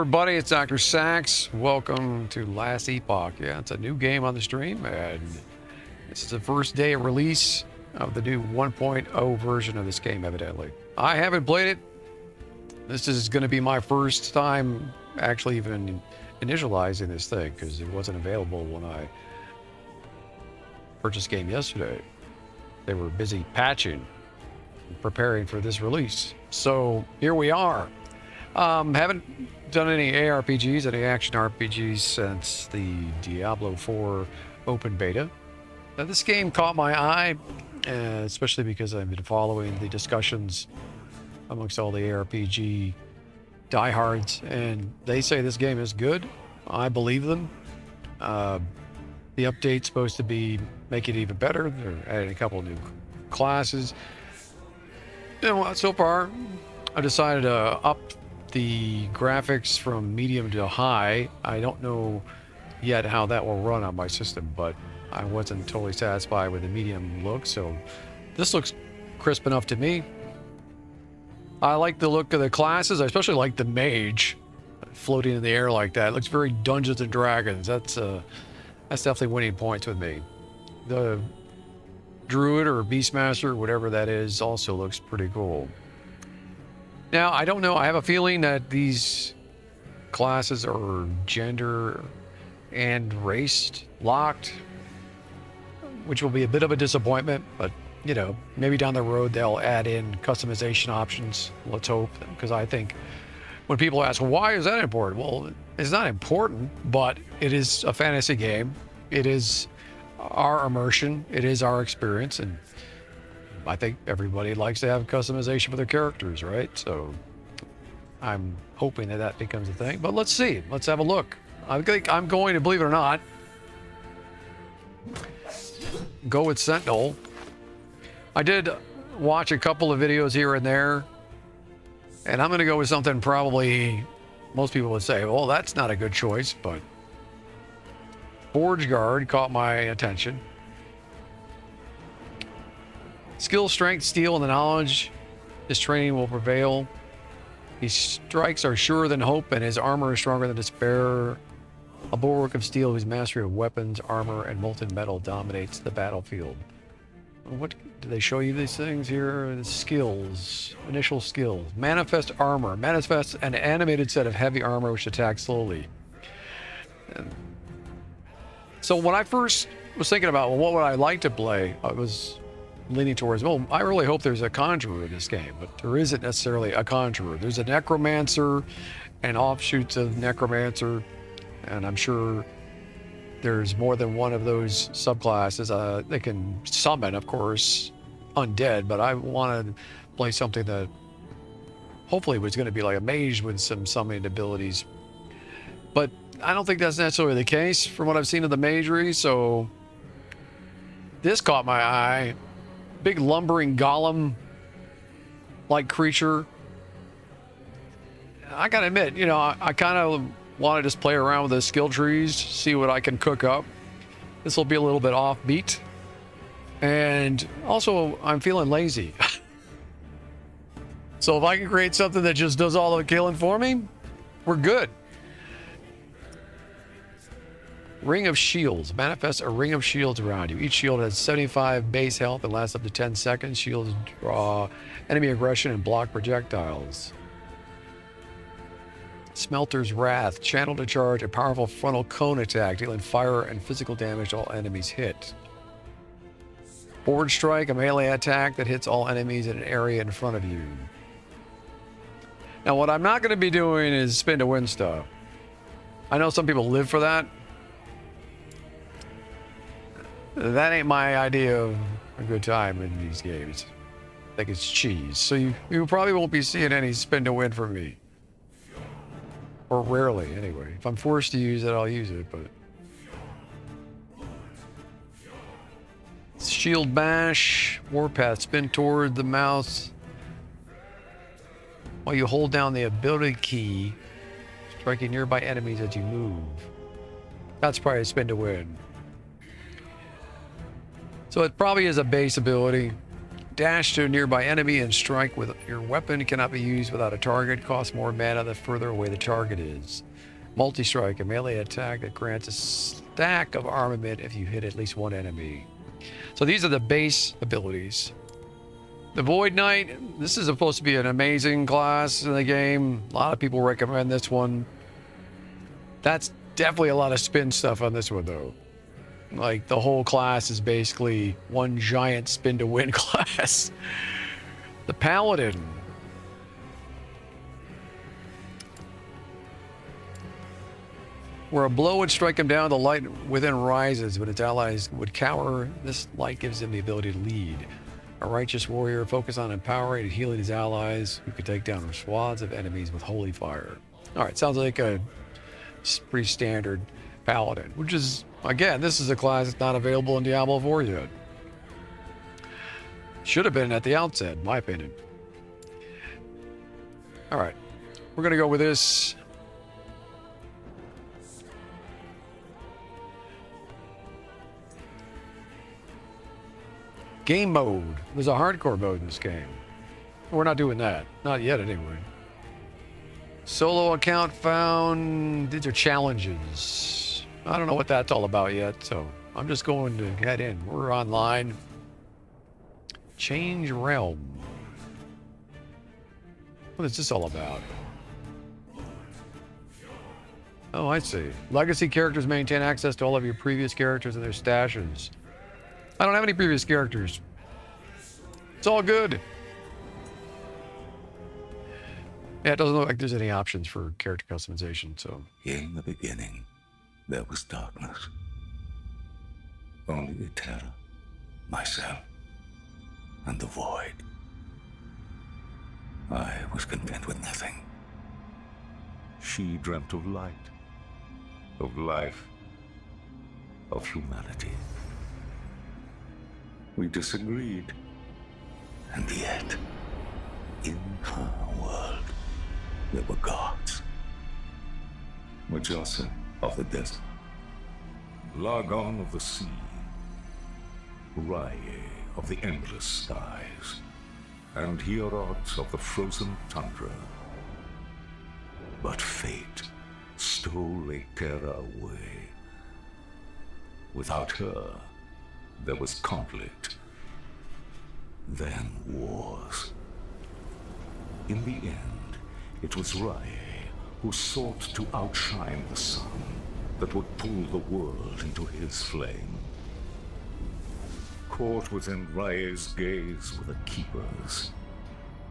everybody, it's DoctorSax. Welcome to Last Epoch. Yeah, it's a new game on the stream, and this is the first day of release of the new 1.0 version of this game, evidently. I haven't played it. This is going to be my first time actually even initializing this thing, because it wasn't available when I purchased the game yesterday. They were busy patching and preparing for this release. So here we are. Haven't done any ARPGs, any action RPGs since the Diablo 4 open beta. Now, this game caught my eye, especially because I've been following the discussions amongst all the ARPG diehards, and they say this game is good. I believe them. The update's supposed to be make it even better. They're adding a couple of new classes. And so far, I decided to up the graphics from medium to high. I don't know yet how that will run on my system, but I wasn't totally satisfied with the medium look, so this looks crisp enough to me. I like the look of the classes. I especially like the mage floating in the air like that. It looks very Dungeons and Dragons. That's definitely winning points with me. The druid or beastmaster, whatever that is, also looks pretty cool. Now, I don't know. I have a feeling that these classes are gender and race locked, which will be a bit of a disappointment, but you know, maybe down the road they'll add in customization options. Let's hope, because I think when people ask, well, why is that important? Well, it's not important, but it is a fantasy game. It is our immersion. It is our experience, and I think everybody likes to have customization for their characters, right? So I'm hoping that that becomes a thing, but let's see. Let's have a look. I think I'm going to, believe it or not, go with Sentinel. I did watch a couple of videos here and there, and I'm going to go with something probably most people would say, well, that's not a good choice, but Forge Guard caught my attention. Skill, strength, steel, and the knowledge his training will prevail. His strikes are surer than hope, and his armor is stronger than despair. A bulwark of steel whose mastery of weapons, armor, and molten metal dominates the battlefield. What do they show you these things here? The skills, initial skills. Manifest armor. Manifests an animated set of heavy armor which attacks slowly. So when I first was thinking about, well, what would I like to play? I was leaning towards, well, I really hope there's a conjurer in this game, but there isn't necessarily a conjurer. There's a necromancer and offshoots of necromancer, and I'm sure there's more than one of those subclasses. They can summon, of course, undead, but I want to play something that hopefully was going to be like a mage with some summoning abilities. But I don't think that's necessarily the case from what I've seen of the magery, so this caught my eye. Big lumbering golem-like creature. I gotta admit, you know, I kind of want to just play around with the skill trees, see what I can cook up. This will be a little bit offbeat. And also, I'm feeling lazy. So if I can create something that just does all the killing for me, we're good. Ring of Shields. Manifests a ring of shields around you. Each shield has 75 base health and lasts up to 10 seconds. Shields draw enemy aggression and block projectiles. Smelter's Wrath. Channel to charge a powerful frontal cone attack, dealing fire and physical damage to all enemies hit. Forge Strike, a melee attack that hits all enemies in an area in front of you. Now, what I'm not going to be doing is spin to win stuff. I know some people live for that. That ain't my idea of a good time in these games. I think it's cheese. So you probably won't be seeing any spin to win from me. Or rarely, anyway. If I'm forced to use it, I'll use it, but... Shield Bash. Warpath. Spin toward the mouse while you hold down the ability key, striking nearby enemies as you move. That's probably a spin to win. So it probably is a base ability. Dash to a nearby enemy and strike with your weapon. It cannot be used without a target. Costs more mana the further away the target is. Multi-strike, a melee attack that grants a stack of armament if you hit at least one enemy. So these are the base abilities. The Void Knight, this is supposed to be an amazing class in the game. A lot of people recommend this one. That's definitely a lot of spin stuff on this one, though. Like, the whole class is basically one giant spin-to-win class. The Paladin. Where a blow would strike him down, the light within rises. When its allies would cower, this light gives him the ability to lead. A righteous warrior, focus on empowering and healing his allies, who can take down swaths of enemies with holy fire. Alright, sounds like a pretty standard Paladin, which is, again, this is a class that's not available in Diablo 4 yet. Should have been at the outset, in my opinion. Alright, we're going to go with this. Game mode. There's a hardcore mode in this game. We're not doing that. Not yet, anyway. Solo account found. These are challenges. I don't know what that's all about yet, so I'm just going to head in. We're online. Change realm. What is this all about? Oh, I see. Legacy characters maintain access to all of your previous characters and their stashes. I don't have any previous characters. It's all good. Yeah, it doesn't look like there's any options for character customization, so. In the beginning, there was darkness. Only the terror, myself, and the void. I was content with nothing. She dreamt of light, of life, of humanity. We disagreed. And yet, in her world, there were gods. Majasa of the desert, Lagon of the sea, Rye of the endless skies, and Hierot of the frozen tundra. But fate stole Terra away. Without her, there was conflict, then wars. In the end, it was Rye who sought to outshine the sun that would pull the world into his flame. Caught within Rye's gaze were the Keepers,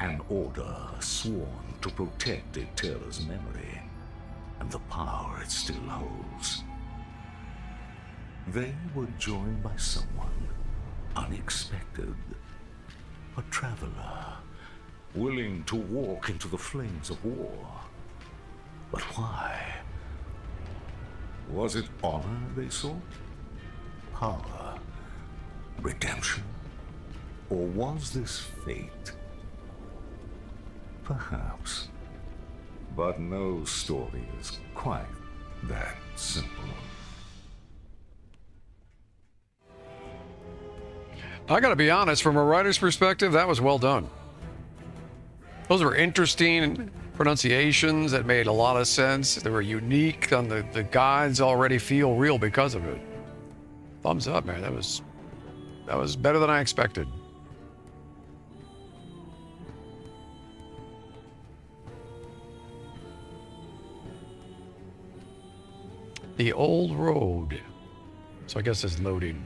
an order sworn to protect Terra's memory and the power it still holds. They were joined by someone unexpected, a traveler, willing to walk into the flames of war. But why? Was it honor they sought? Power? Redemption? Or was this fate? Perhaps. But no story is quite that simple. I gotta be honest, from a writer's perspective, that was well done. Those were interesting pronunciations that made a lot of sense. They were unique, and the gods already feel real because of it. Thumbs up, man. That was better than I expected. The old road. So I guess it's loading.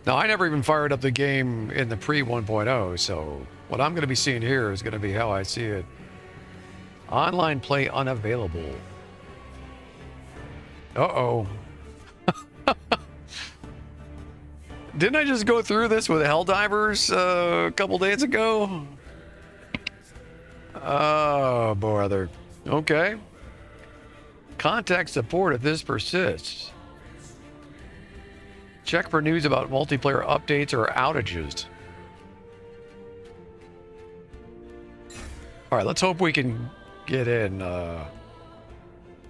Now, I never even fired up the game in the pre-1.0, so what I'm going to be seeing here is going to be how I see it. Online play unavailable. Uh-oh. Didn't I just go through this with Helldivers a couple days ago? Oh, brother. Okay. Contact support if this persists. Check for news about multiplayer updates or outages. All right, let's hope we can get in.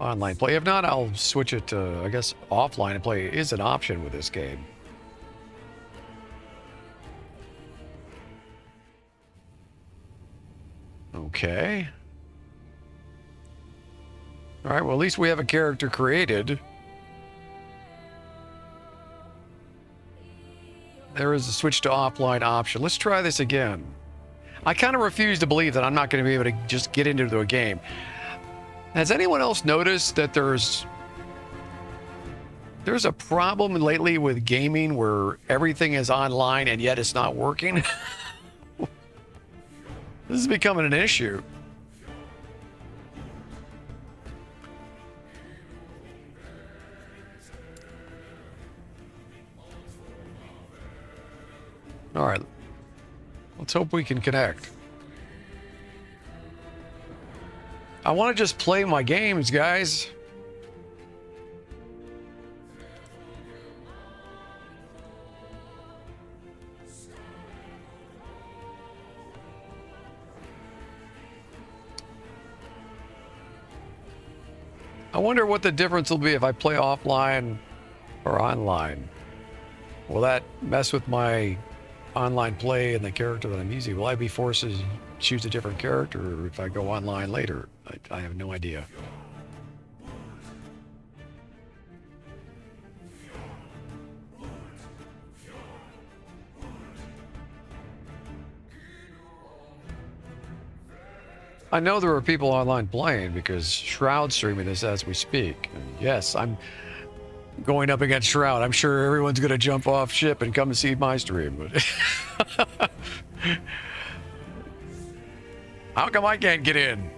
online play. If not, I'll switch it to, I guess, offline and play is an option with this game. Okay. All right, well, at least we have a character created. There is a switch to offline option. Let's try this again. I kind of refuse to believe that I'm not going to be able to just get into a game. Has anyone else noticed that there's a problem lately with gaming where everything is online and yet it's not working? This is becoming an issue. All right. Let's hope we can connect. I want to just play my games, guys. I wonder what the difference will be if I play offline or online. Will that mess with my online play and the character that I'm using? Will I be forced to choose a different character if I go online later? I have no idea. I know there are people online playing because Shroud's streaming this as we speak. And yes, I'm going up against Shroud. I'm sure everyone's going to jump off ship and come and see my stream. But how come I can't get in?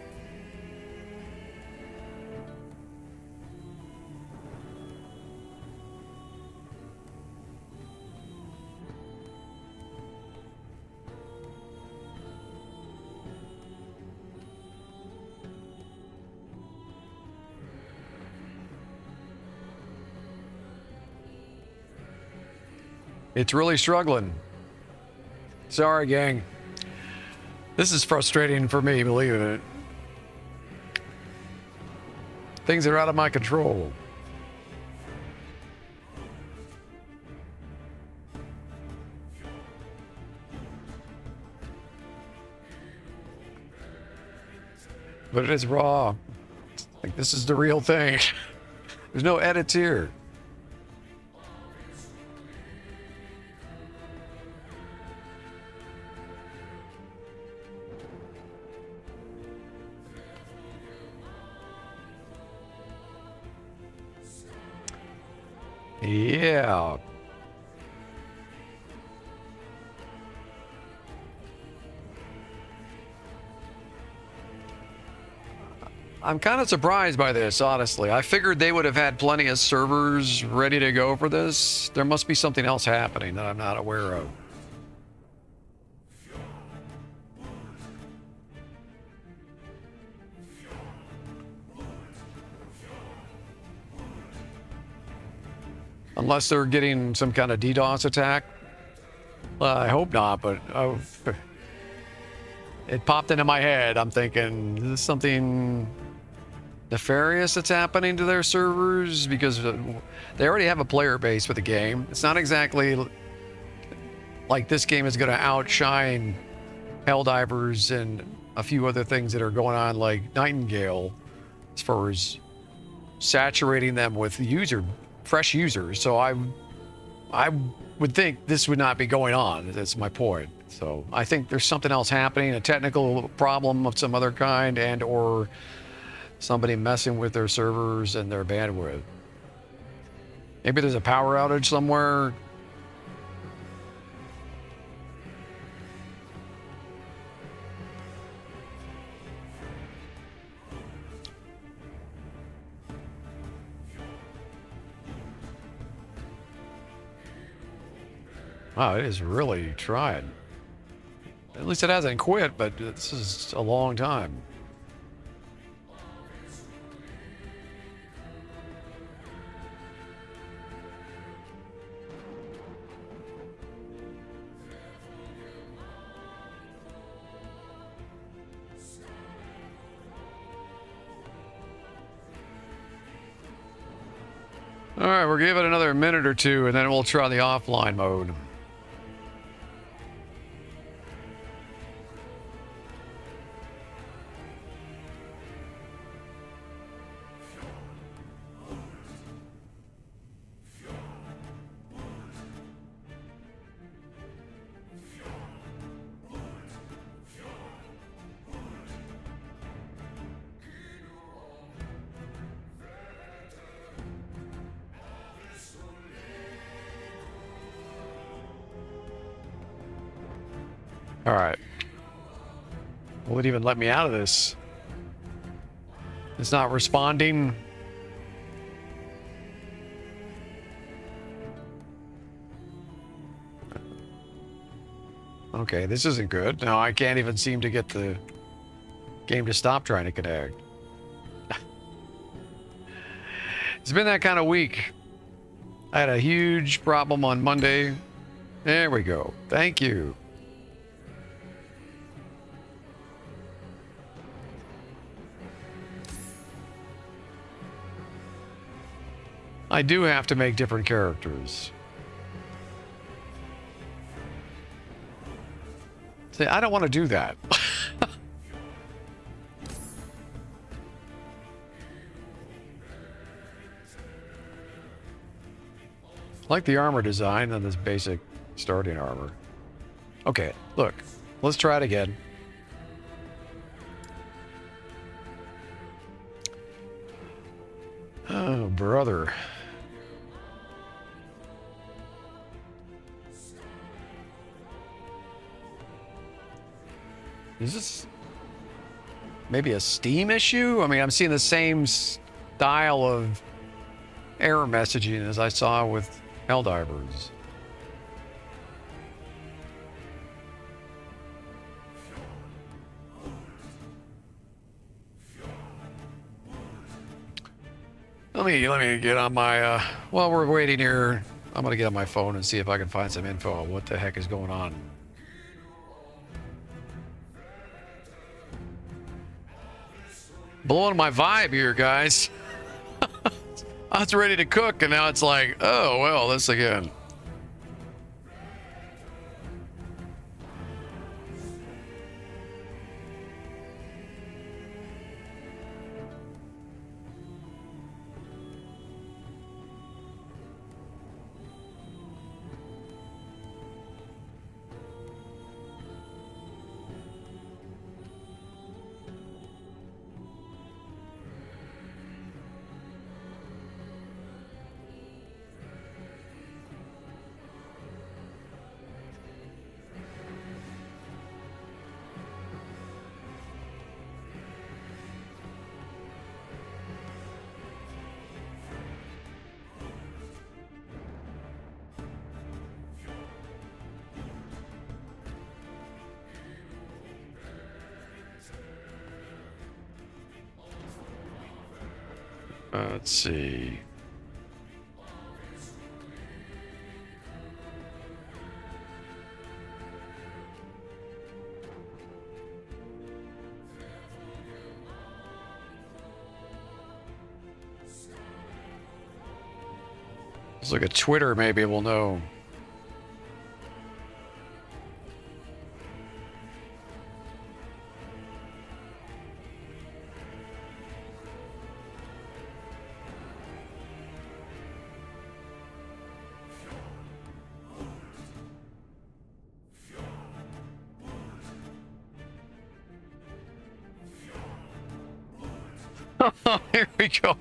It's really struggling. Sorry, gang. This is frustrating for me, believe it. Things are out of my control. But it is raw. Like, this is the real thing. There's no edits here. Yeah. I'm kind of surprised by this, honestly. I figured they would have had plenty of servers ready to go for this. There must be something else happening that I'm not aware of. Unless they're getting some kind of DDoS attack. I hope not, but it popped into my head. I'm thinking, is this something nefarious that's happening to their servers? Because they already have a player base for the game. It's not exactly like this game is going to outshine Helldivers and a few other things that are going on, like Nightingale, as far as saturating them with fresh users. So I would think this would not be going on. That's my point. So I think there's something else happening, a technical problem of some other kind, and or somebody messing with their servers and their bandwidth. Maybe there's a power outage somewhere. Wow, it is really trying. At least it hasn't quit, but this is a long time. All right, we'll give it another minute or two, and then we'll try the offline mode. All right. Will it even let me out of this? It's not responding. Okay, this isn't good. Now I can't even seem to get the game to stop trying to connect. It's been that kind of week. I had a huge problem on Monday. There we go. Thank you. I do have to make different characters. See, I don't want to do that. I like the armor design on this basic starting armor. Okay, look. Let's try it again. Oh, brother. Is this maybe a Steam issue? I mean, I'm seeing the same style of error messaging as I saw with Helldivers. Let me get on my while we're waiting here, I'm gonna get on my phone and see if I can find some info on what the heck is going on. Blowing my vibe here, guys. I was ready to cook, and now it's like, oh, well, this again. Let's see. Let's look at Twitter, maybe we'll know. Here we go.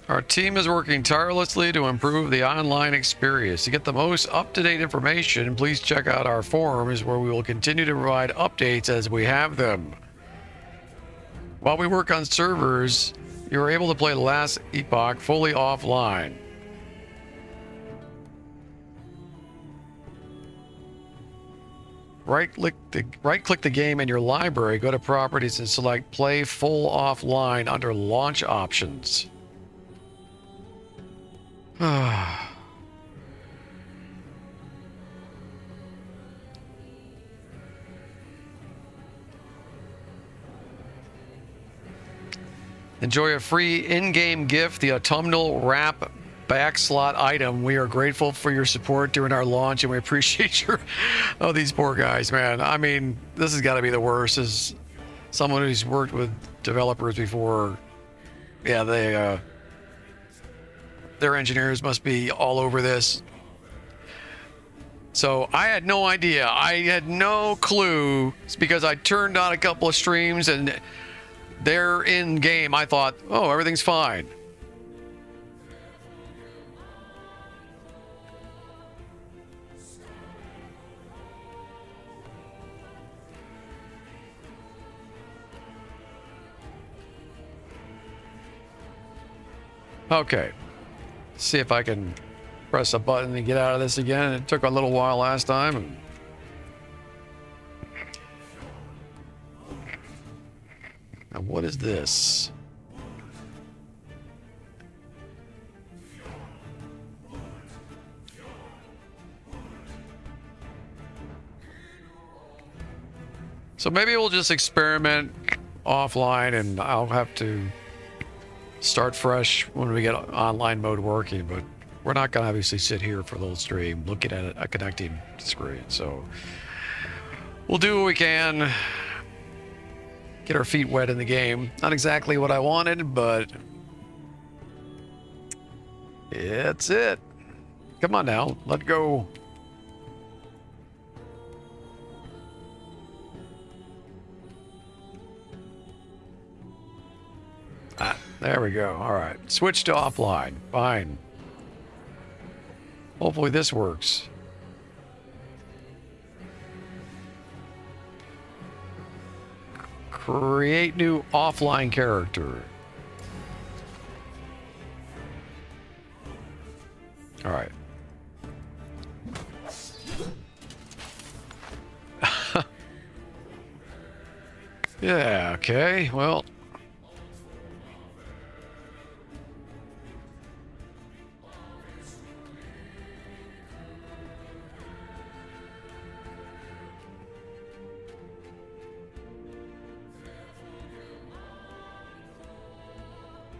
Our team is working tirelessly to improve the online experience. To get the most up-to-date information, please check out our forums where we will continue to provide updates as we have them. While we work on servers, you are able to play Last Epoch fully offline. Right-click the game in your library, go to Properties and select Play Full Offline under Launch Options. Enjoy a free in-game gift, the autumnal wrap backslot item. We are grateful for your support during our launch, and we appreciate your... Oh, these poor guys, man. I mean, this has got to be the worst. As someone who's worked with developers before, yeah, their engineers must be all over this. So I had no idea. I had no clue. It's because I turned on a couple of streams and they're in game. I thought, oh, everything's fine. Okay. See if I can press a button and get out of this again. It took a little while last time. And now what is this? So maybe we'll just experiment offline and I'll have to start fresh when we get online mode working, but we're not going to obviously sit here for the whole stream looking at a connecting screen. So we'll do what we can. Get our feet wet in the game. Not exactly what I wanted, but it's it. Come on now, let go. Ah, there we go. All right, switch to offline. Fine. Hopefully this works. Create new offline character. All right. Yeah, okay. Well,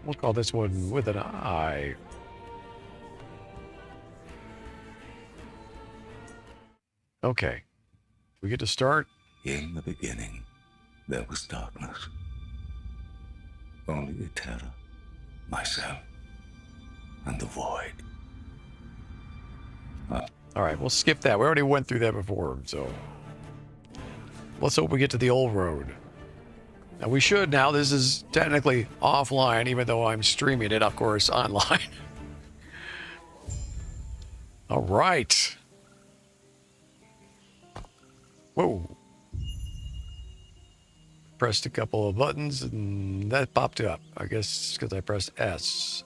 we'll call this one with an I. Okay. We get to start? In the beginning, there was darkness. Only the terror, myself, and the void. All right, we'll skip that. We already went through that before, so let's hope we get to the old road. Now we should now. This is technically offline, even though I'm streaming it, of course, online. All right. Whoa. Pressed a couple of buttons and that popped up. I guess because I pressed S.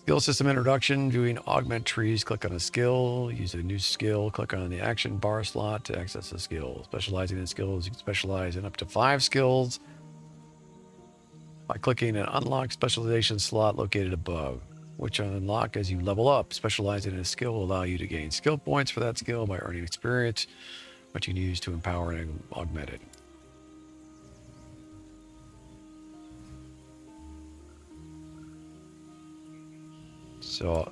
Skill system introduction, doing augment trees, click on a skill, use a new skill, click on the action bar slot to access a skill. Specializing in skills, you can specialize in up to 5 skills by clicking an unlock specialization slot located above, which unlock as you level up. Specializing in a skill will allow you to gain skill points for that skill by earning experience, which you can use to empower and augment it. So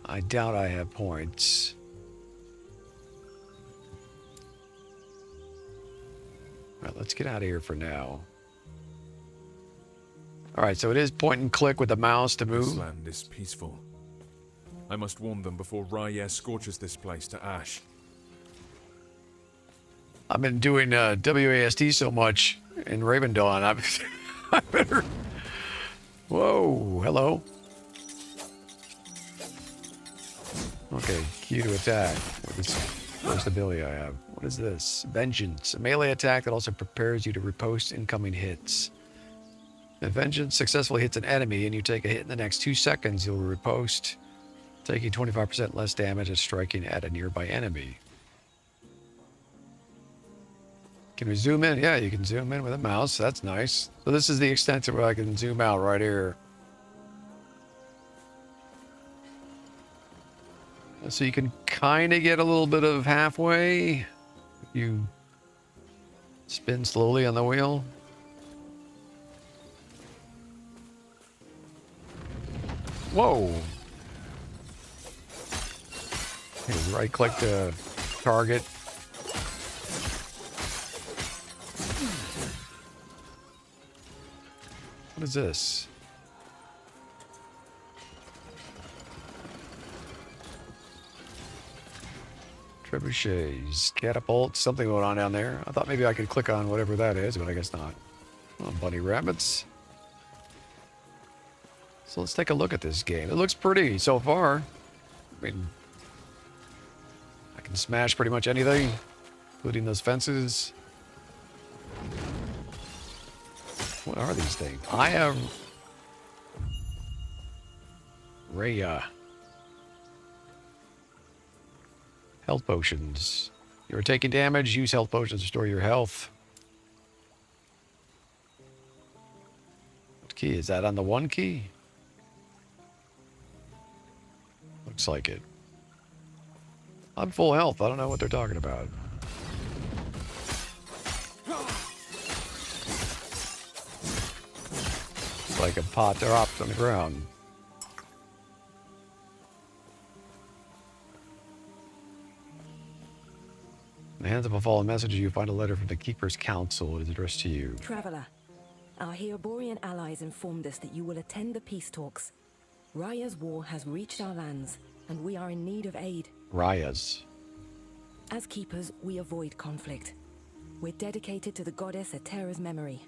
I doubt I have points. All right, let's get out of here for now. All right, so it is point and click with the mouse to move. This land is peaceful. I must warn them before R'yeh scorches this place to ash. I've been doing WASD so much in Raven Dawn. I better. Whoa, hello. Okay, Q to attack. Where's the ability I have? What is this? Vengeance. A melee attack that also prepares you to riposte incoming hits. If Vengeance successfully hits an enemy and you take a hit in the next 2 seconds, you'll riposte, taking 25% less damage at striking at a nearby enemy. Can we zoom in? Yeah, you can zoom in with a mouse. That's nice. So this is the extent to where I can zoom out right here. So you can kind of get a little bit of halfway You spin slowly on the wheel. Whoa. Okay, right click to target. What is this? Trebuchets, catapults, something going on down there. I thought maybe I could click on whatever that is, but I guess not. Oh, bunny rabbits. So let's take a look at this game. It looks pretty so far. I mean, I can smash pretty much anything, including those fences. What are these things? I have Rhea. Health potions. You're taking damage, use health potions to restore your health. What key? Is that on the 1 key? Looks like it. I'm full health. I don't know what they're talking about. It's like a pot dropped on the ground. In the hands of a fallen messenger, you find a letter from the Keeper's Council. It is addressed to you. Traveler, our Heoborian allies informed us that you will attend the peace talks. Raya's war has reached our lands, and we are in need of aid. Raya's. As keepers, we avoid conflict. We're dedicated to the goddess Atera's memory.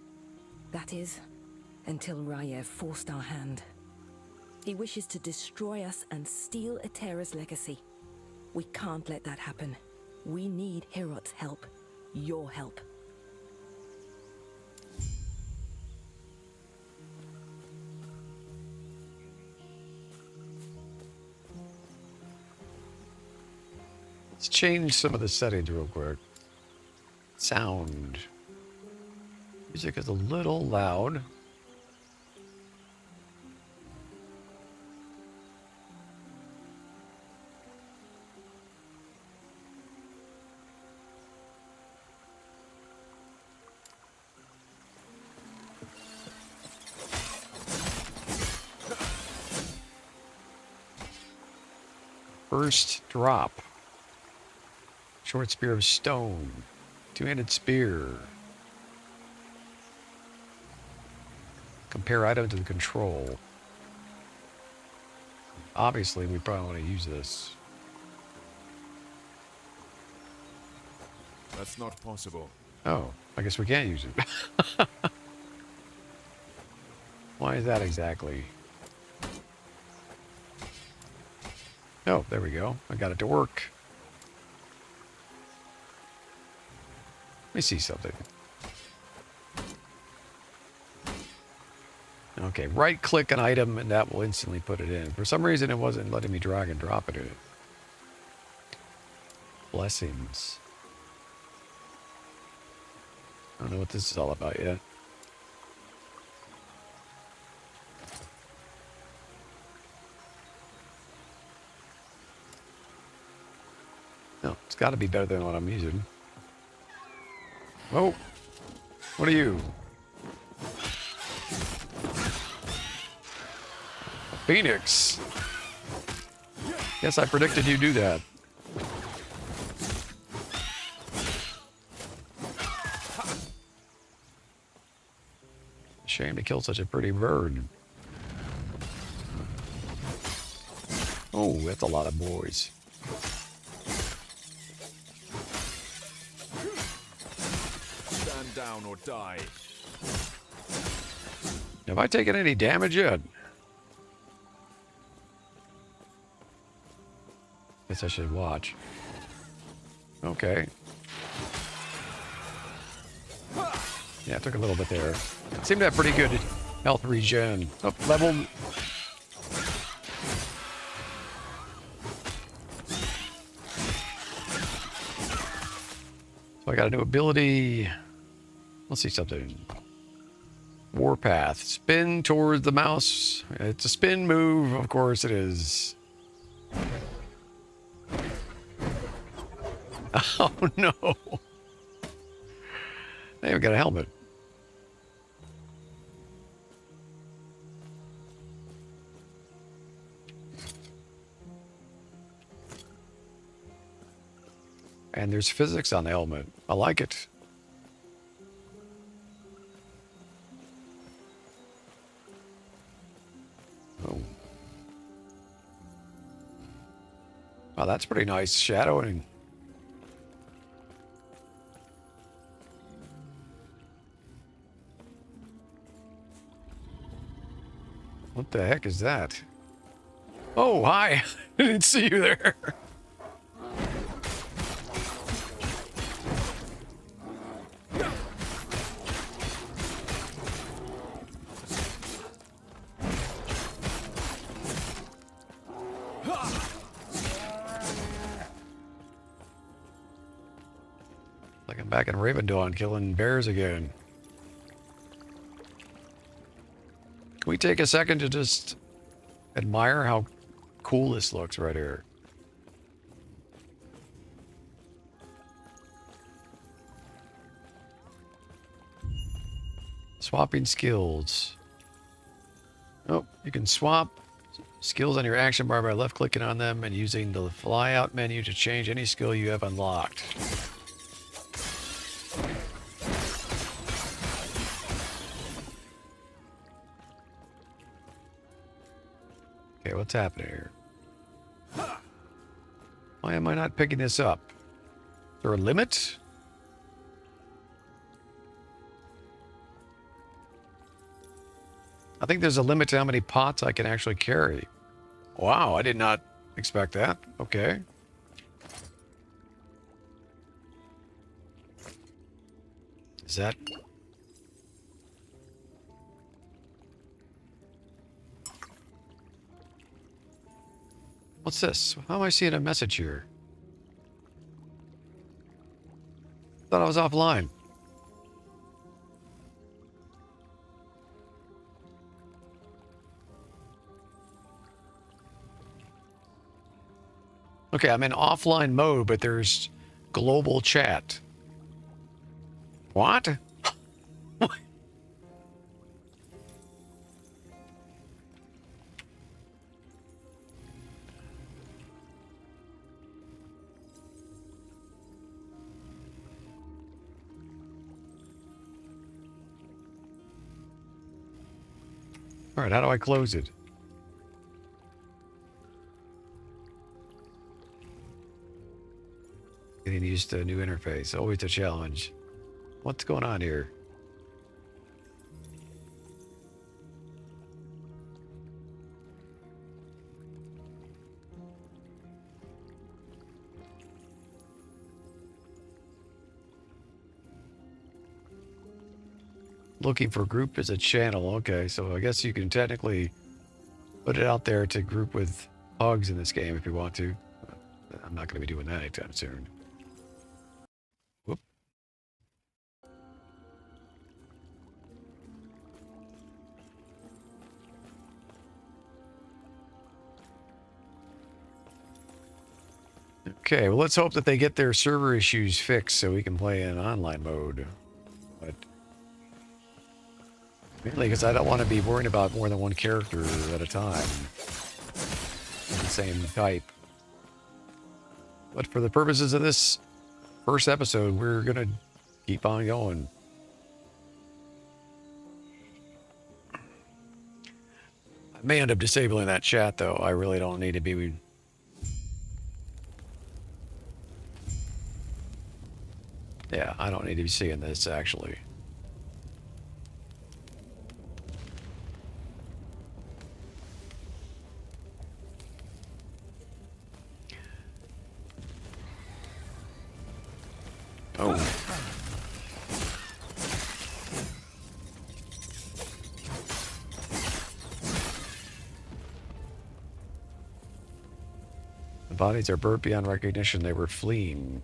That is, until Raya forced our hand. He wishes to destroy us and steal Atera's legacy. We can't let that happen. We need Herot's help. Your help. Let's change some of the settings real quick. Sound. Music is a little loud. First drop. Short spear of stone. Two-handed spear. Compare item to the control. Obviously, we probably want to use this. That's not possible. Oh, I guess we can't use it. Why is that exactly? Oh, there we go. I got it to work. Let me see something. Okay, right click an item and that will instantly put it in. For some reason it wasn't letting me drag and drop it in. Blessings. I don't know what this is all about yet. No, it's got to be better than what I'm using. Oh, what are you? Phoenix. Yes, I predicted you'd do that. Shame to kill such a pretty bird. Oh, that's a lot of boys. Stand down or die. Have I taken any damage yet? Guess I should watch. Okay. Yeah, it took a little bit there. It seemed to have pretty good health regen. Oh, level. So I got a new ability. Let's see something. Warpath. Spin towards the mouse. It's a spin move. Of course it is. Oh no. They even got a helmet. And there's physics on the helmet. I like it. Oh. Wow, that's pretty nice shadowing. What the heck is that? Oh, hi. I didn't see you there. Like I'm back in Ravendawn killing bears again. Can we take a second to just admire how cool this looks right here? Swapping skills. Oh, you can swap skills on your action bar by left-clicking on them and using the fly-out menu to change any skill you have unlocked. Okay, what's happening here? Why am I not picking this up? Is there a limit? I think there's a limit to how many pots I can actually carry. Wow, I did not expect that. Okay. Is that... What's this? How am I seeing a message here? Thought I was offline. Okay, I'm in offline mode, but there's global chat. What? All right, how do I close it? Getting used to a new interface, always a challenge. What's going on here? Looking for group as a channel. Okay, so I guess you can technically put it out there to group with hogs in this game if you want to. I'm not going to be doing that anytime soon. Whoop. Okay, well, let's hope that they get their server issues fixed so we can play in online mode. But mainly because I don't want to be worrying about more than one character at a time. The same type. But for the purposes of this first episode, we're going to keep on going. I may end up disabling that chat, though. I really don't need to be... Yeah, I don't need to be seeing this, actually. Oh. The bodies are burnt beyond recognition. They were fleeing.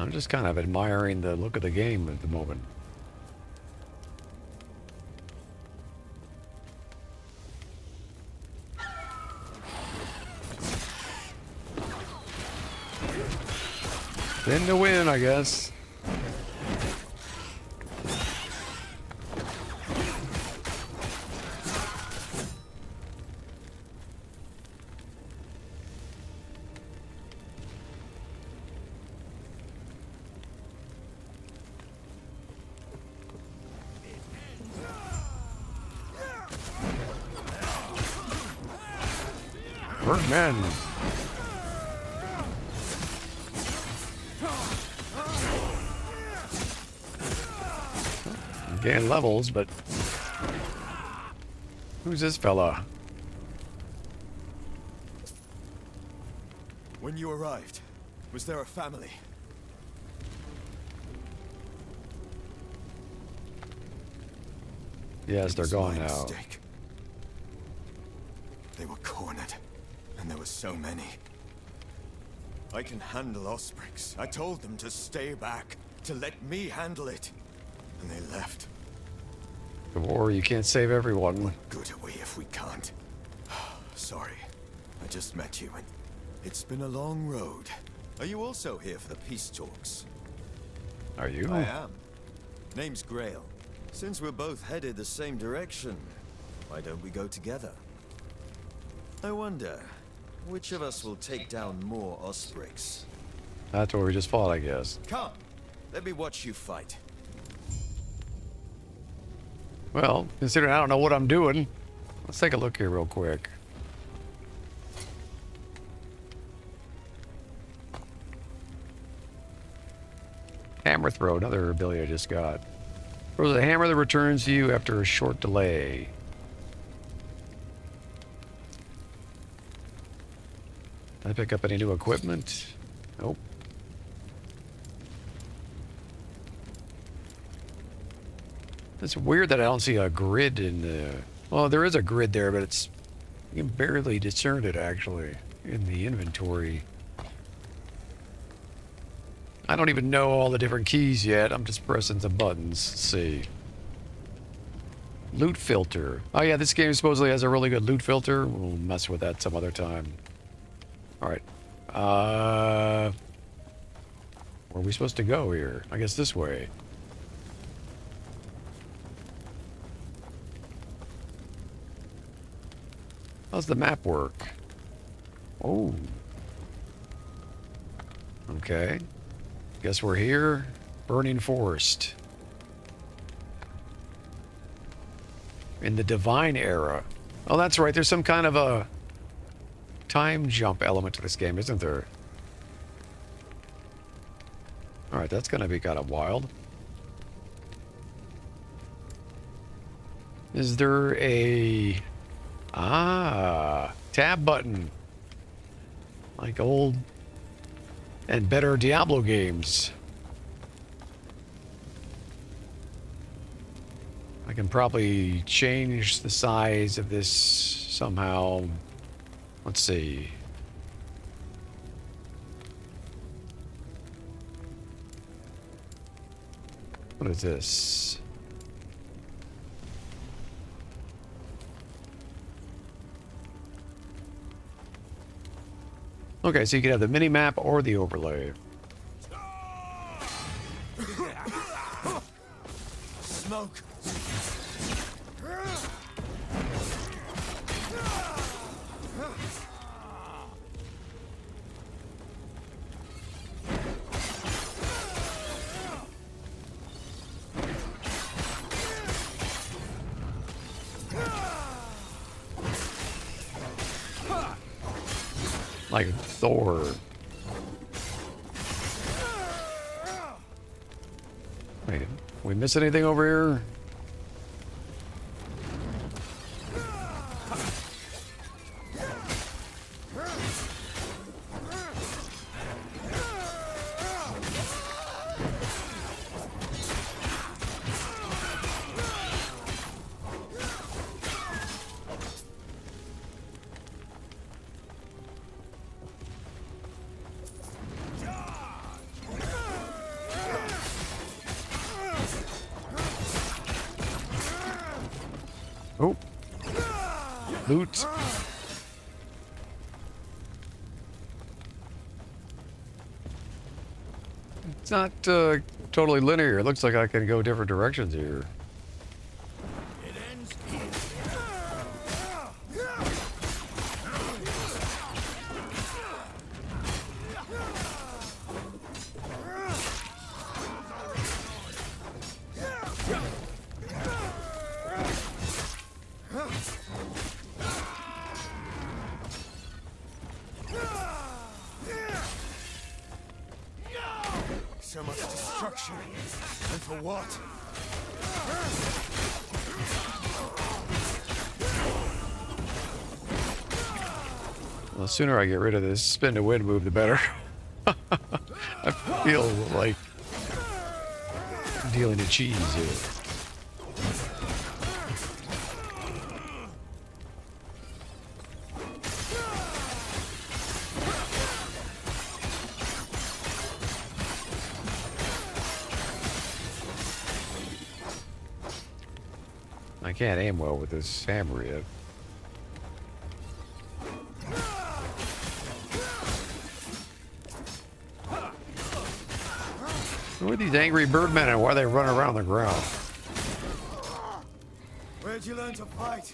I'm just kind of admiring the look of the game at the moment. Spin to win, I guess. Birdman. Gain levels, but who's this fella? When you arrived, was there a family? Yes, they're It was gone my now. mistake. They were cornered, and there were so many. I can handle Ospreys. I told them to stay back, to let me handle it. And they left. The war, you can't save everyone. What good are we if we can't? Sorry. I just met you, and it's been a long road. Are you also here for the peace talks? Are you? I am. Name's Grail. Since we're both headed the same direction, why don't we go together? I wonder, which of us will take down more Ospreys? That's where we just fought, I guess. Come, let me watch you fight. Well, considering I don't know what I'm doing, let's take a look here real quick. Hammer throw, another ability I just got. Throws a hammer that returns to you after a short delay. Did I pick up any new equipment? Nope. It's weird that I don't see a grid in the... Well, there is a grid there, but it's... You can barely discern it, actually, in the inventory. I don't even know all the different keys yet. I'm just pressing some buttons. Let's see. Loot filter. Oh yeah, this game supposedly has a really good loot filter. We'll mess with that some other time. Alright. Where are we supposed to go here? I guess this way. How's the map work? Oh. Okay. Guess we're here. Burning Forest. In the Divine Era. Oh, that's right. There's some kind of a time jump element to this game, isn't there? Alright, that's going to be kind of wild. Is there a... Ah, tab button. Like old and better Diablo games. I can probably change the size of this somehow. Let's see. What is this? Okay, so you can have the mini-map or the overlay. Smoke! Like Thor. Wait, we miss anything over here? Oh. Loot. It's not totally linear. It looks like I can go different directions here. It ends so much destruction. And for what? Well, the sooner I get rid of this spin to win move, the better. I feel like I'm dealing a cheese here. I can't aim well with this hammer yet. Who are these angry birdmen and why they run around the ground? Where'd you learn to fight?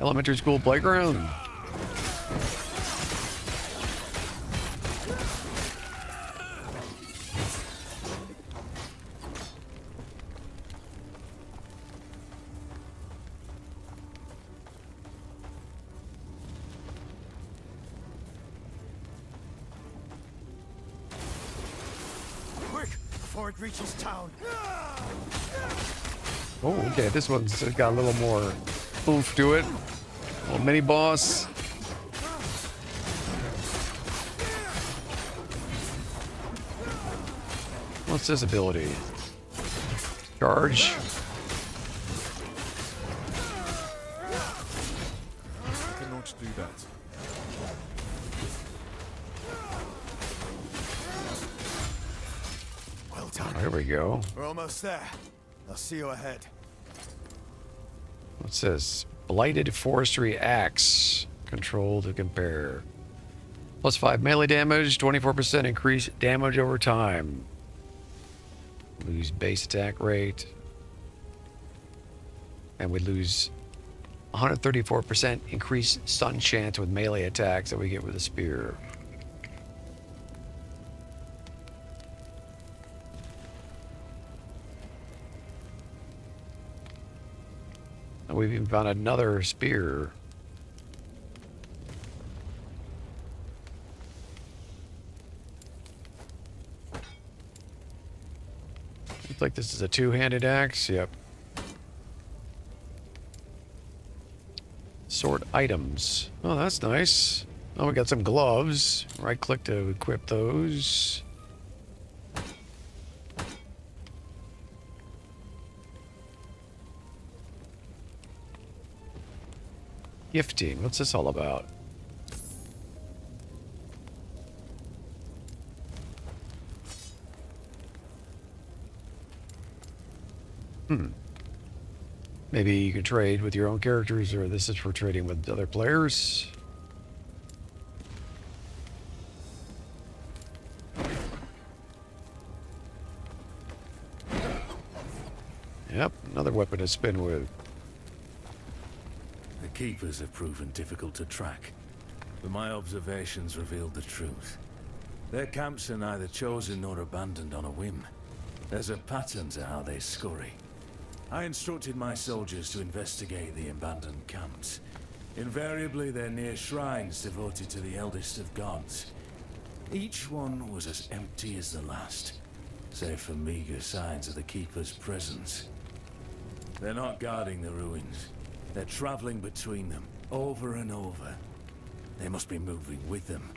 Elementary school playground. Quick, before it reaches town. Oh, okay. This one's got a little more oomph to it. Little mini boss. What's this ability? Charge. I cannot do that. Well done. Here we go. We're almost there. I'll see you ahead. What's this? Blighted Forestry Axe. Control to compare. Plus 5 melee damage, 24% increased damage over time. Lose base attack rate. And we lose 134% increased stun chance with melee attacks that we get with a spear. And we've even found another spear. Looks like this is a two-handed axe. Yep. Sort items. Oh, that's nice. Oh, we got some gloves. Right click to equip those. Gifting. What's this all about? Maybe you can trade with your own characters, or this is for trading with other players. Yep, another weapon to spin with. The Keepers have proven difficult to track, but my observations revealed the truth. Their camps are neither chosen nor abandoned on a whim. There's a pattern to how they scurry. I instructed my soldiers to investigate the abandoned camps. Invariably, they're near shrines devoted to the eldest of gods. Each one was as empty as the last, save for meager signs of the Keeper's presence. They're not guarding the ruins. They're traveling between them, over and over. They must be moving with them.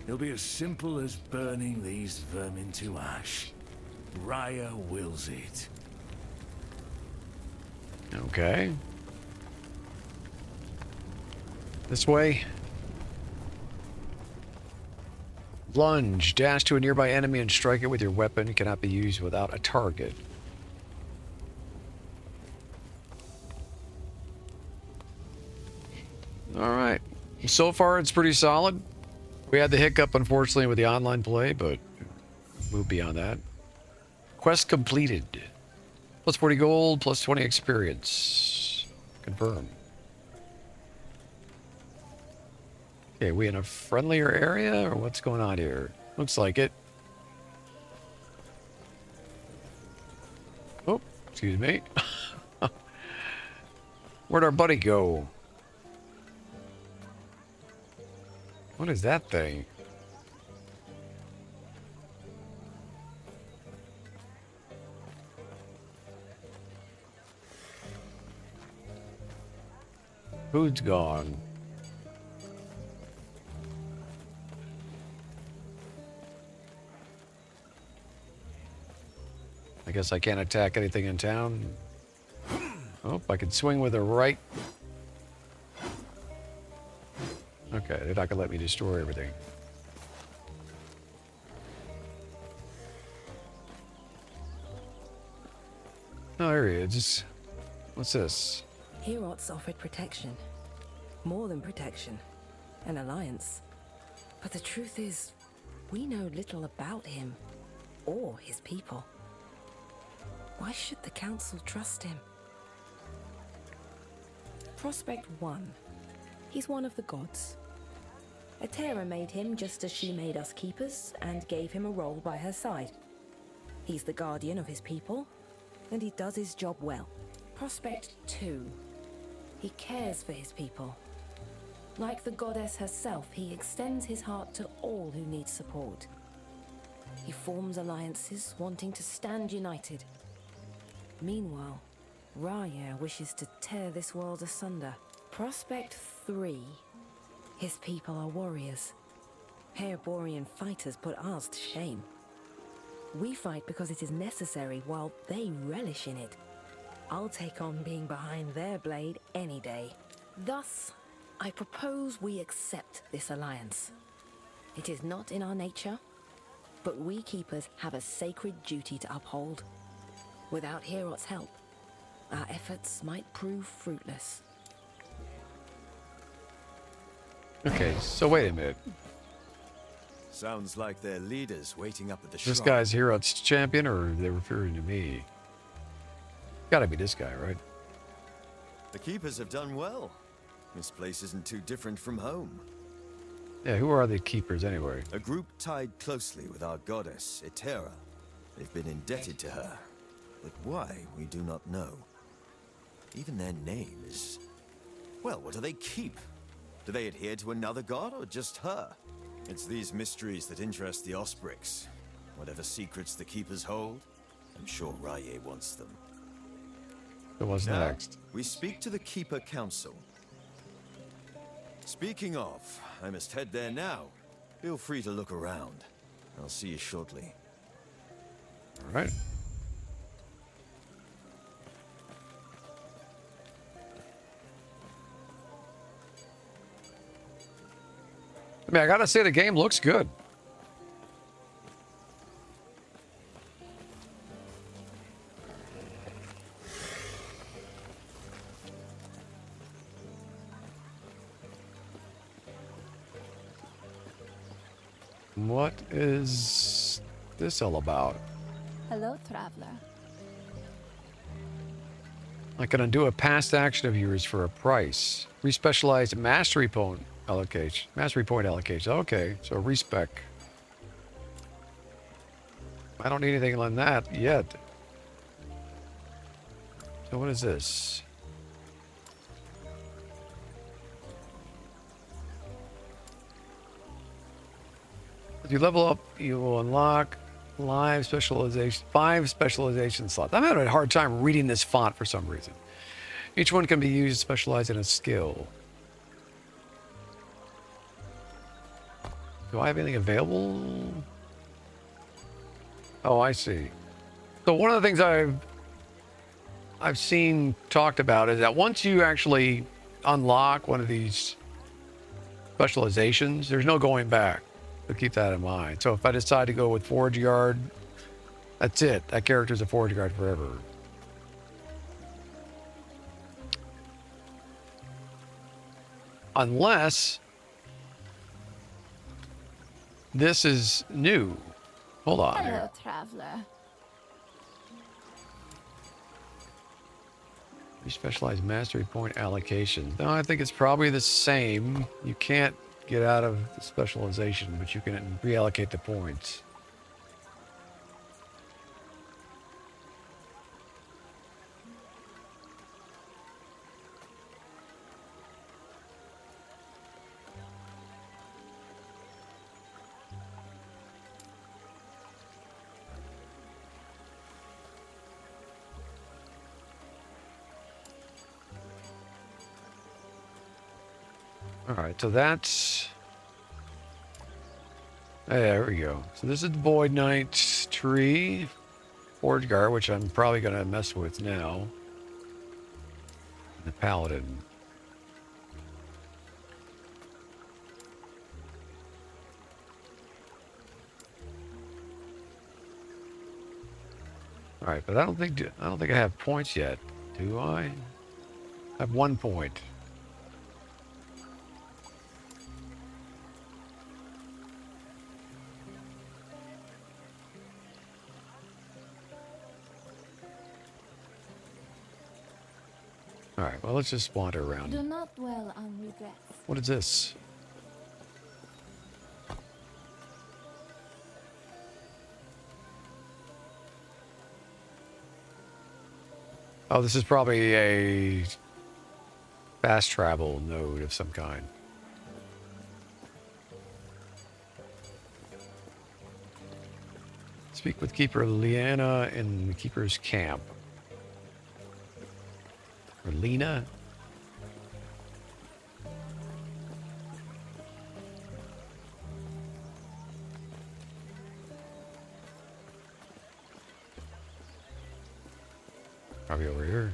It'll be as simple as burning these vermin to ash. Raya wills it. Okay. This way. Lunge. Dash to a nearby enemy and strike it with your weapon. It cannot be used without a target. Alright. So far, it's pretty solid. We had the hiccup, unfortunately, with the online play, but move beyond that. Quest completed. Plus 40 gold, plus 20 experience. Confirm. Okay, we in a friendlier area, or what's going on here? Looks like it. Oh, excuse me. Where'd our buddy go? What is that thing? Food's gone. I guess I can't attack anything in town. Oh, I can swing with a right. Okay, they're not gonna let me destroy everything. Oh, there he is. What's this? Herots offered protection. More than protection. An alliance. But the truth is, we know little about him. Or his people. Why should the Council trust him? Prospect 1. He's one of the gods. Atera made him just as she made us keepers, and gave him a role by her side. He's the guardian of his people, and he does his job well. Prospect 2. He cares for his people. Like the goddess herself, he extends his heart to all who need support. He forms alliances, wanting to stand united. Meanwhile, Raya wishes to tear this world asunder. Prospect 3. His people are warriors. Haerborian fighters put ours to shame. We fight because it is necessary, while they relish in it. I'll take on being behind their blade any day. Thus, I propose we accept this alliance. It is not in our nature, but we keepers have a sacred duty to uphold. Without Heorot's help, our efforts might prove fruitless. Okay, so wait a minute. Sounds like their leaders waiting up at the This shrine. guy's Heorot's champion, or are they referring to me? Gotta be this guy, right? The keepers have done well. This place isn't too different from home. Yeah, who are the keepers anyway? A group tied closely with our goddess, Etera. They've been indebted to her. But why, we do not know. Even their name is... Well, what do they keep? Do they adhere to another god, or just her? It's these mysteries that interest the Osprix. Whatever secrets the keepers hold, I'm sure Raya wants them. So what's Now, next? we speak to the Keeper Council. Speaking of, I must head there now. Feel free to look around. I'll see you shortly. All right. I mean, I gotta say the game looks good. What is this all about? Hello, traveler. I can undo a past action of yours for a price. Respecialized mastery point allocation. Mastery point allocation. Okay, so respec. I don't need anything like that yet. So what is this? If you level up, you will unlock live specialization, 5 specialization slots. I'm having a hard time reading this font for some reason. Each one can be used specialized in a skill. Do I have anything available? Oh, I see. So one of the things I've seen talked about is that once you actually unlock one of these specializations, there's no going back. So keep that in mind. So if I decide to go with Forge Guard, that's it. That character's a Forge Guard forever. Unless this is new. Hold on Hello, here. traveler. Specialized mastery point allocation. No, I think it's probably the same. You can't get out of the specialization, but you can reallocate the points. All right, so that's... There we go. So this is the Void Knight tree. Forge Guard, which I'm probably going to mess with now. The Paladin. All right, but I don't think I have points yet. Do I? I have 1 point. All right, well, let's just wander around. Do not dwell on regrets. What is this? Oh, this is probably a fast travel node of some kind. Speak with Keeper Liana in the Keeper's camp. Or Lena? Probably over here.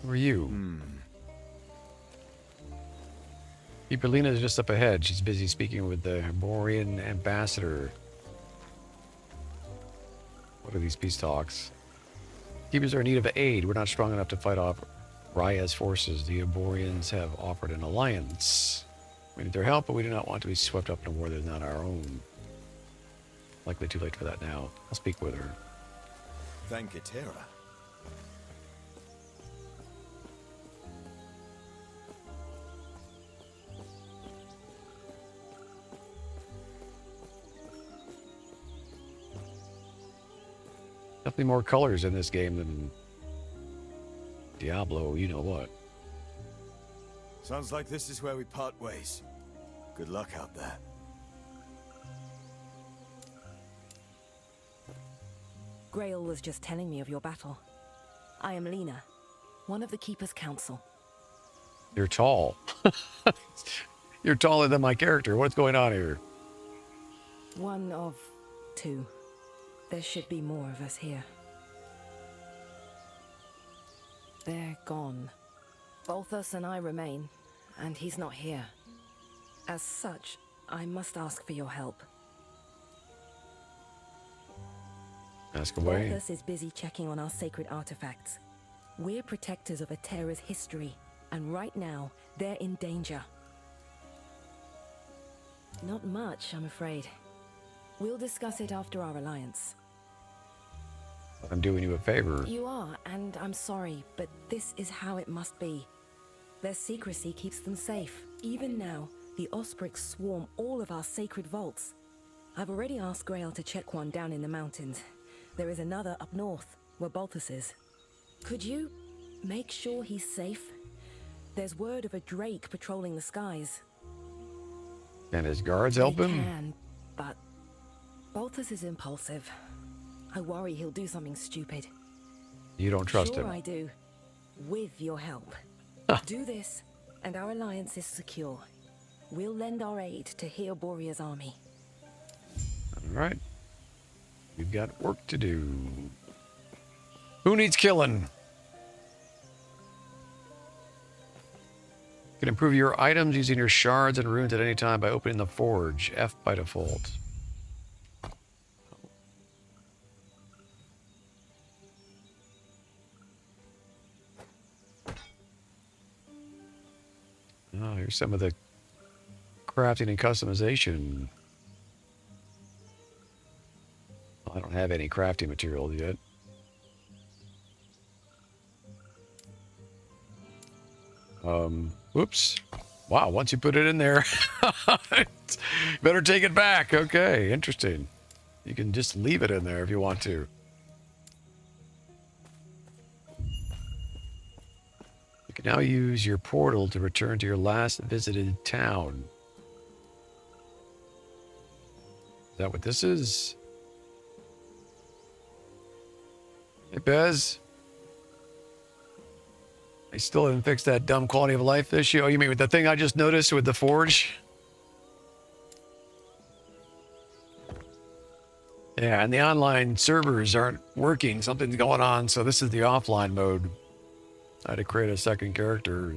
Who are you? Keeper Lena is just up ahead. She's busy speaking with the Borean ambassador. What are these peace talks? Keepers are in need of aid. We're not strong enough to fight off Raya's forces. The Boreans have offered an alliance. We need their help, but we do not want to be swept up in a war that is not our own. Likely too late for that now. I'll speak with her. Thank you, Terra. Definitely more colors in this game than Diablo, you know what. Sounds like this is where we part ways. Good luck out there. Grail was just telling me of your battle. I am Lena, one of the Keeper's Council. You're tall. You're taller than my character. What's going on here? One of two. There should be more of us here. They're gone. Balthus and I remain, and he's not here. As such, I must ask for your help. Ask away. Balthus is busy checking on our sacred artifacts. We're protectors of Atera's history, and right now, they're in danger. Not much, I'm afraid. We'll discuss it after our alliance. I'm doing you a favor. You are, and I'm sorry, but this is how it must be. Their secrecy keeps them safe. Even now, the Osprix swarm all of our sacred vaults. I've already asked Grail to check one down in the mountains. There is another up north, where Balthus is. Could you make sure he's safe? There's word of a drake patrolling the skies. Can his guards help They him? can, but Balthus is impulsive. I worry he'll do something stupid. You don't trust Sure him. I do. With your help. Do this, and our alliance is secure. We'll lend our aid to heal Borea's army. All right. We've got work to do. Who needs killing? can improve your items using your shards and runes at any time by opening the forge. F by default. Oh, here's some of the crafting and customization. I don't have any crafting materials yet. Whoops. Wow, once you put it in there, better take it back. Okay, interesting. You can just leave it in there if you want to. You can now use your portal to return to your last visited town. Is that what this is? Hey, Bez. I still haven't fixed that dumb quality of life issue. Oh, you mean with the thing I just noticed with the forge? Yeah, and the online servers aren't working. Something's going on, so this is the offline mode. I had to create a second character.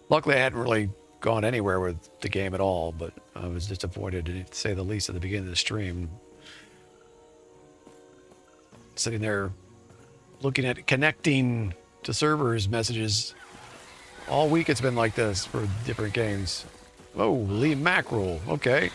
Luckily, I hadn't really gone anywhere with the game at all, but I was disappointed, to say the least, at the beginning of the stream. Sitting there looking at connecting to servers messages. All week it's been like this for different games. Oh, Lee Mackerel. Okay.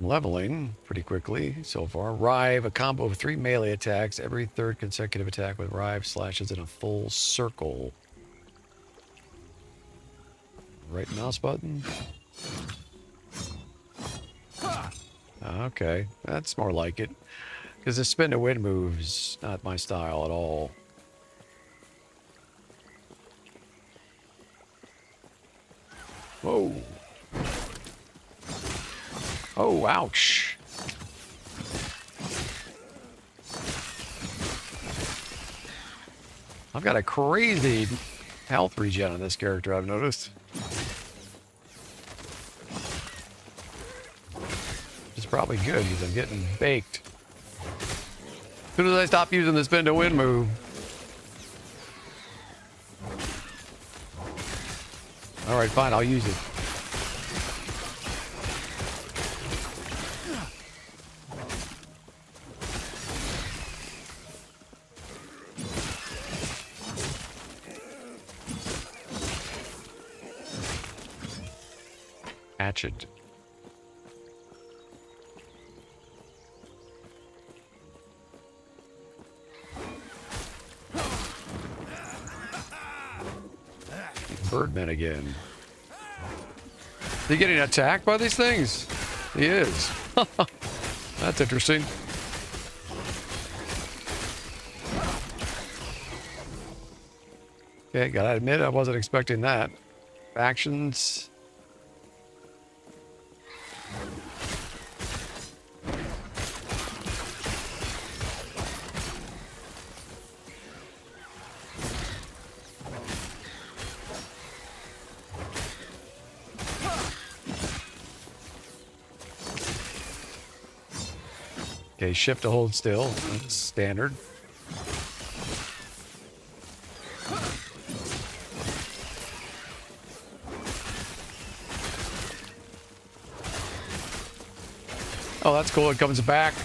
Leveling pretty quickly so far. Rive, a combo of 3 melee attacks. Every third consecutive attack with Rive slashes in a full circle. Right mouse button. Okay, that's more like it. Because the spin to win move's not my style at all. Whoa. Oh, ouch. I've got a crazy health regen on this character, I've noticed. It's probably good because I'm getting baked. As soon as I stop using the spin to win move. Alright, fine, I'll use it. Hatchet. Birdman again. Is he getting attacked by these things? He is. That's interesting. Okay, gotta admit I wasn't expecting that. Factions. Okay, shift to hold still. That's standard. Oh, that's cool. It comes back.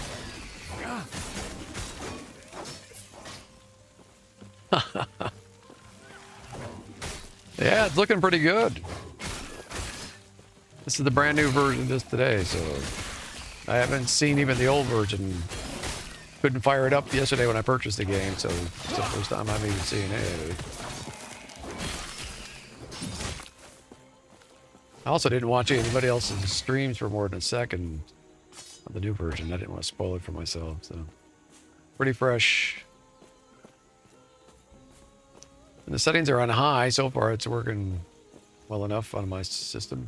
Yeah, it's looking pretty good. This is the brand new version just today, so I haven't seen even the old version. Couldn't fire it up yesterday when I purchased the game, so it's the first time I'm even seeing it. I also didn't watch anybody else's streams for more than a second of the new version. I didn't want to spoil it for myself, so pretty fresh. And the settings are on high. So far, it's working well enough on my system.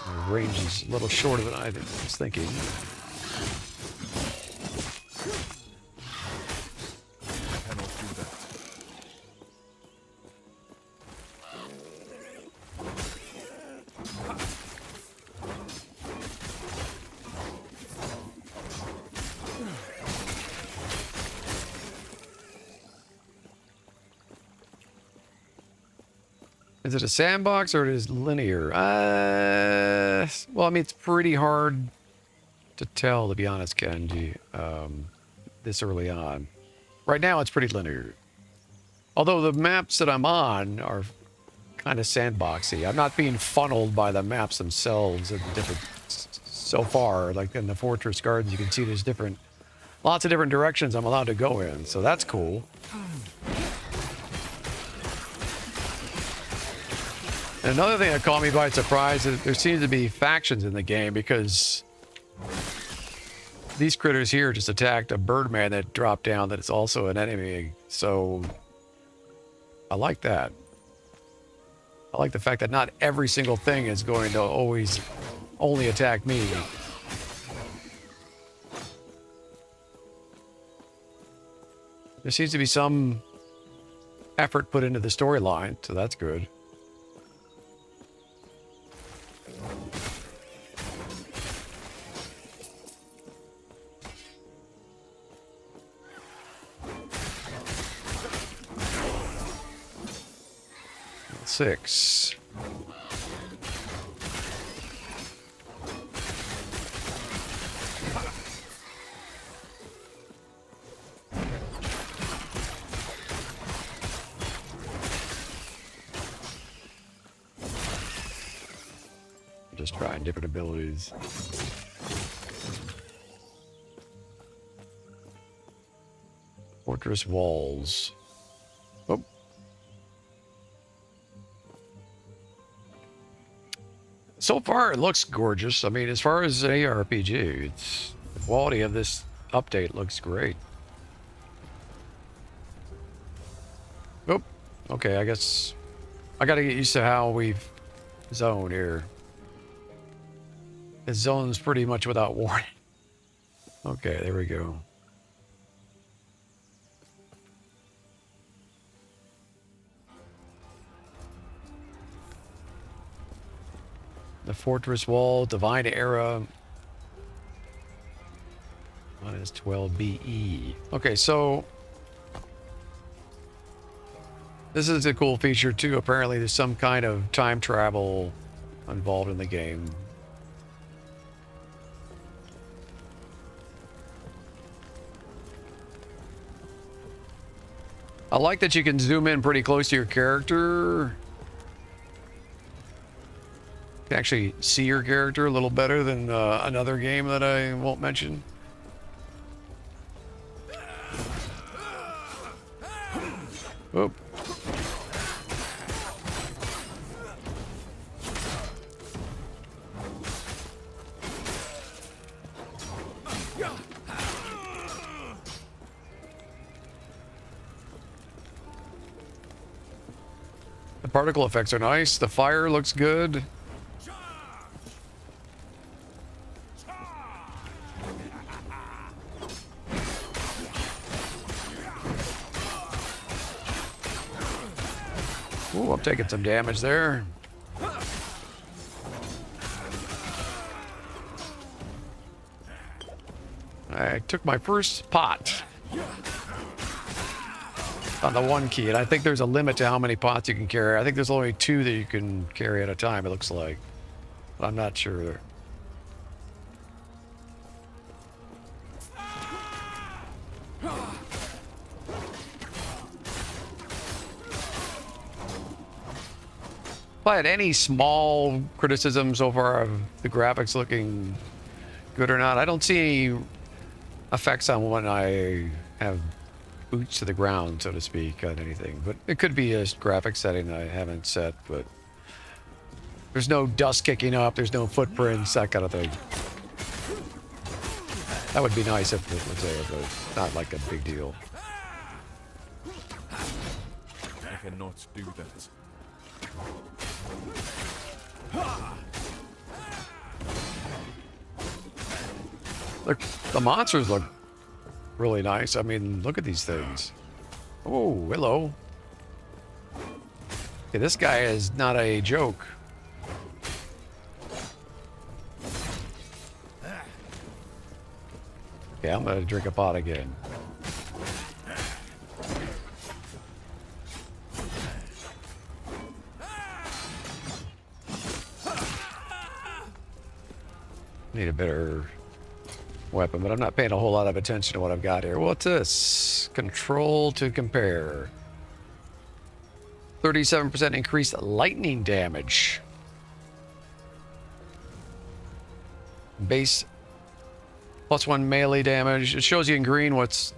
The range is a little shorter than I was thinking. Is it a sandbox or is it linear? Well, I mean, it's pretty hard to tell, to be honest, Kenji, this early on. Right now, it's pretty linear. Although the maps that I'm on are kind of sandboxy. I'm not being funneled by the maps themselves. So far, like in the Fortress Gardens, you can see there's lots of different directions I'm allowed to go in. So that's cool. And another thing that caught me by surprise is there seems to be factions in the game, because these critters here just attacked a birdman that dropped down that is also an enemy. So I like that. I like the fact that not every single thing is going to always only attack me. There seems to be some effort put into the storyline, so that's good. Six. Just trying different abilities. Fortress walls. Oh. So far, it looks gorgeous. I mean, as far as an ARPG, the quality of this update looks great. Oh, okay, I guess I gotta get used to how we've zoned here. It zones pretty much without warning. Okay, there we go. The Fortress Wall, Divine Era. Minus 12 BE. Okay, so this is a cool feature too. Apparently there's some kind of time travel involved in the game. I like that you can zoom in pretty close to your character. You can actually see your character a little better than another game that I won't mention. Oop. The particle effects are nice. The fire looks good. Ooh, I'm taking some damage there. I took my first pot on the one key, and I think there's a limit to how many pots you can carry. I think there's only 2 that you can carry at a time, it looks like. But I'm not sure. If I had any small criticisms so far of the graphics looking good or not, I don't see any effects on when I have boots to the ground, so to speak, on anything. But it could be a graphic setting I haven't set, but there's no dust kicking up, there's no footprints, that kind of thing. That would be nice if it was there, but not like a big deal. I cannot do that. Look, the monsters look really nice. I mean, look at these things. Oh, hello. Okay, this guy is not a joke. Okay, I'm gonna drink a pot again. Need a better weapon, but I'm not paying a whole lot of attention to what I've got here. What's this? Control to compare. 37% increased lightning damage. Base +1 melee damage. It shows you in green what's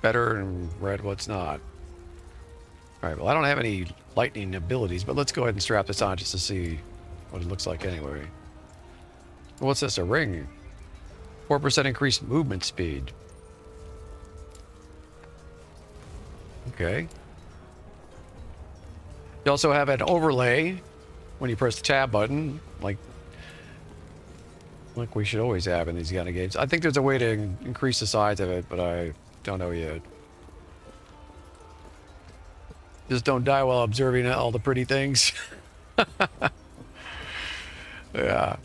better and red what's not. Alright, well I don't have any lightning abilities, but let's go ahead and strap this on just to see what it looks like anyway. What's this, a ring? 4% increased movement speed. Okay. You also have an overlay when you press the tab button, like we should always have in these kind of games. I think there's a way to increase the size of it, but I don't know yet. Just don't die while observing all the pretty things. Yeah.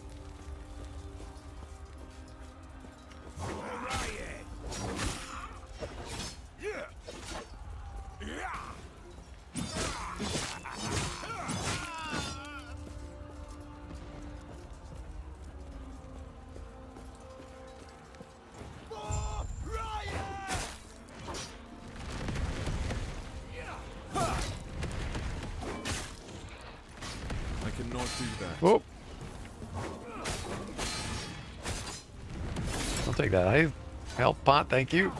Whoop. I'll take that. Hey, help pot, thank you.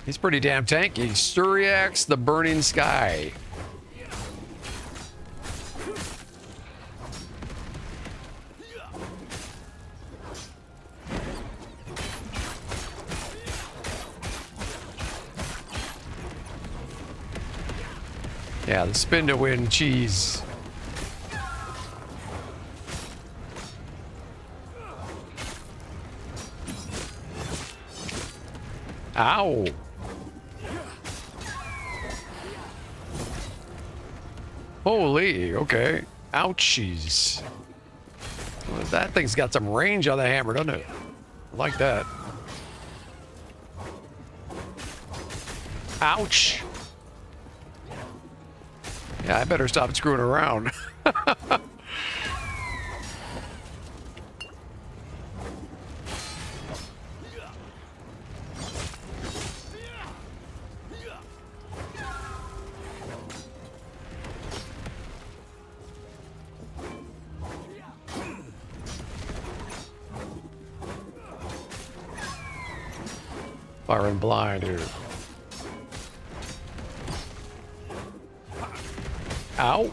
He's pretty damn tanky. Suriax the Burning Sky. Yeah, the spin to win cheese. Ow. Holy, okay. Ouchies. Well, that thing's got some range on the hammer, doesn't it? I like that. Ouch. Yeah, I better stop screwing around. Firing blind here. Ow.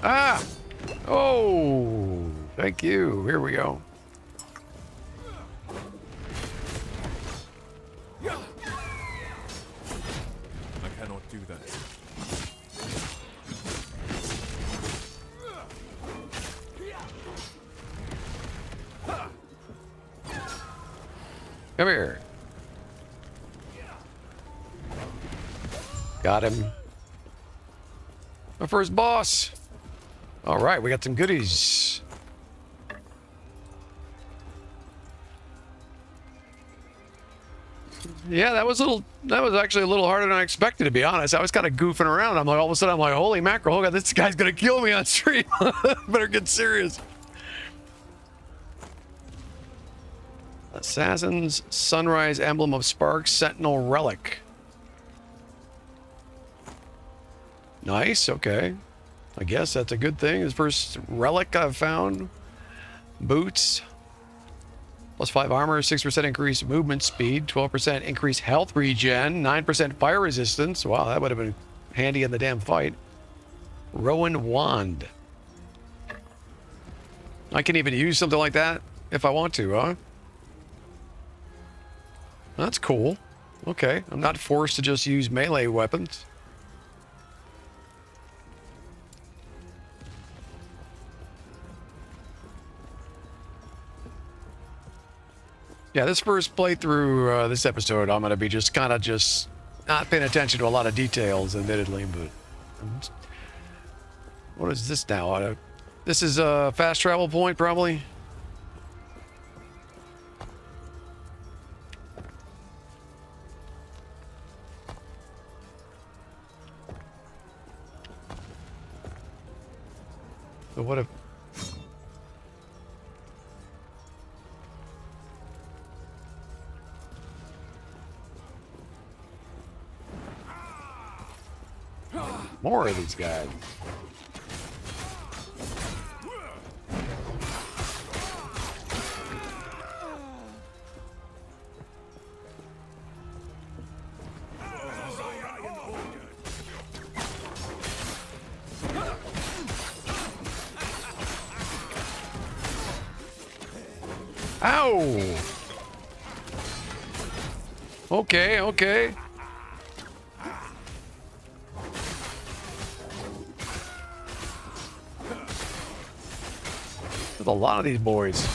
Ah! Oh! Thank you. Here we go. I cannot do that. Come here. Got him. Our first boss. All right, we got some goodies. Yeah, that was actually a little harder than I expected, to be honest. I was kind of goofing around. I'm like, all of a sudden, I'm like, holy mackerel, oh God, this guy's gonna kill me on stream. Better get serious. Assassin's Sunrise Emblem of Sparks Sentinel Relic. Nice, okay. I guess that's a good thing. His first relic I've found. Boots. +5 armor, 6% increased movement speed, 12% increased health regen, 9% fire resistance. Wow, that would have been handy in the damn fight. Rowan Wand. I can even use something like that if I want to, huh? That's cool. Okay, I'm not forced to just use melee weapons. Yeah, this first playthrough, this episode, I'm going to be just kind of just not paying attention to a lot of details, admittedly, but... What is this now? This is a fast travel point, probably? So what if... More of these guys. Ow! Okay, okay. There's a lot of these boys.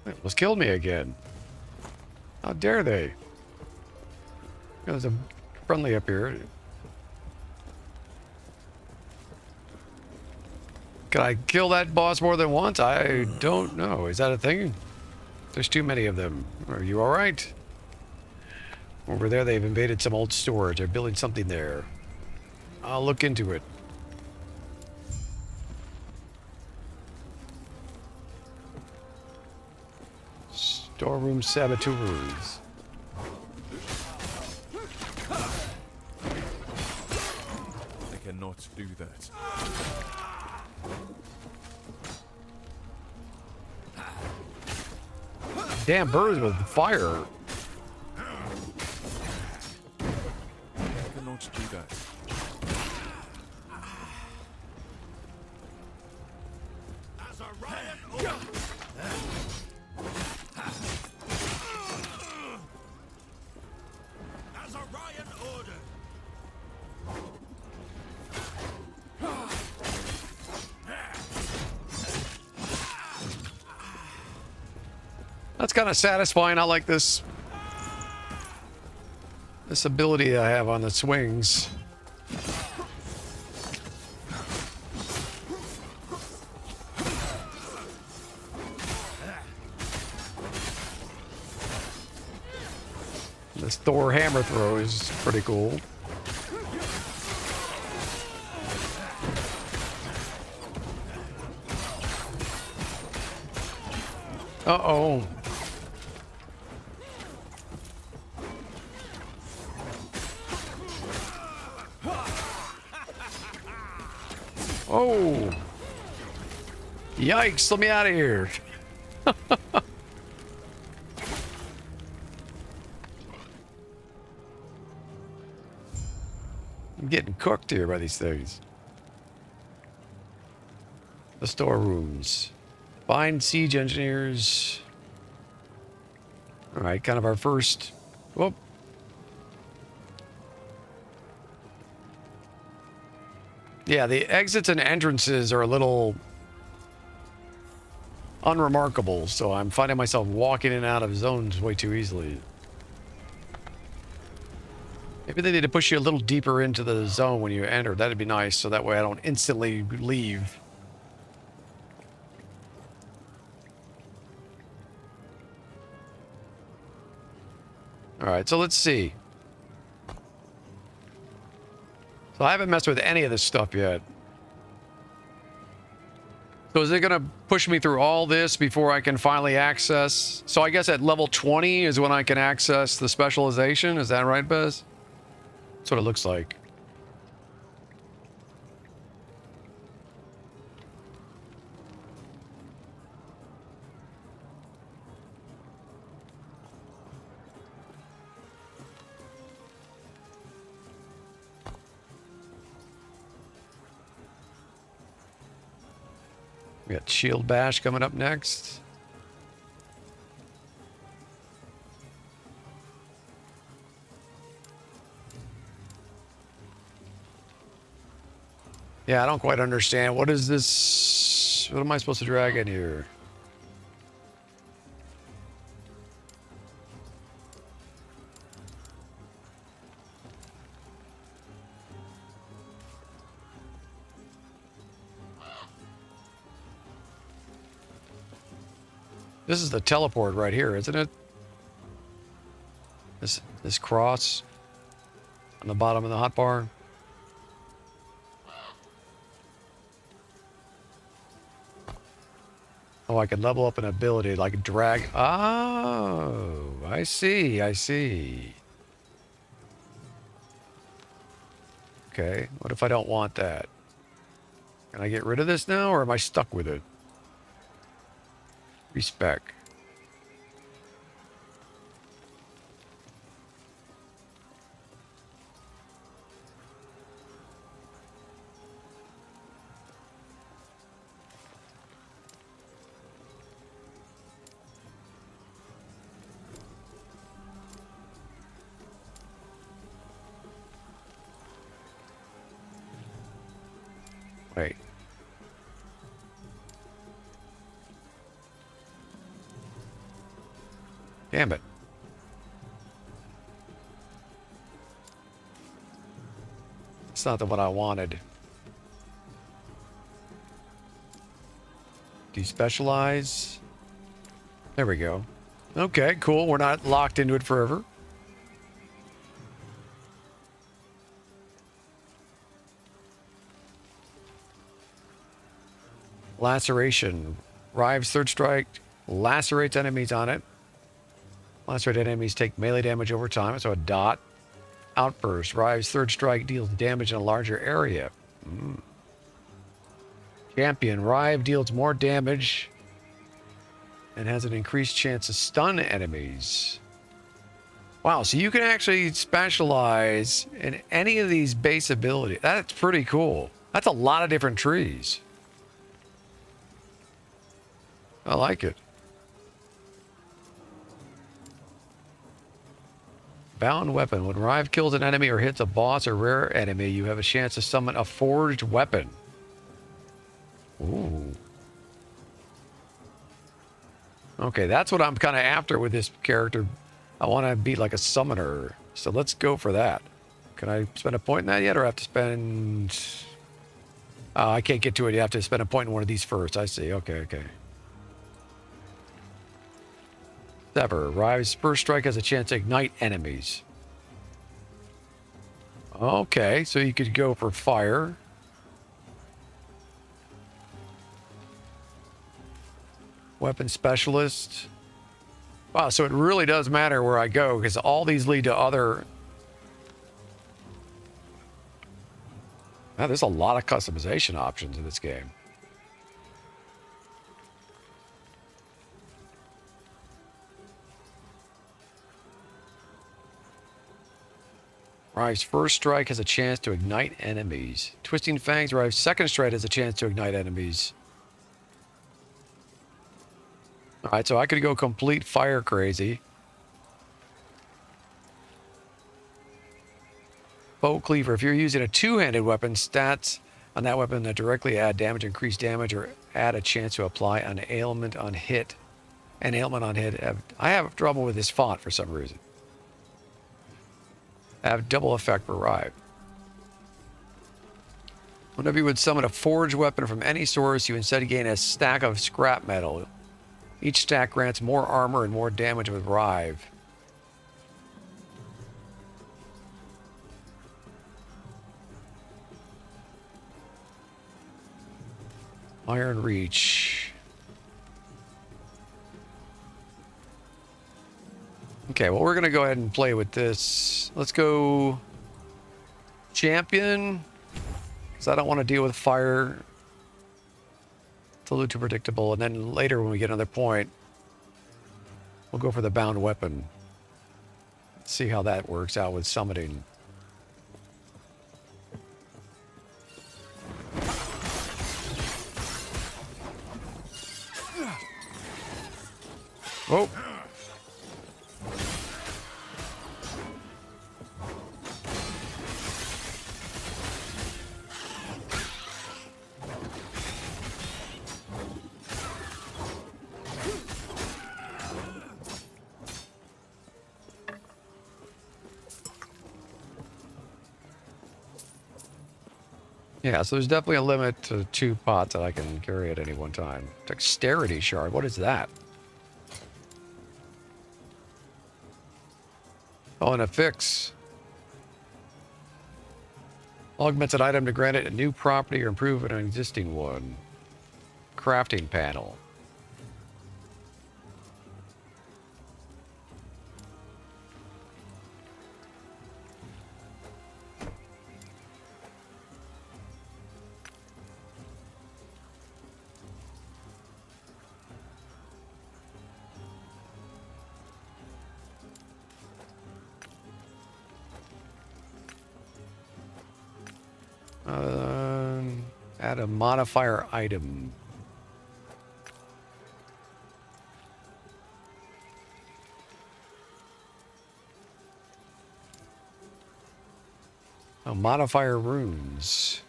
They almost killed me again. How dare they? There's a friendly up here. Can I kill that boss more than once? I don't know. Is that a thing? There's too many of them. Are you all right? Over there, they've invaded some old storage. They're building something there. I'll look into it. Storeroom saboteurs. They cannot do that. Damn birds with fire. They cannot do that. That's kind of satisfying. I like this ability I have on the swings. This Thor hammer throw is pretty cool. Uh-oh. Oh. Yikes, let me out of here. I'm getting cooked here by these things. The storerooms. Find siege engineers. All right, kind of our first. Whoop. Yeah, the exits and entrances are a little unremarkable, so I'm finding myself walking in and out of zones way too easily. Maybe they need to push you a little deeper into the zone when you enter. That'd be nice, so that way I don't instantly leave. All right, so let's see. So I haven't messed with any of this stuff yet. So is it going to push me through all this before I can finally access? So I guess at level 20 is when I can access the specialization. Is that right, Bez? That's what it looks like. We got Shield Bash coming up next. Yeah, I don't quite understand. What is this? What am I supposed to drag in here? This is the teleport right here, isn't it? This cross on the bottom of the hotbar. Oh, I can level up an ability, like drag. Oh, I see, I see. Okay, what if I don't want that? Can I get rid of this now, or am I stuck with it? Respec. Wait. Damn it. It's not the one I wanted. Despecialize. There we go. Okay, cool. We're not locked into it forever. Laceration. Rive's third strike lacerates enemies on it. Lacerated enemies take melee damage over time, so a dot. Outburst. Rive's third strike deals damage in a larger area. Champion. Rive deals more damage and has an increased chance to stun enemies. Wow, so you can actually specialize in any of these base abilities. That's pretty cool. That's a lot of different trees. I like it. Bound weapon. When Rive kills an enemy or hits a boss or rare enemy, you have a chance to summon a forged weapon. Ooh. Okay, that's what I'm kind of after with this character. I want to be like a summoner. So let's go for that. Can I spend a point in that yet, or have to spend... I can't get to it. You have to spend a point in one of these first. I see. Okay, okay. Sever. Rive's first strike has a chance to ignite enemies. Okay, so you could go for fire. Weapon specialist. Wow, so it really does matter where I go, because all these lead to other... Wow, there's a lot of customization options in this game. Rive's first strike has a chance to ignite enemies. Twisting Fangs. Rive's second strike has a chance to ignite enemies. Alright, so I could go complete fire crazy. Bow Cleaver. If you're using a two-handed weapon, stats on that weapon that directly add damage, increase damage, or add a chance to apply an ailment on hit. An ailment on hit. I have trouble with this font for some reason. Have double effect for Rive. Whenever you would summon a forged weapon from any source, you instead gain a stack of scrap metal. Each stack grants more armor and more damage with Rive. Iron Reach. Okay, well, we're going to go ahead and play with this. Let's go Champion, because I don't want to deal with fire. It's a little too predictable. And then later when we get another point, we'll go for the bound weapon. See how that works out with summoning. Oh. Yeah, so there's definitely a limit to 2 pots that I can carry at any one time. Dexterity shard, what is that? Oh, and a fix. Augments an item to grant it a new property or improve an existing one. Crafting panel. Add a modifier item. Oh, modifier runes.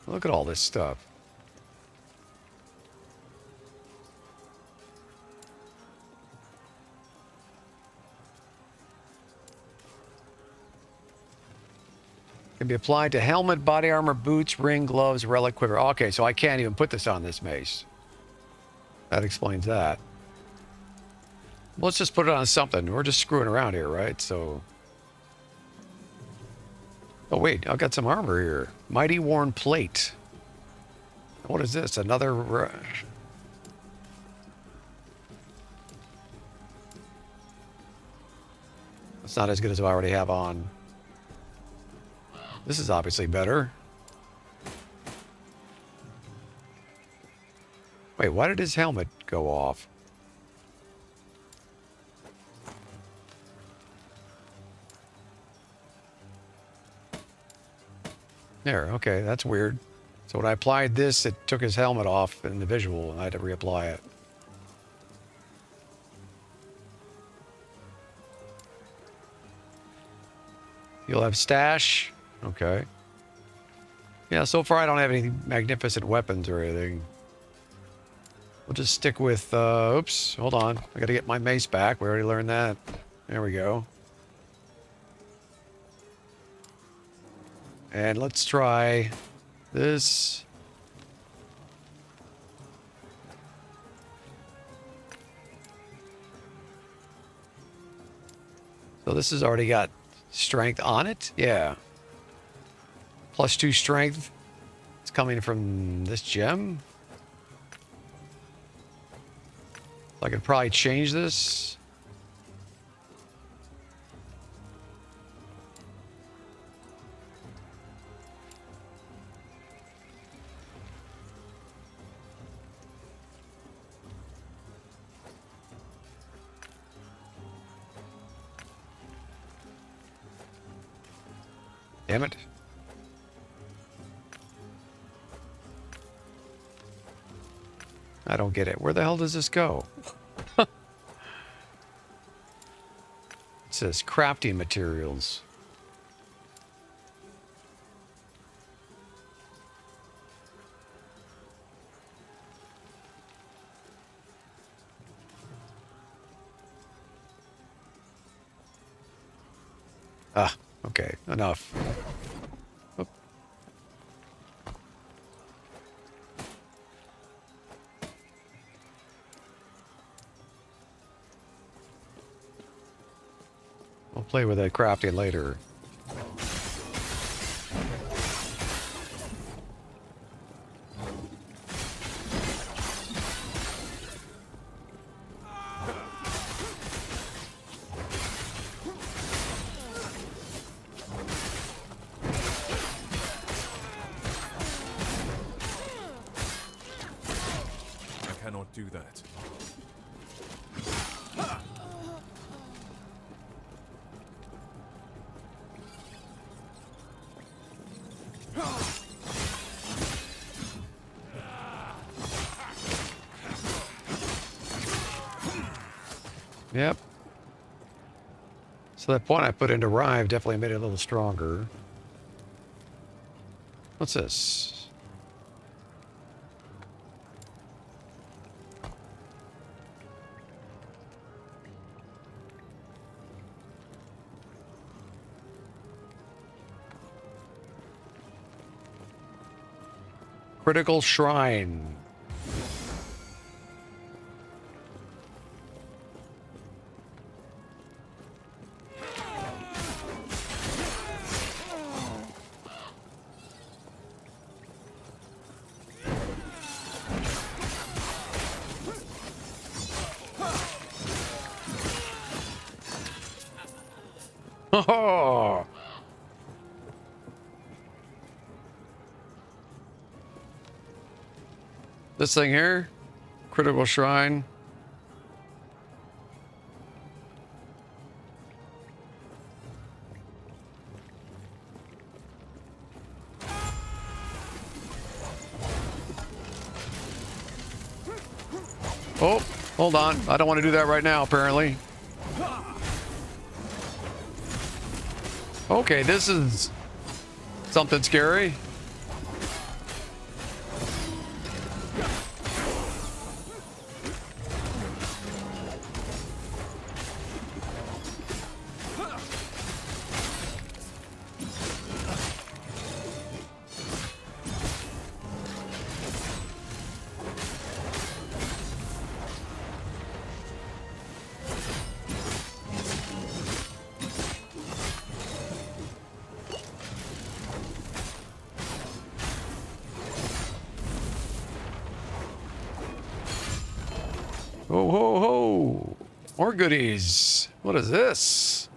Look at all this stuff. Can be applied to helmet, body armor, boots, ring, gloves, relic, quiver. Okay, so I can't even put this on this mace. That explains that. Let's just put it on something. We're just screwing around here, right? So... Oh, wait. I've got some armor here. Mighty Worn Plate. What is this? Another... It's not as good as I already have on. This is obviously better. Wait, why did his helmet go off? There, okay, that's weird. So when I applied this, it took his helmet off in the visual, and I had to reapply it. You'll have stash. Okay. Yeah, so far I don't have any magnificent weapons or anything. We'll just stick with, oops, hold on. I gotta get my mace back. We already learned that. There we go. And let's try this. So this has already got strength on it? Yeah. +2 strength. It's coming from this gem. So I could probably change this. Damn it. I don't get it. Where the hell does this go? It says crafting materials. Ah, okay, enough. Oop. I'll play with that crafting later. I cannot do that. Yep. So that point I put into Rive definitely made it a little stronger. What's this? Critical Shrine. Oh! This thing here, Critical Shrine. Oh, hold on. I don't want to do that right now, apparently. Okay, this is something scary. Ho, ho, ho. More goodies. What is this?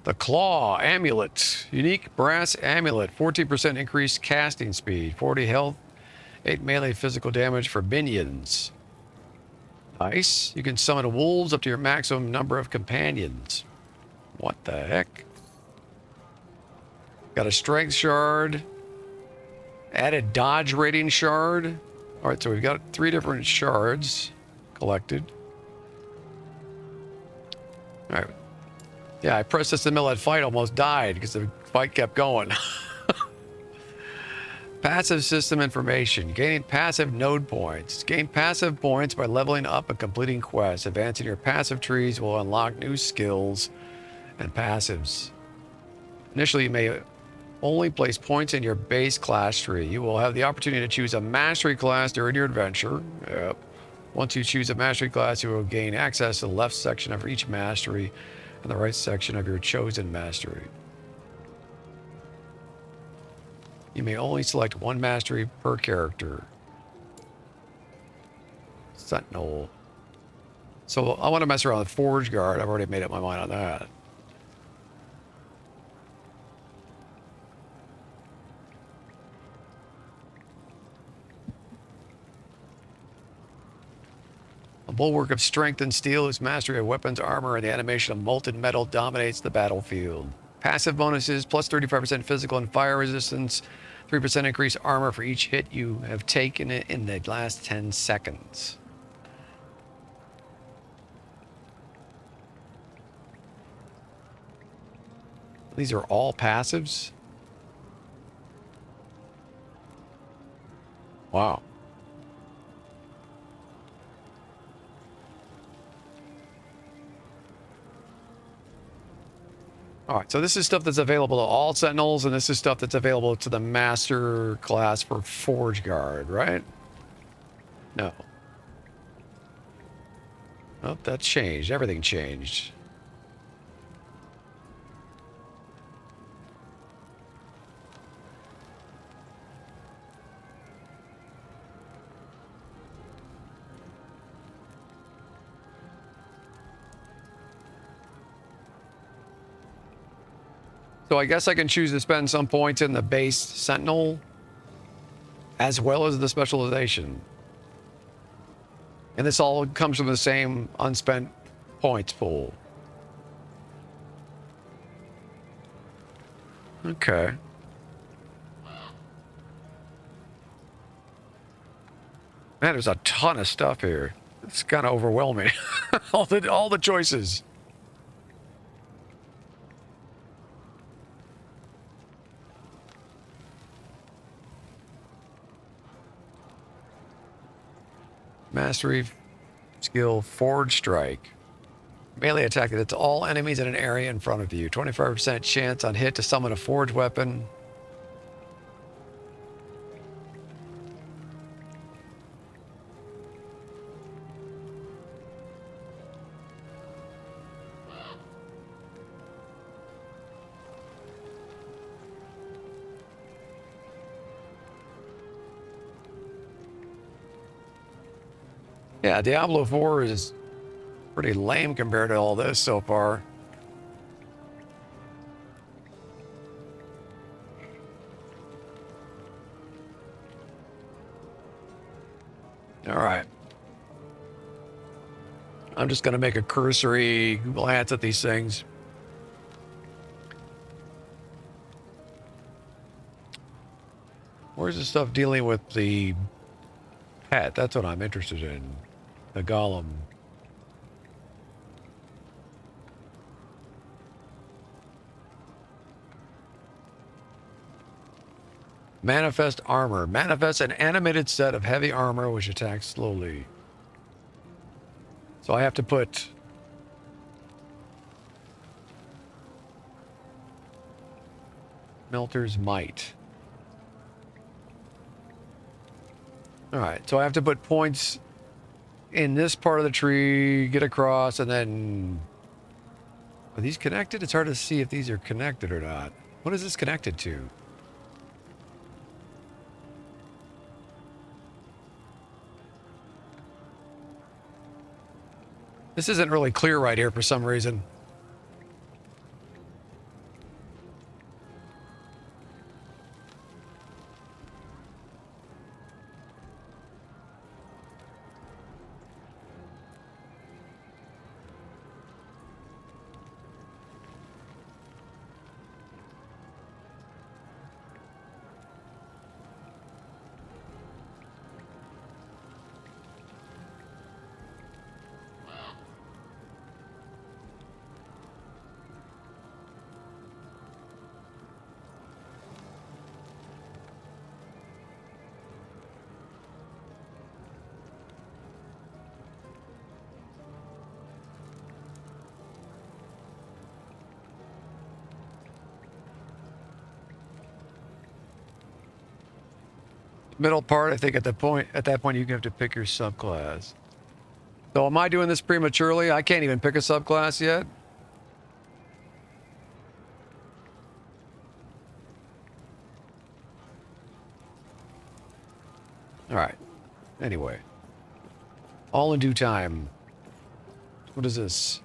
The Claw Amulet. Unique brass amulet. 14% increased casting speed. 40 health. 8 melee physical damage for minions. Nice. You can summon wolves up to your maximum number of companions. What the heck? Got a strength shard. Added dodge rating shard. All right, so we've got 3 different shards collected. All right. Yeah, I pressed this in the middle of that fight, almost died because the fight kept going. Passive system information. Gaining passive node points. Gain passive points by leveling up and completing quests. Advancing your passive trees will unlock new skills and passives. Initially, you may only place points in your base class tree. You will have the opportunity to choose a mastery class during your adventure. Yep. Once you choose a mastery class, you will gain access to the left section of each mastery and the right section of your chosen mastery. You may only select one mastery per character. Sentinel. So I want to mess around with Forge Guard. I've already made up my mind on that. A bulwark of strength and steel whose mastery of weapons, armor, and the animation of molten metal dominates the battlefield. Passive bonuses, plus 35% physical and fire resistance, 3% increased armor for each hit you have taken in the last 10 seconds. These are all passives? Wow. All right, so this is stuff that's available to all Sentinels, and this is stuff that's available to the Master class for Forge Guard, right? No. Oh, that changed. Everything changed. So I guess I can choose to spend some points in the base Sentinel as well as the specialization. And this all comes from the same unspent points pool. Okay. Man, there's a ton of stuff here. It's kind of overwhelming. all the choices. Mastery skill Forge Strike. Melee attack that hits all enemies in an area in front of you. 25% chance on hit to summon a forge weapon. Yeah, Diablo 4 is pretty lame compared to all this so far. All right. I'm just going to make a cursory glance at these things. Where's the stuff dealing with the pet? That's what I'm interested in. The golem. Manifest armor. Manifests an animated set of heavy armor which attacks slowly. So I have to put Melter's Might. Alright, so I have to put points in this part of the tree, get across, and then... Are these connected? It's hard to see if these are connected or not. What is this connected to? This isn't really clear right here for some reason. Middle part, I think at that point you have to pick your subclass. So am I doing this prematurely? I can't even pick a subclass yet. All right. Anyway. All in due time. What is this?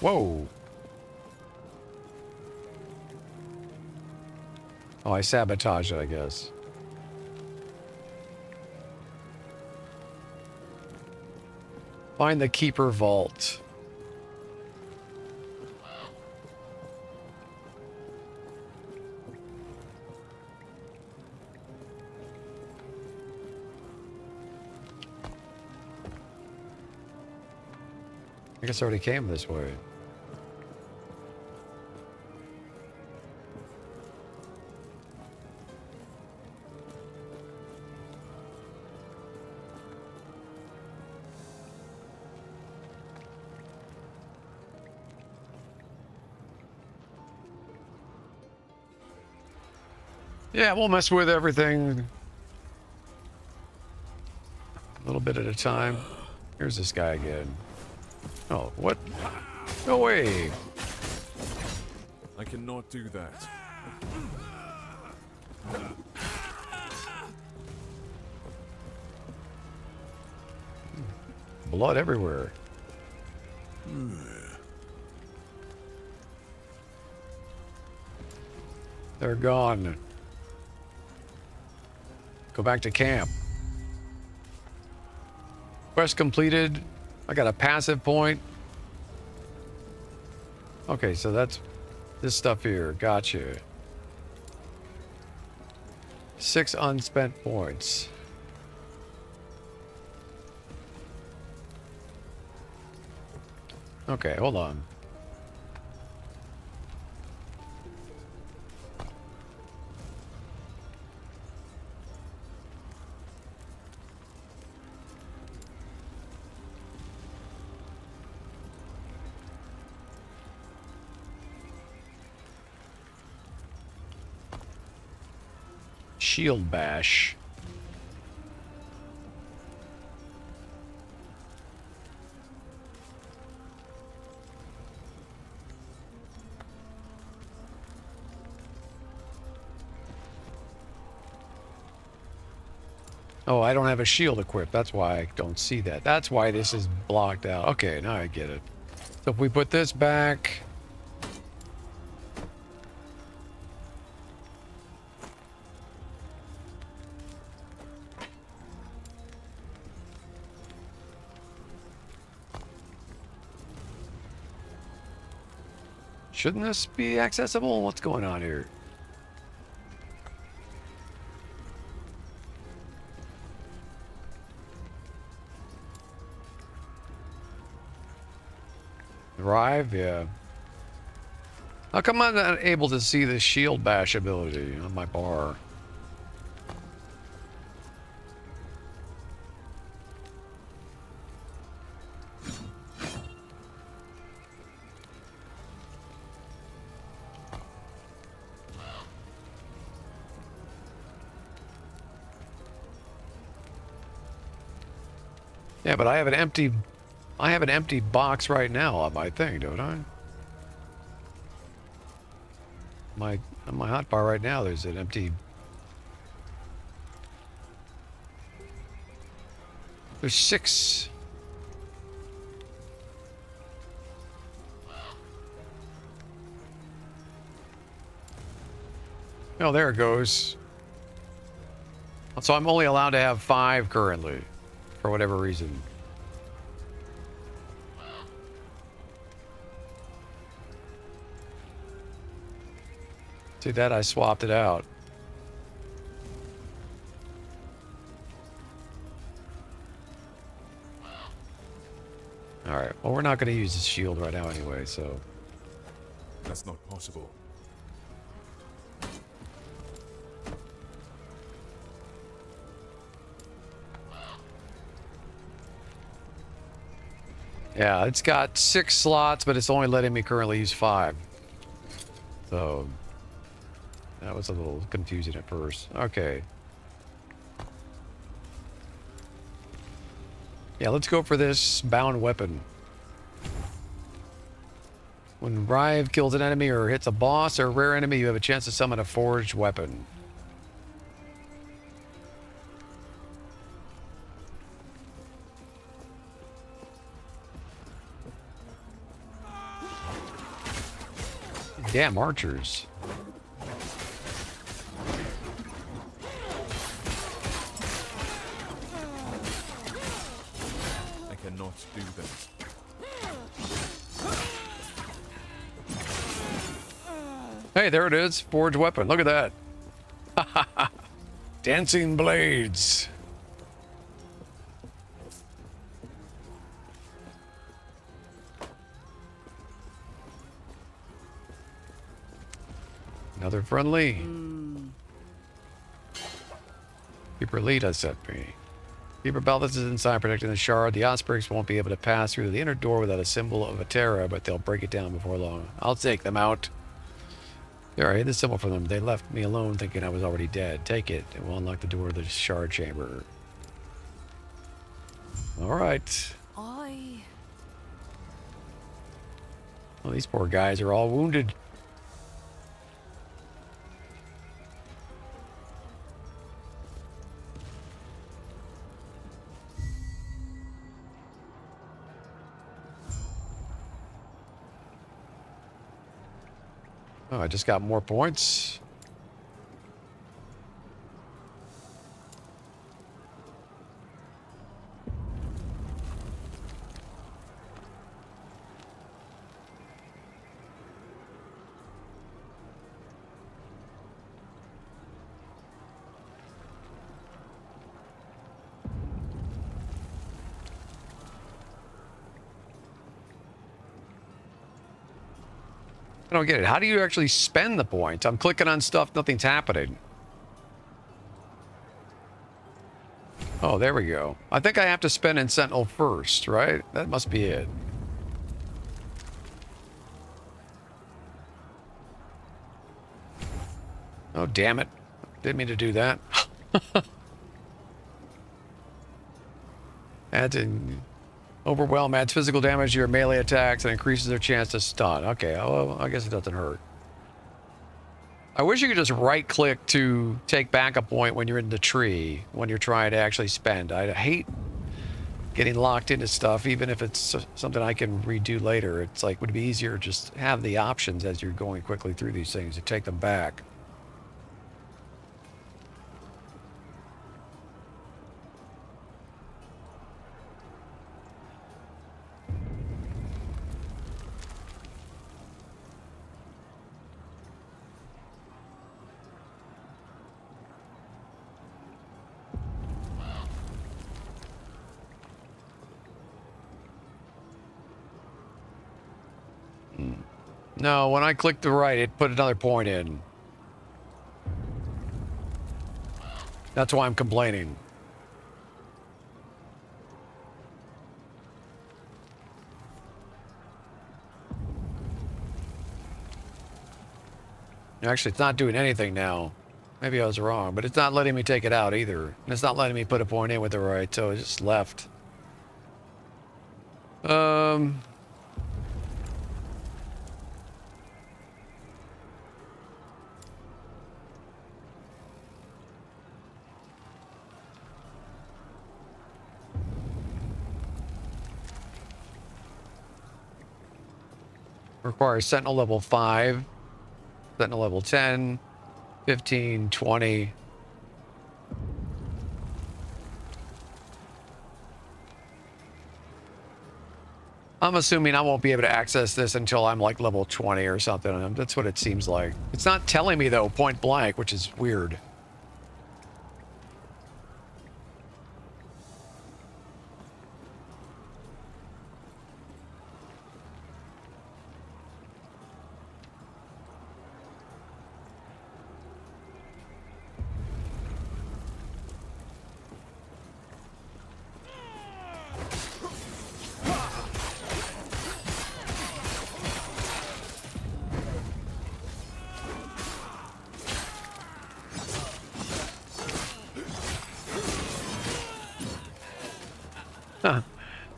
Whoa. Oh, I sabotaged it, I guess. Find the Keeper Vault. I guess I already came this way. Yeah, we'll mess with everything A little bit at a time. Here's this guy again. Oh, what? No way. I cannot do that. Blood everywhere. They're gone. Go back to camp. Quest completed. I got a passive point. Okay, so that's this stuff here. Gotcha. 6 unspent points. Okay, hold on. Shield bash. Oh, I don't have a shield equipped. That's why I don't see that. That's why this is blocked out. Okay, now I get it. So if we put this back... Shouldn't this be accessible? What's going on here? Drive, yeah. How come I'm not able to see the shield bash ability on my bar? Yeah, but I have an empty box right now on my thing, don't I? On my hotbar right now, there's an empty... There's 6. Oh, there it goes. So I'm only allowed to have 5 currently, for whatever reason. See that? I swapped it out. Alright, well, we're not going to use the shield right now anyway, so... That's not possible. Yeah, it's got 6 slots, but it's only letting me currently use 5. So... That was a little confusing at first. Okay. Yeah, let's go for this bound weapon. When Rive kills an enemy or hits a boss or a rare enemy, you have a chance to summon a forged weapon. Damn archers. Cannot do that. Hey, there it is. Forged weapon. Look at that. Dancing blades. Another friendly. Keeper lead has set me. Keeper Balthus is inside protecting the shard. The Ospreys won't be able to pass through the inner door without a symbol of a Terra, but they'll break it down before long. I'll take them out. There, I hid the symbol for them. They left me alone thinking I was already dead. Take it. It will unlock the door of the shard chamber. All right. I... Well, these poor guys are all wounded. Oh, I just got more points. I don't get it. How do you actually spend the points? I'm clicking on stuff, nothing's happening. Oh, there we go. I think I have to spend in Sentinel first, right? That must be it. Oh, damn it. Didn't mean to do that. Overwhelm adds physical damage to your melee attacks and increases their chance to stun. Okay, well, I guess it doesn't hurt. I wish you could just right-click to take back a point when you're in the tree, when you're trying to actually spend. I hate getting locked into stuff, even if it's something I can redo later. It's like, would it be easier to just have the options as you're going quickly through these things to take them back. No, when I clicked the right, it put another point in. That's why I'm complaining. Actually, it's not doing anything now. Maybe I was wrong, but it's not letting me take it out either. And it's not letting me put a point in with the right, so it just left. Requires Sentinel level 5, Sentinel level 10, 15, 20. I'm assuming I won't be able to access this until I'm like level 20 or something. That's what it seems like. It's not telling me though, point blank, which is weird.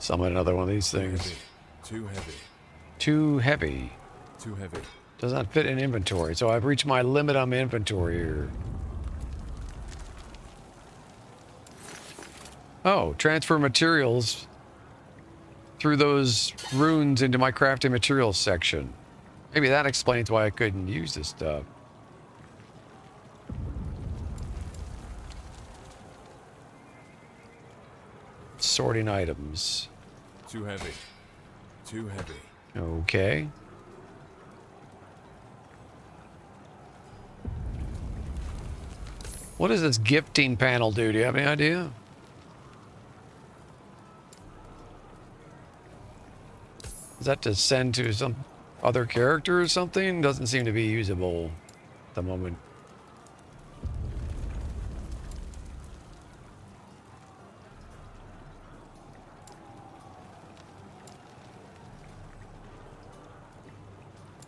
Summon another one of these things. Too heavy. Too heavy. Too heavy. Does not fit in inventory, so I've reached my limit on my inventory here. Oh, transfer materials through those runes into my crafting materials section. Maybe that explains why I couldn't use this stuff. Sorting items. Too heavy. Too heavy. Okay. What does this gifting panel do? Do you have any idea? Is that to send to some other character or something? Doesn't seem to be usable at the moment.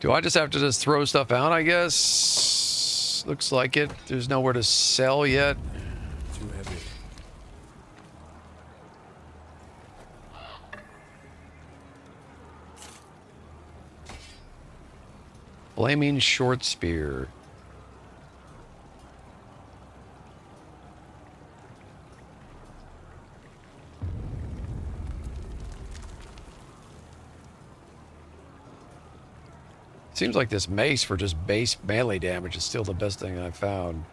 Do I just have to just throw stuff out, I guess? Looks like it. There's nowhere to sell yet. Too heavy. Flaming short spear. Seems like this mace for just base melee damage is still the best thing I've found.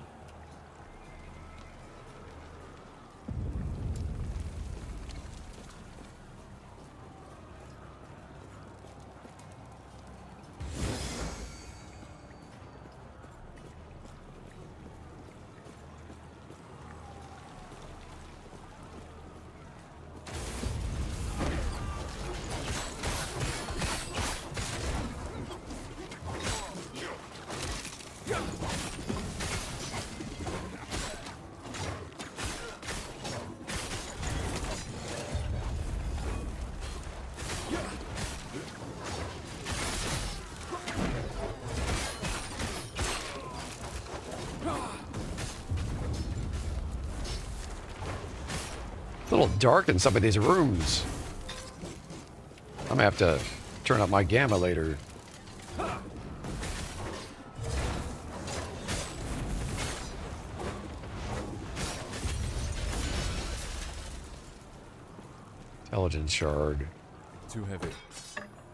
It's a little dark in some of these rooms. I'm gonna have to turn up my gamma later. Intelligence shard. Too heavy.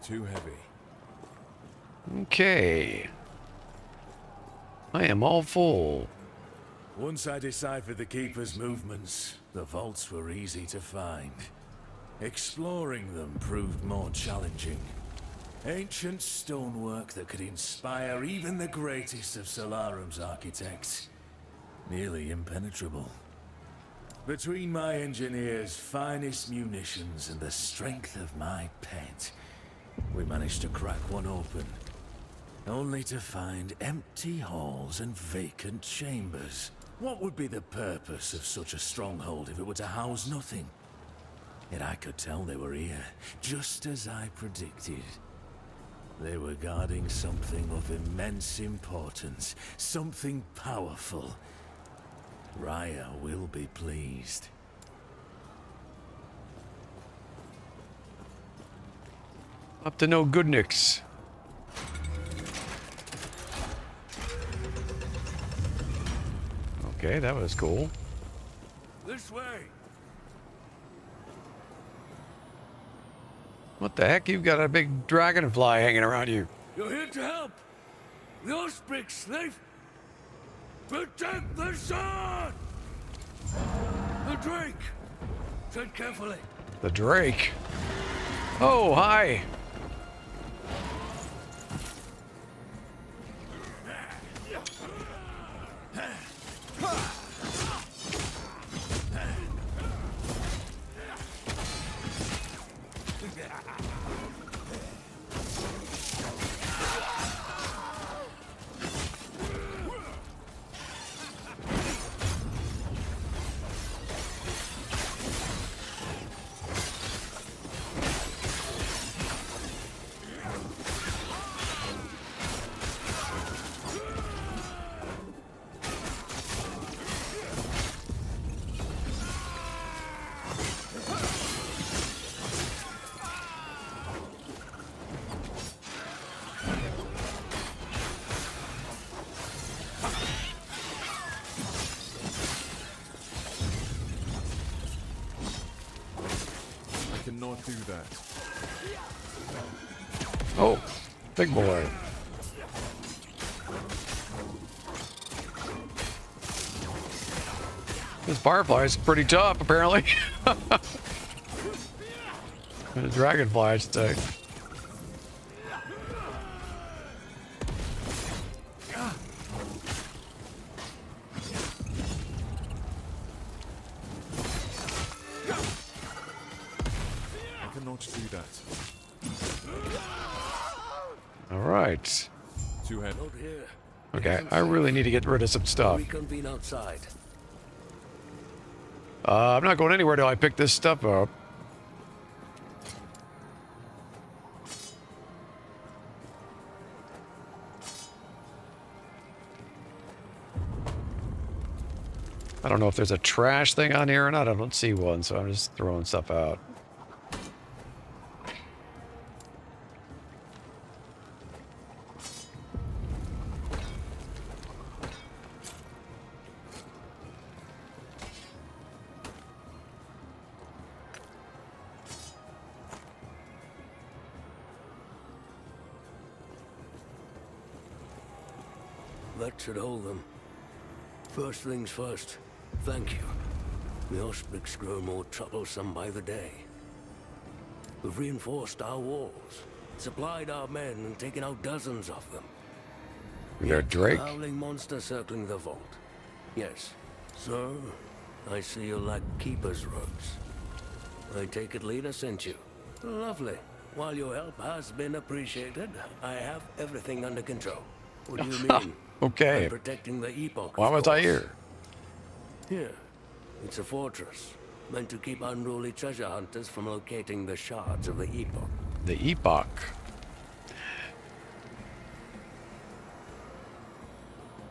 Too heavy. Okay. I am all full. Once I deciphered the Keeper's movements, the vaults were easy to find. Exploring them proved more challenging. Ancient stonework that could inspire even the greatest of Solarum's architects. Nearly impenetrable. Between my engineer's finest munitions and the strength of my pet, we managed to crack one open. Only to find empty halls and vacant chambers. What would be the purpose of such a stronghold if it were to house nothing? Yet I could tell they were here, just as I predicted. They were guarding something of immense importance, something powerful. Raya will be pleased. Up to no good nicks. Okay, that was cool. This way! What the heck? You've got a big dragonfly hanging around you. You're here to help! Those big slave! Protect the sun! The Drake! Tread carefully. The Drake. Oh, hi. Cannot do that. Oh, big boy. This firefly is pretty tough, apparently. The dragonfly, I should say. Do that. All right. Two head. Okay, I really need to get rid of some stuff. Reconvene outside. I'm not going anywhere till I pick this stuff up. I don't know if there's a trash thing on here or not. I don't see one, so I'm just throwing stuff out. that should hold them. First things first, thank you. The Ospricks grow more troublesome by the day. We've reinforced our walls, supplied our men, and taken out dozens of them. You're Drake. A howling monster circling the vault. Yes. So, I see you lack keeper's robes. I take it Leader sent you. Lovely. While your help has been appreciated, I have everything under control. What do you mean? Okay. I'm protecting the Epoch. Why of was I course. here? Here. It's a fortress, meant to keep unruly treasure hunters from locating the shards of the Epoch. The Epoch.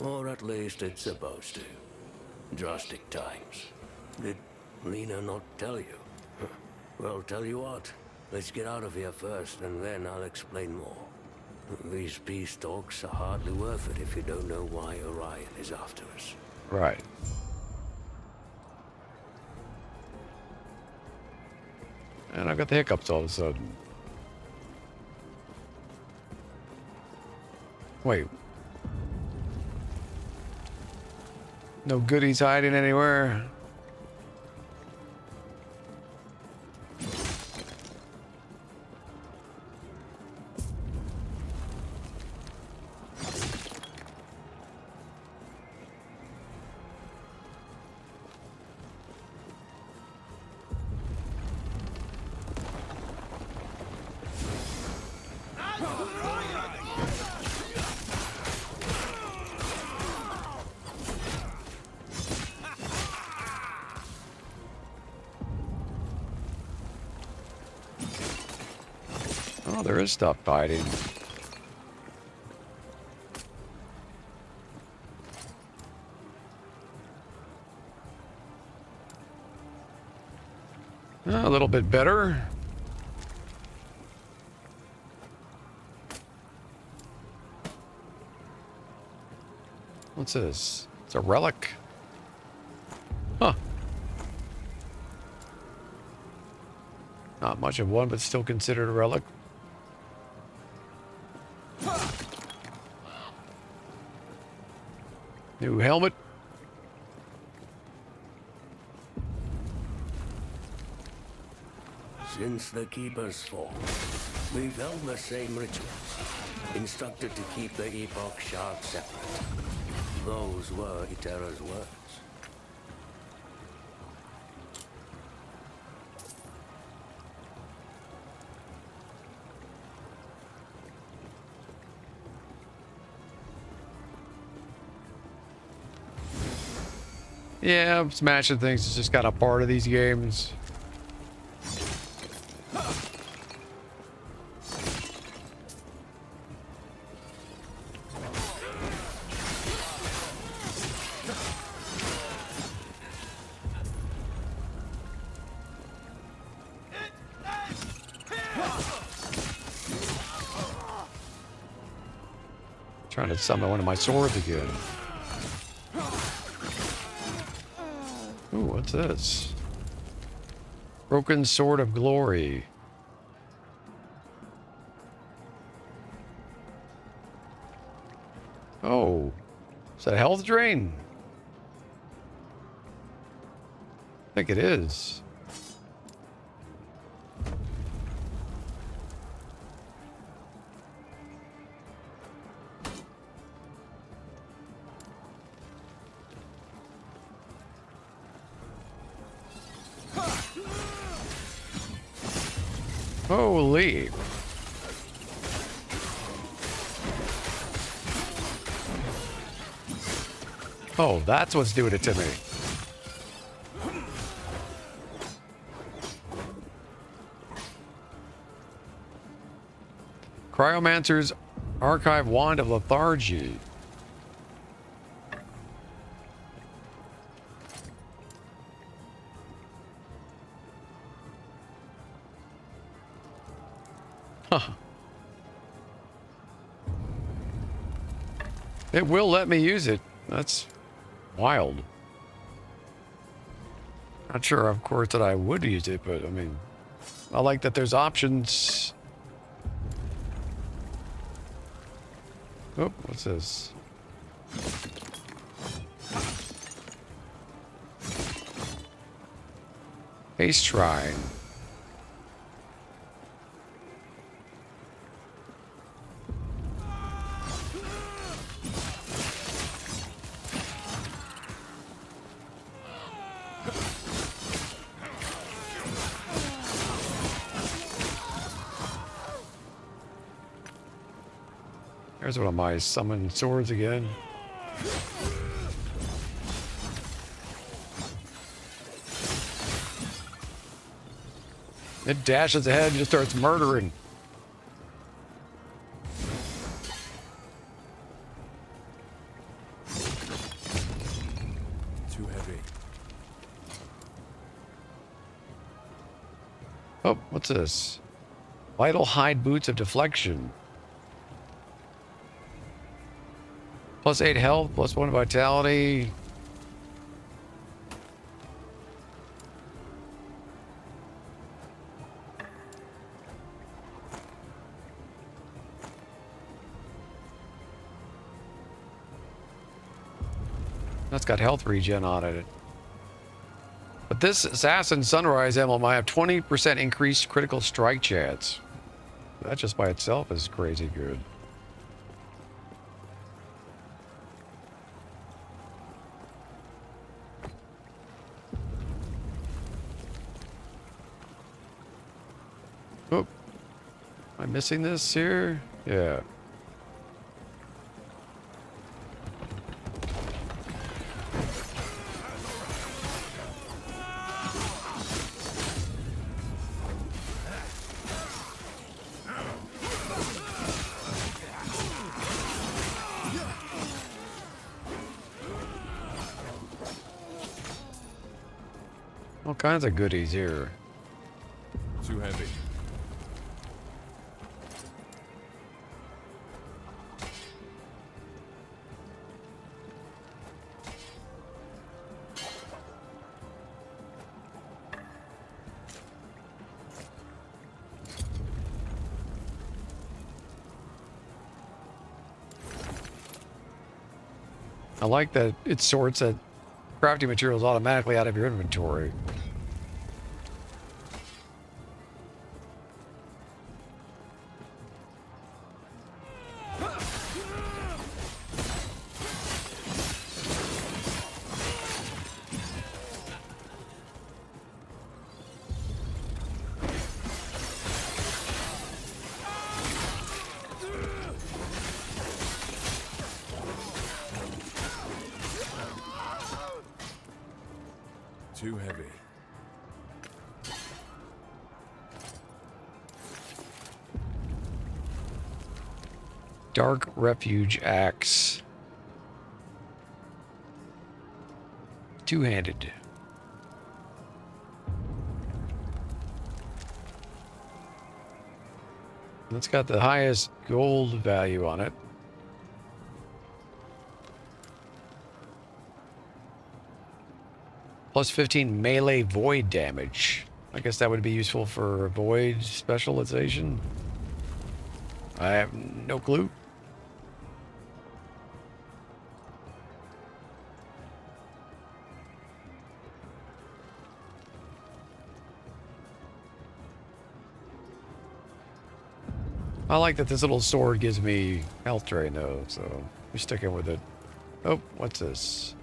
Or at least it's supposed to. Drastic times. Did Lena not tell you? Huh. Well, tell you what. Let's get out of here first, and then I'll explain more. These peace talks are hardly worth it if you don't know why Orion is after us. Right. And I've got the hiccups all of a sudden. Wait. No goodies hiding anywhere. Oh, there is stuff hiding. A little bit better. What's this? It's a relic. Huh. Not much of one, but still considered a relic. New helmet. Since the Keeper's fall, we've held the same rituals. Instructed to keep the Epoch shards separate. Those were Itera's words. Yeah, smashing things is just kind of part of these games. Trying to summon one of my swords again. Ooh, what's this? Broken Sword of Glory. Oh, is that a health drain? I think it is. Holy. Oh, that's what's doing it to me. Cryomancer's Archive Wand of Lethargy. Huh. It will let me use it. That's wild. Not sure, of course, that I would use it, but I mean, I like that there's options. Oh, what's this? Haste Shrine. There's one of my summoned swords again. It dashes ahead and just starts murdering. Too heavy. Oh, what's this? Vital hide boots of deflection. Plus 8 health, plus 1 vitality. That's got health regen on it. But this Assassin Sunrise emblem, I have 20% increased critical strike chance. That just by itself is crazy good. Oh, am I missing this here? Yeah. All kinds of goodies here. Too heavy. I like that it sorts that crafting materials automatically out of your inventory. Too heavy. Dark Refuge Axe. Two-handed. It's got the highest gold value on it. Plus 15 melee void damage. I guess that would be useful for void specialization. I have no clue. I like that this little sword gives me health drain though, so we're sticking with it. Oh, what's this?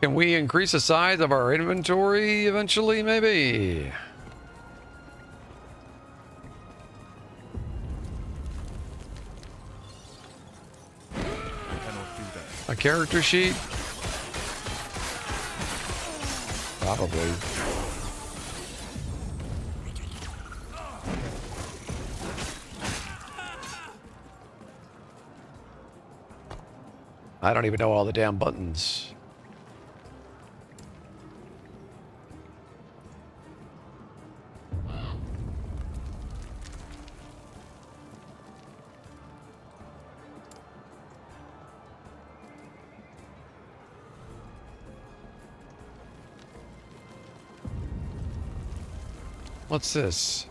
Can we increase the size of our inventory eventually, maybe? A character sheet? Probably. I don't even know all the damn buttons. What's this?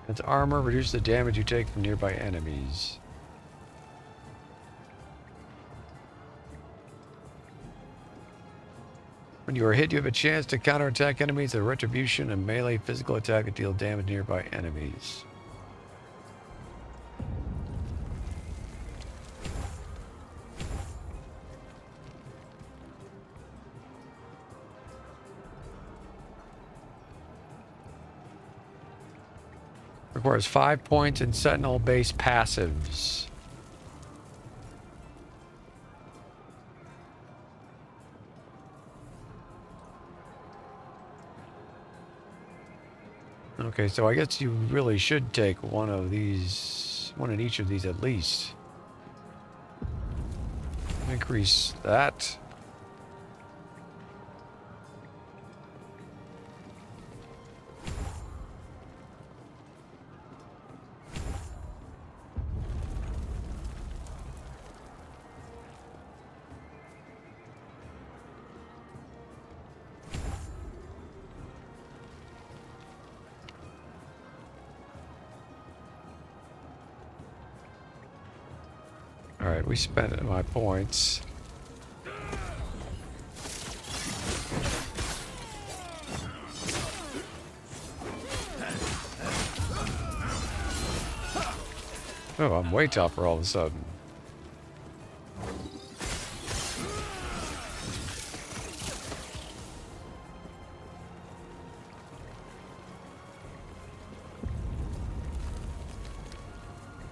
Its armor reduces the damage you take from nearby enemies. When you are hit, you have a chance to counterattack enemies. A retribution and melee physical attack that deal damage to nearby enemies. Requires 5 points in Sentinel-based passives. Okay, so I guess you really should take one of these, one in each of these at least. Increase that. Alright, we spent my points. Oh, I'm way tougher all of a sudden.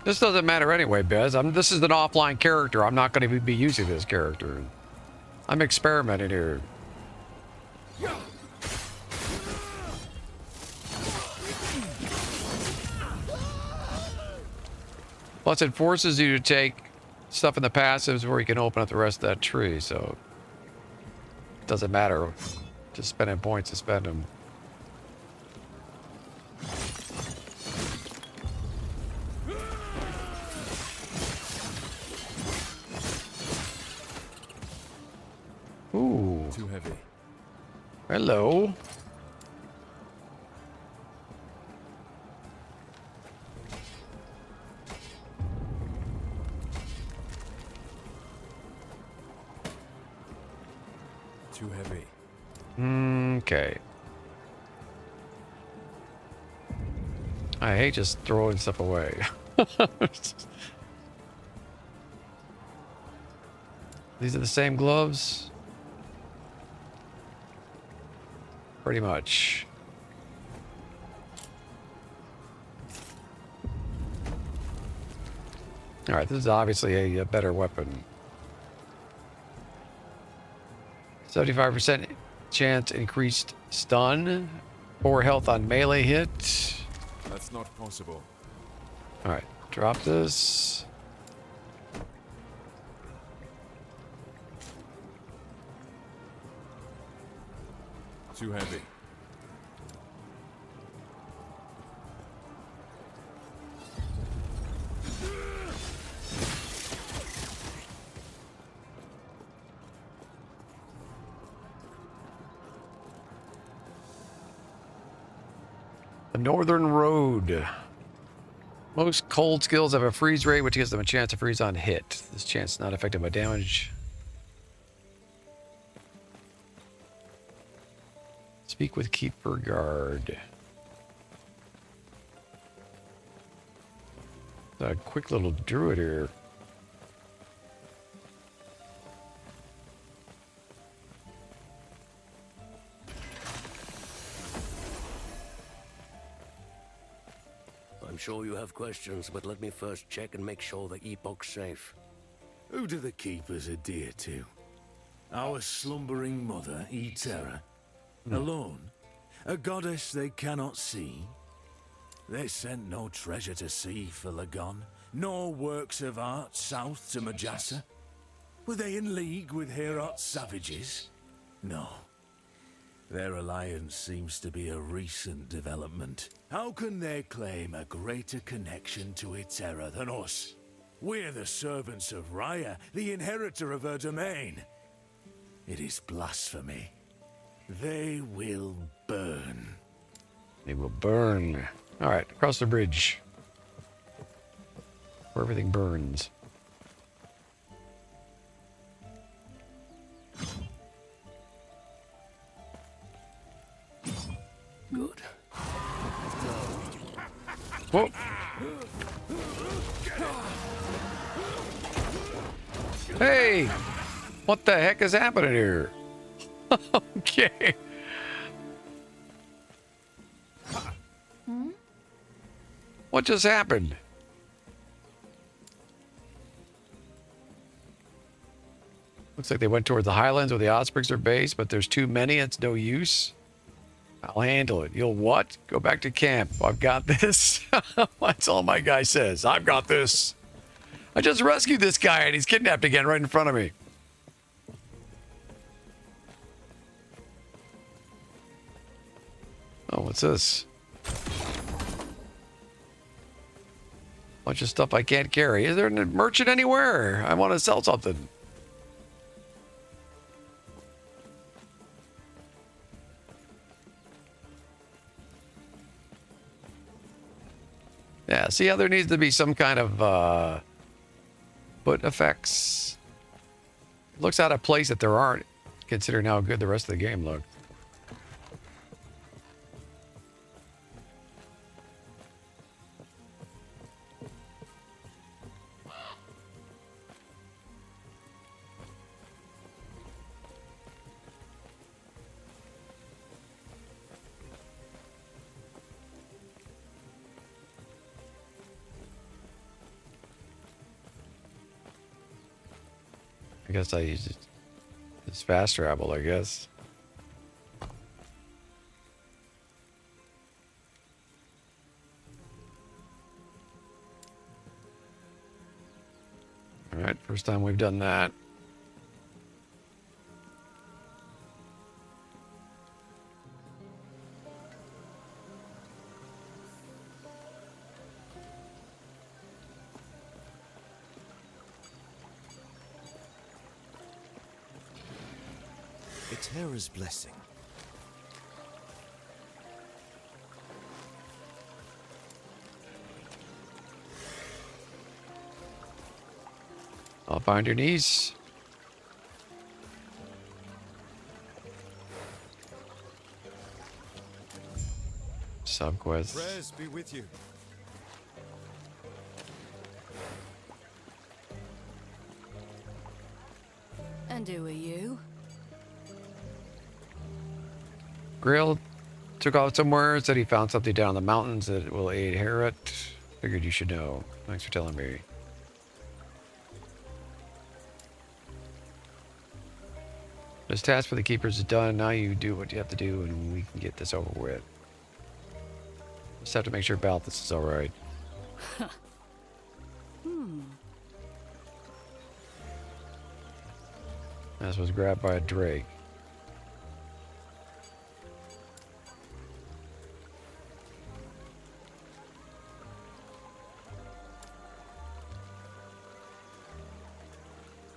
This doesn't matter anyway, Bez. This is an offline character. I'm not going to be using this character. I'm experimenting here. Plus, it forces you to take stuff in the passives where you can open up the rest of that tree, so it doesn't matter. Just spending points to spend them. Ooh. Too heavy. Hello. Too heavy. Okay. I hate just throwing stuff away. These are the same gloves? Pretty much. Alright, this is obviously a better weapon. 75% chance increased stun. 4 health on melee hit. That's not possible. Alright, drop this. Too heavy. The Northern Road. Most cold skills have a freeze rate, which gives them a chance to freeze on hit. This chance is not affected by damage. Speak with Keeper Guard. A quick little druid here. I'm sure you have questions, but let me first check and make sure the Epoch's safe. Who do the keepers adhere to? Our slumbering mother, Terra. Alone? A goddess they cannot see? They sent no treasure to sea for Lagon, nor works of art south to Majasa. Were they in league with Heorot's savages? No. Their alliance seems to be a recent development. How can they claim a greater connection to its era than us? We're the servants of Raya, the inheritor of her domain. It is blasphemy. They will burn. They will burn. All right, across the bridge. Where everything burns. Good. Whoa. Hey! What the heck is happening here? Okay. What just happened? Looks like they went towards the highlands where the Ospreys are based, but there's too many. It's no use. I'll handle it. You'll what? Go back to camp. I've got this. That's all my guy says. I've got this. I just rescued this guy and he's kidnapped again right in front of me. Oh, what's this? Bunch of stuff I can't carry. Is there a merchant anywhere? I want to sell something. Yeah, see how there needs to be some kind of foot effects. Looks out of place that there aren't, considering how good the rest of the game looked. I guess I use it. It's fast travel, I guess. All right, first time we've done that. Terra's blessing. I'll find your niece. Subquest. Prayers be with you. And who are you? Grail took off somewhere, said he found something down in the mountains that will aid Heorot. Figured you should know. Thanks for telling me. This task for the keepers is done. Now you do what you have to do and we can get this over with. Just have to make sure Balthus is alright. This was grabbed by a drake.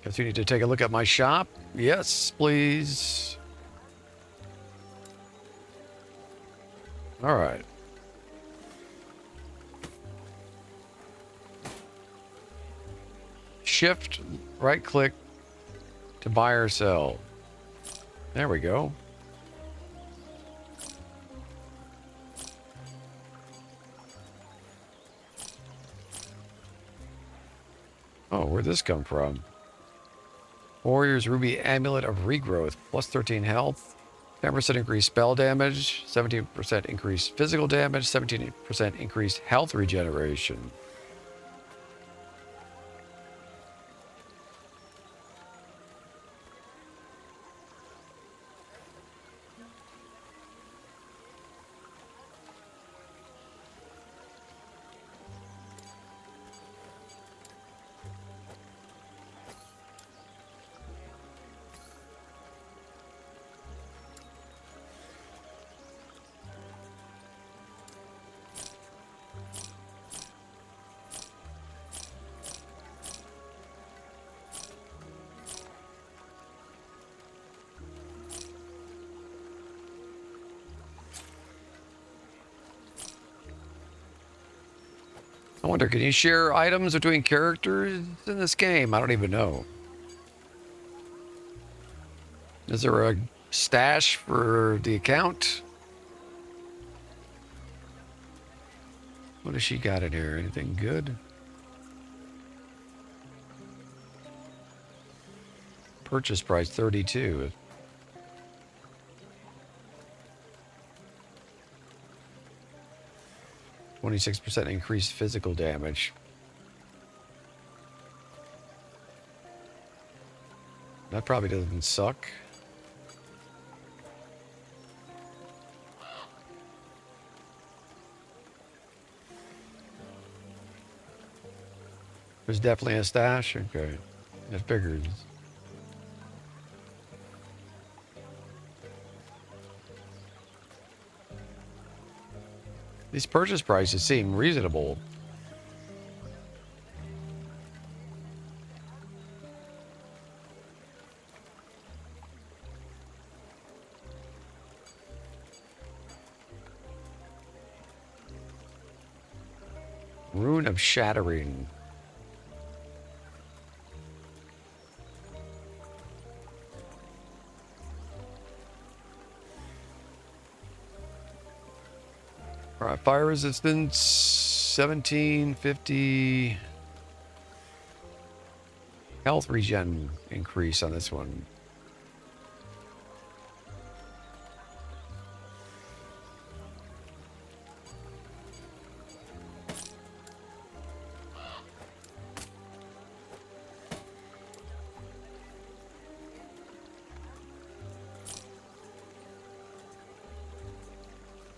Guess you need to take a look at my shop. Yes, please. All right. Shift, right click to buy or sell. There we go. Oh, where'd this come from? Warrior's Ruby Amulet of Regrowth. Plus 13 health. 10% increased spell damage. 17% increased physical damage. 17% increased health regeneration. I wonder, can you share items between characters in this game? I don't even know. Is there a stash for the account? What has she got in here? Anything good? Purchase price 32. %26 increased physical damage. That probably doesn't suck. There's definitely a stash. Okay, I figured. These purchase prices seem reasonable. Rune of Shattering. All right, fire resistance 1750. Health regen increase on this one.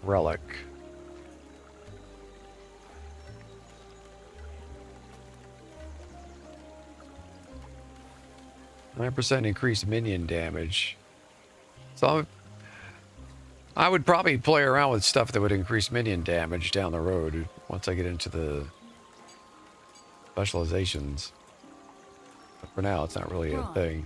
Relic. %9 increased minion damage. So I would probably play around with stuff that would increase minion damage down the road once I get into the specializations. But for now, it's not really a thing.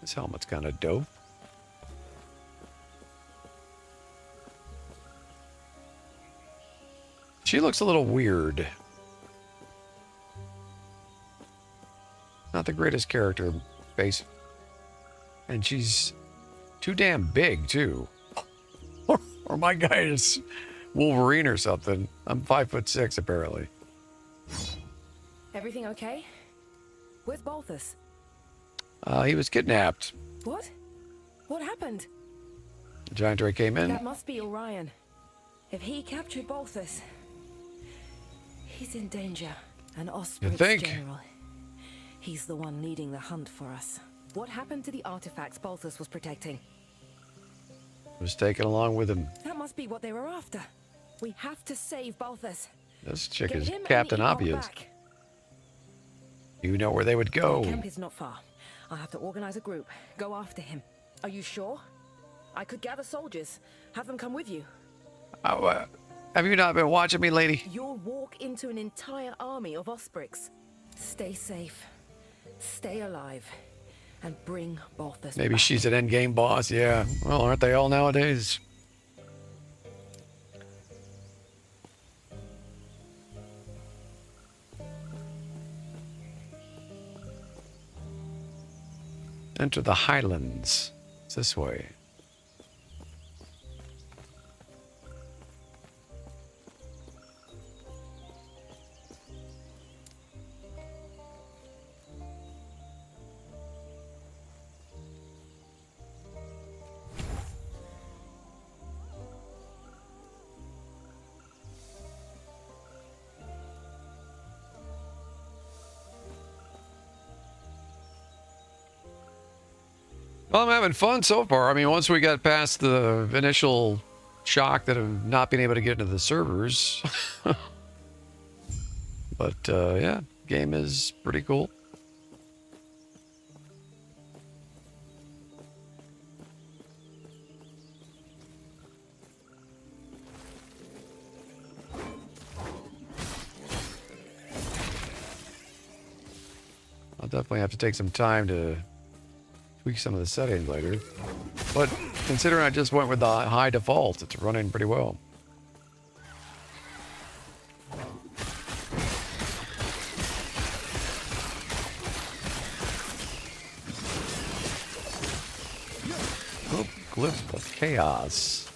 This helmet's kind of dope. She looks a little weird. Not the greatest character face. And she's too damn big, too. Or my guy is Wolverine or something. I'm 5'6", apparently. Everything okay? Where's Balthus? He was kidnapped. What? What happened? The giant ray came in. That must be Orion. If he captured Balthus, he's in danger. An Osprey's general. He's the one leading the hunt for us. What happened to the artifacts Balthus was protecting? Was taken along with him. That must be what they were after. We have to save Balthus. This chick Get is him Captain and the Obvious. back. You know where they would go. The camp is not far. I'll have to organize a group. Go after him. Are you sure? I could gather soldiers. Have them come with you. Oh, have you not been watching me, lady? You'll walk into an entire army of Osprix. Stay safe. Stay alive. And bring Balthus Maybe back. she's an endgame boss. Yeah. Well, aren't they all nowadays? Enter the Highlands. It's this way. Well, I'm having fun so far. I mean, once we got past the initial shock that of not being able to get into the servers. But, yeah, game is pretty cool. definitely have to take some time to tweak some of the settings later. But considering I just went with the high default, it's running pretty well. Oh, glyph of chaos.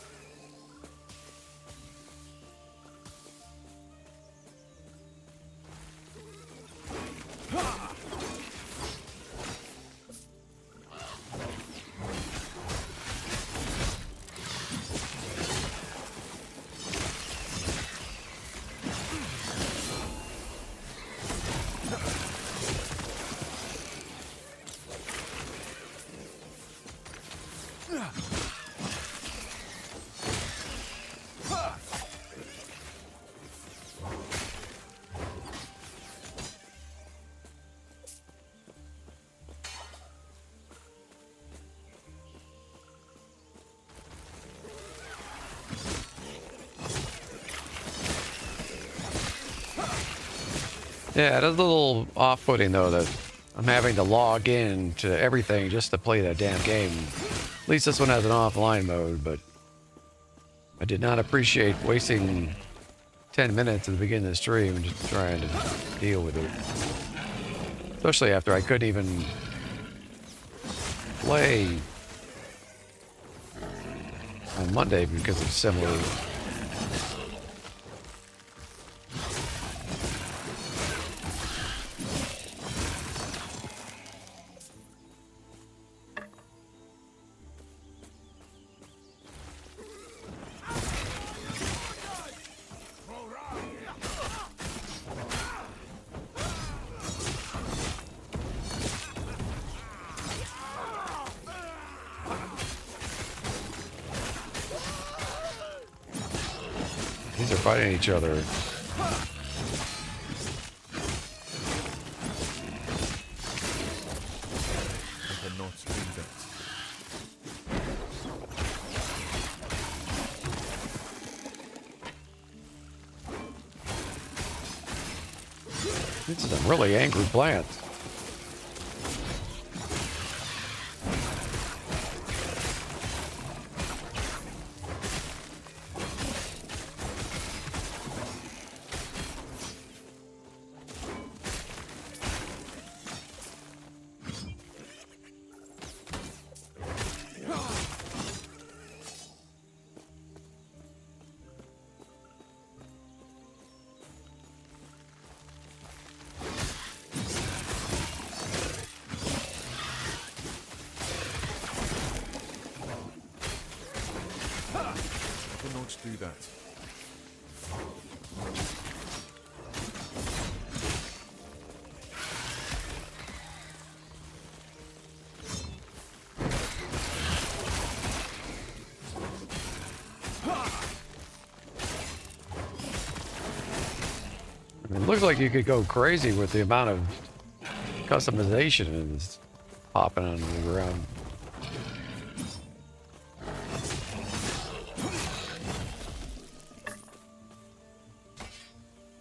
Yeah, it is a little off-putting though that I'm having to log in to everything just to play that damn game. At least this one has an offline mode, but I did not appreciate wasting 10 minutes at the beginning of the stream just trying to deal with it. Especially after I couldn't even play on Monday because of similar. These are fighting each other. I cannot do that. This is a really angry plant. I cannot do that. It looks like you could go crazy with the amount of customization that's popping on the ground.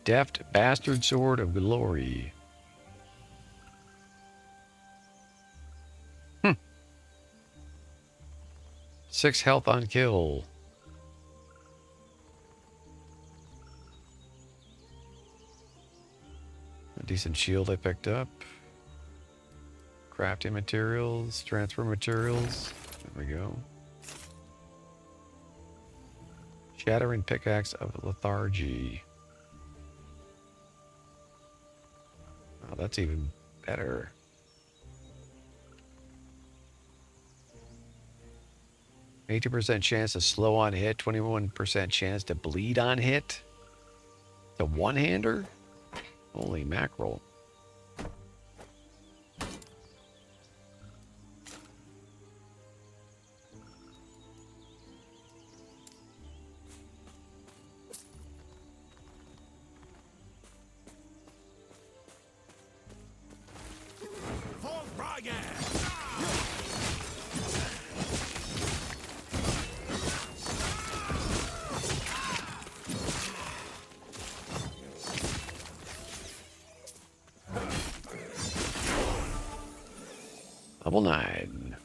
Deft Bastard Sword of Glory. 6 health on kill. A decent shield I picked up. Crafting materials, transfer materials. There we go. Shattering Pickaxe of Lethargy. Oh, that's even better. %chance to slow on hit, 21% chance to bleed on hit. The one-hander? Holy mackerel. Level 9.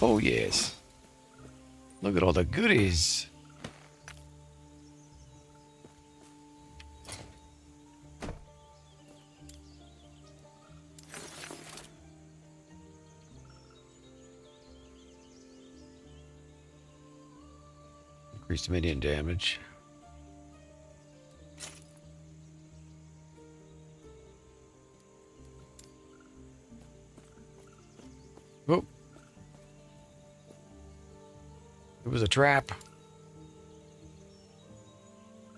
Oh, yes. Look at all the goodies. Increased minion damage. Oh. It was a trap.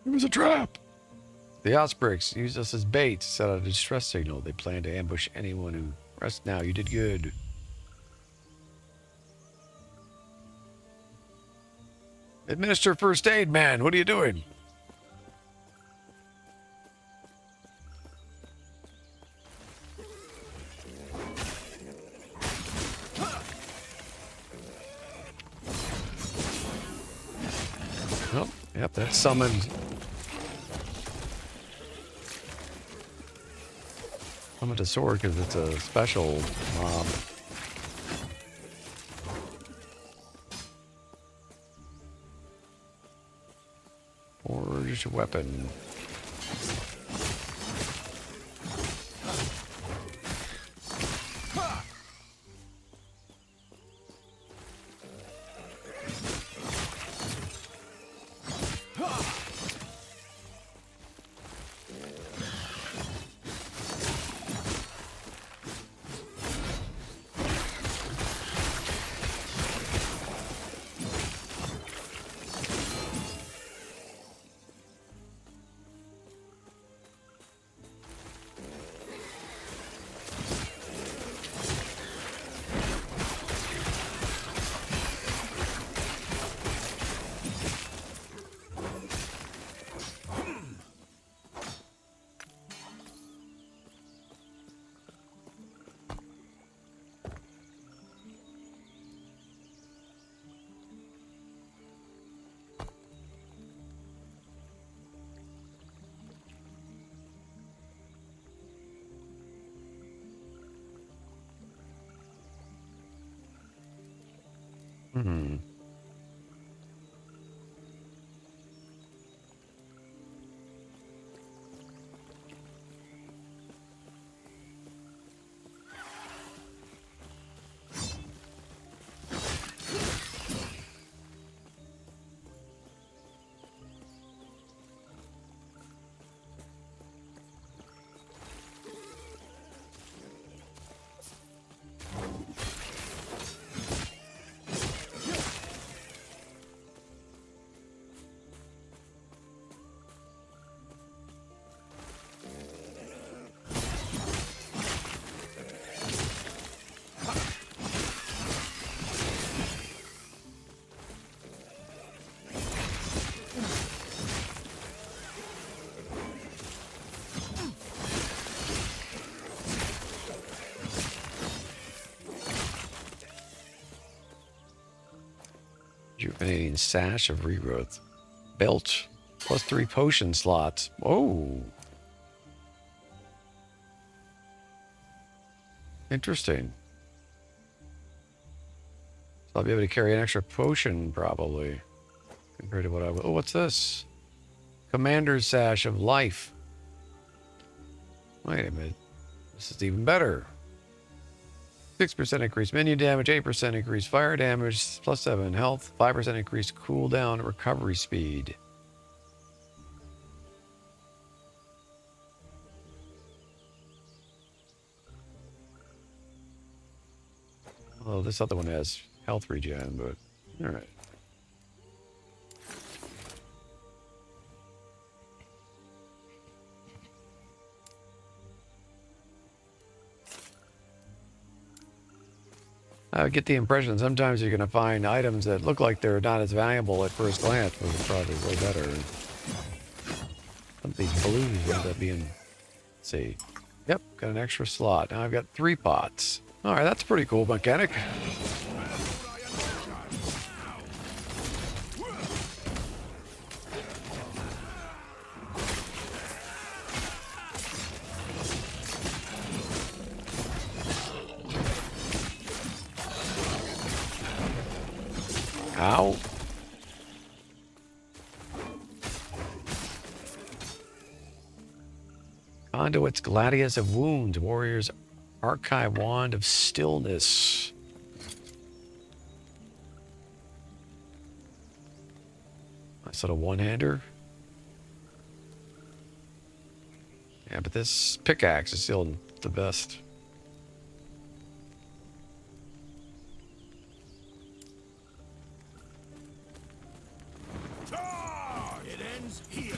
It was a trap. The Ospreys used us as bait to set out a distress signal. They plan to ambush anyone who rests now. You did good. Administer first aid, man. What are you doing? Oh, yep, that's summoned. Summoned a sword because it's a special mob. Forged weapon. Hmm. Rejuvenating sash of regrowth. Belch. +3 potion slots. Oh. Interesting. So I'll be able to carry an extra potion probably. Compared to what I would. Oh, what's this? Commander's sash of life. Wait a minute. This is even better. 6% increased minion damage, 8% increased fire damage, +7 health, 5% increased cooldown recovery speed. Well, this other one has health regen, but alright. I get the impression sometimes you're going to find items that look like they're not as valuable at first glance, but they're probably way better. Some of these blues end up being... Let's see. Yep, got an extra slot. Now I've got 3 pots. All right, that's a pretty cool mechanic. Ow. Conduit's Gladius of Wounds, Warrior's Archive Wand of Stillness. Nice little one-hander. Yeah, but this pickaxe is still the best. It ends here.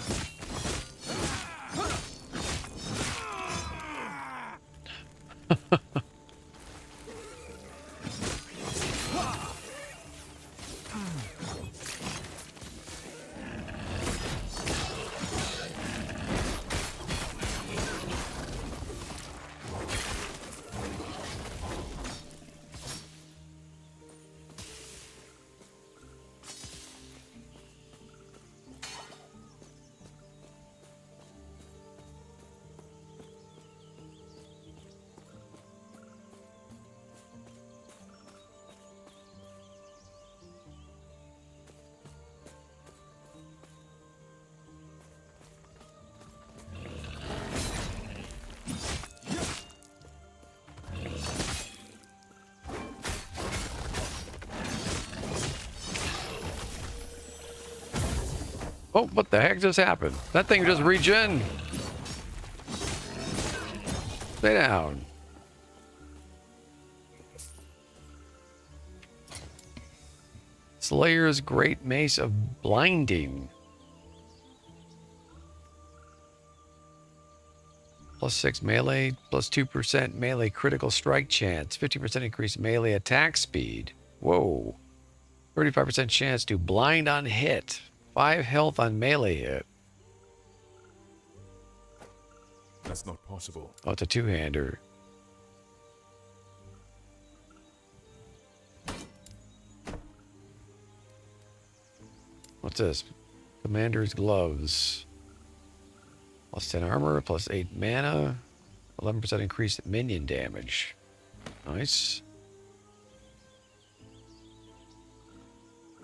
Oh, what the heck just happened? That thing just regen. Stay down. Slayer's Great Mace of Blinding. +6 melee, +2% melee critical strike chance, 50% increased melee attack speed. Whoa. 35% chance to blind on hit. 5 health on melee hit. That's not possible. Oh, it's a two-hander. What's this? Commander's Gloves. +10 armor, +8 mana, 11% increased minion damage. Nice.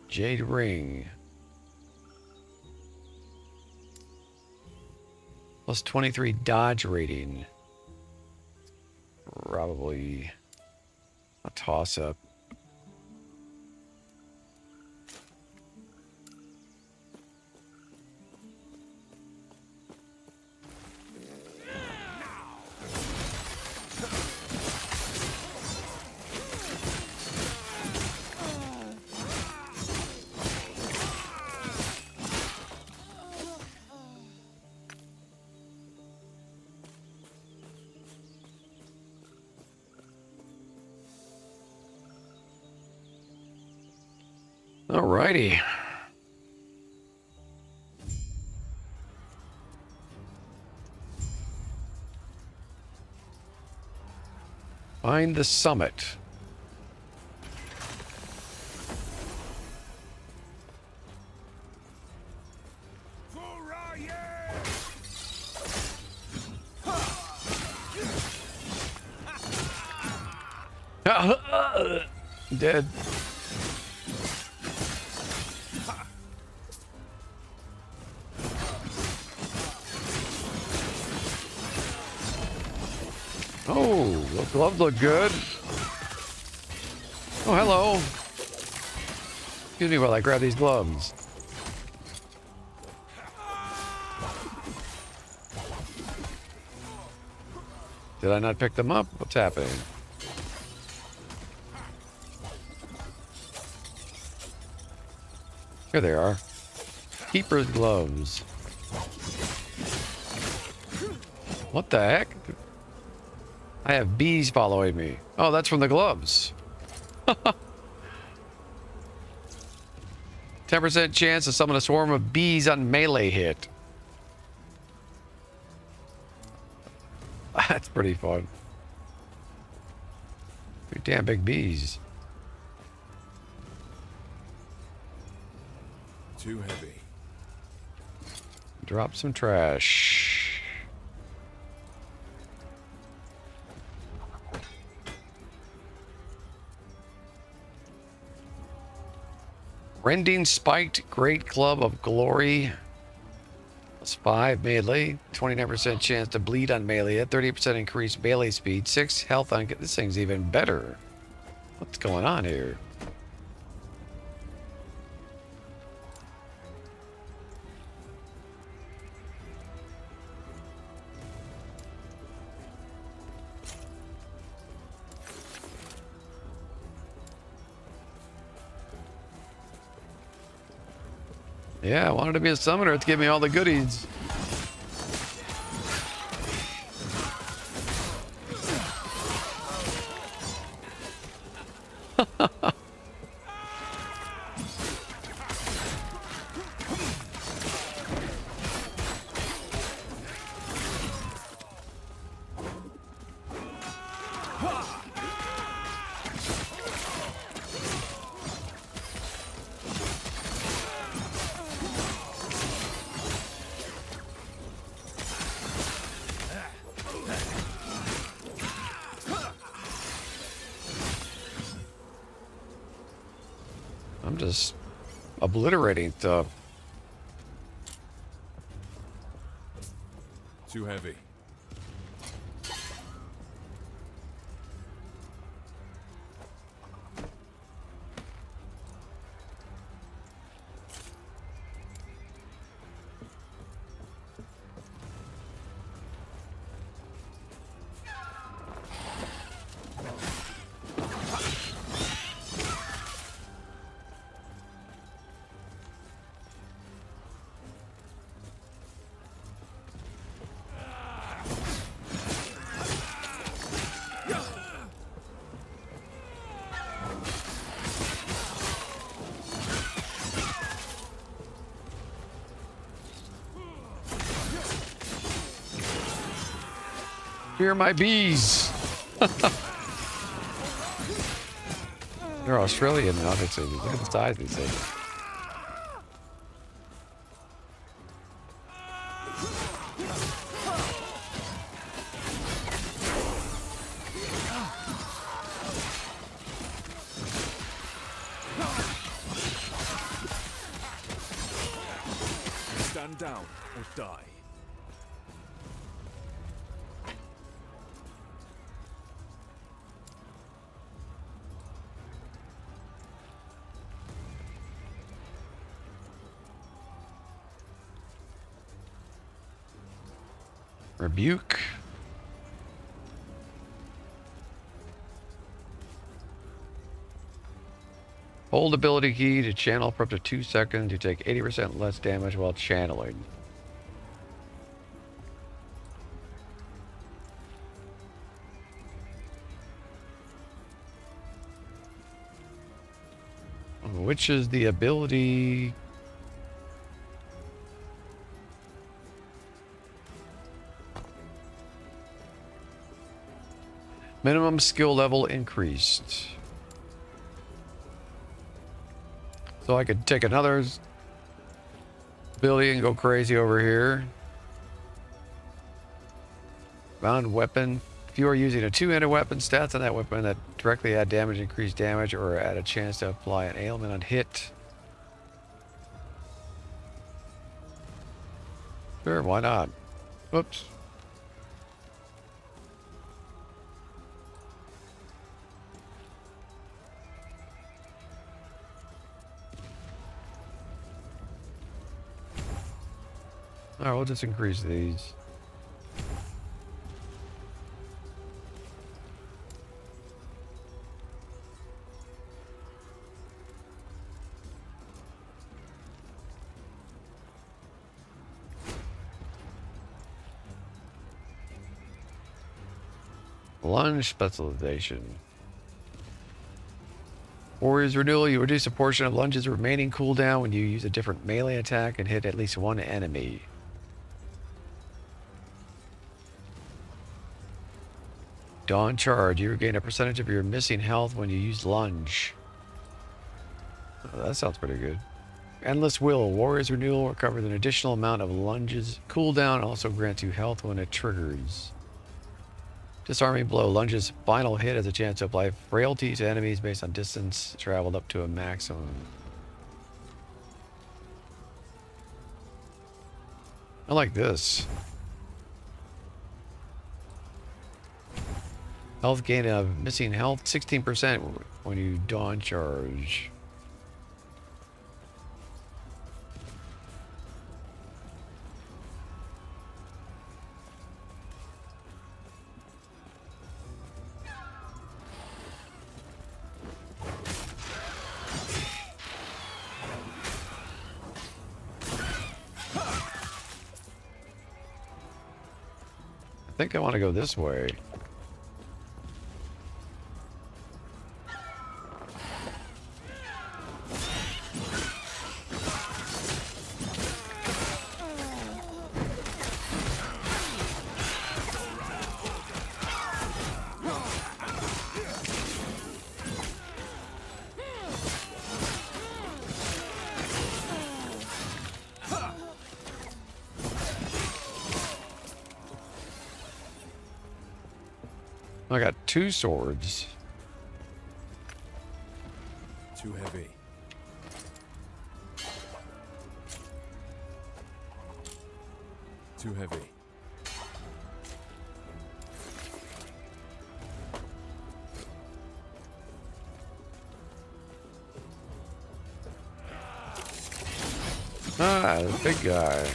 Jade Ring. +23 dodge rating. Probably a toss-up. Alrighty. Find the summit. Dead. Oh, those gloves look good. Oh, hello. Excuse me while I grab these gloves. Did I not pick them up? What's happening? Here they are. Keeper's gloves. What the heck? I have bees following me. Oh, that's from the gloves. 10% chance to summon a swarm of bees on melee hit. That's pretty fun. Pretty damn big bees. Too heavy. Drop some trash. Rending Spiked Great Club of Glory. That's 5 melee. 29% chance to bleed on melee. 30% increased melee speed. 6 health on... This thing's even better. What's going on here? Yeah, I wanted to be a summoner to give me all the goodies. I'm just obliterating stuff. Too heavy. Here are my bees. They're Australian, obviously. Look at the size of these things. Stand down or die. Rebuke. Hold ability key to channel for up to 2 seconds. You take 80% less damage while channeling. Which is the ability... Minimum skill level increased. So I could take another ability and go crazy over here. Bound weapon. If you are using a two-handed weapon, stats on that weapon that directly add damage, increase damage, or add a chance to apply an ailment on hit. Sure, why not? Whoops. Alright, we'll just increase these. Lunge specialization. Warrior's Renewal, you reduce a portion of lunge's remaining cooldown when you use a different melee attack and hit at least one enemy. Dawn Charge, you regain a percentage of your missing health when you use lunge. Oh, that sounds pretty good. Endless Will, Warrior's Renewal recovers an additional amount of lunge's cooldown and also grants you health when it triggers. Disarming Blow, lunge's final hit has a chance to apply frailty to enemies based on distance traveled up to a maximum. I like this. Health gain of missing health, 16% when you Dawn Charge. I think I want to go this way. I got 2 swords. Too heavy. Too heavy. Ah, the big guy.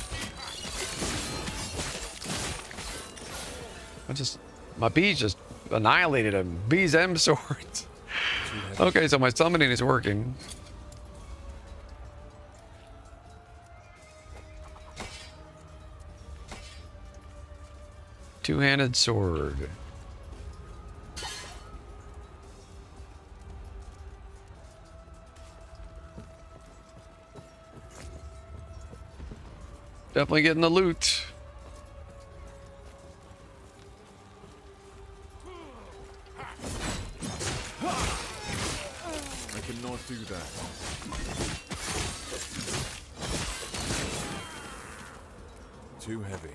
My bees just annihilated him. Bees and swords. Okay, so my summoning is working. Two-handed sword. Definitely getting the loot. I cannot do that. Too heavy.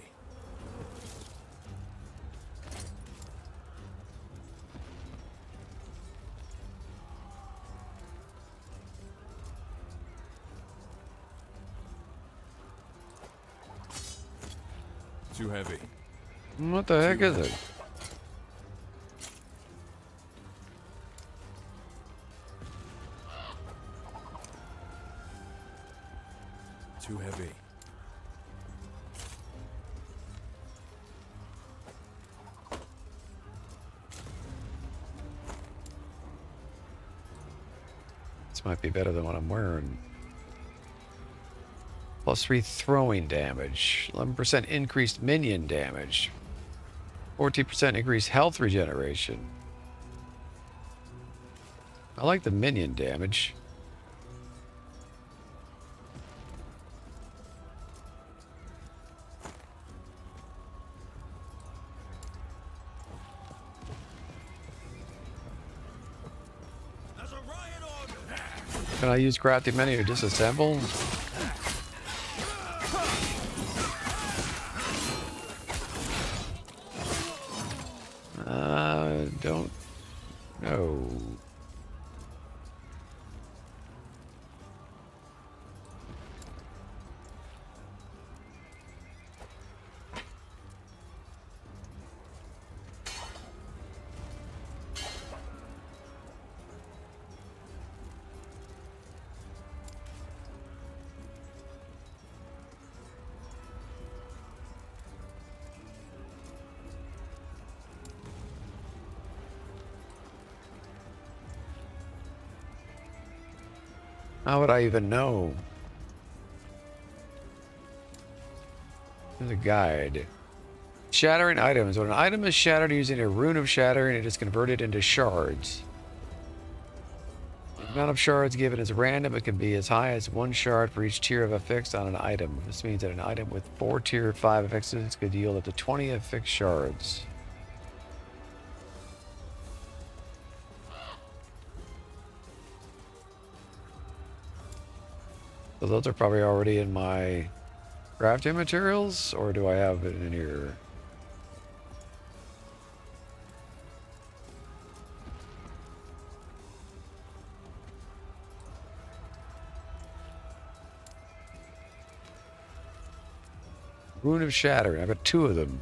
Too heavy. What the heck is it? Too heavy. This might be better than what I'm wearing. +3 throwing damage. 11% increased minion damage. 14% increased health regeneration. I like the minion damage. Can I use crafting menu to disassemble? Don't know. How would I even know? There's a guide. Shattering items. When an item is shattered using a rune of shattering, it is converted into shards. amount of shards given is random. It can be as high as 1 shard for each tier of affix on an item. This means that an item with 4 tier 5 affixes could yield up to 20 affix shards. So those are probably already in my crafting materials, or do I have it in here? Rune of Shattering. I've got 2 of them.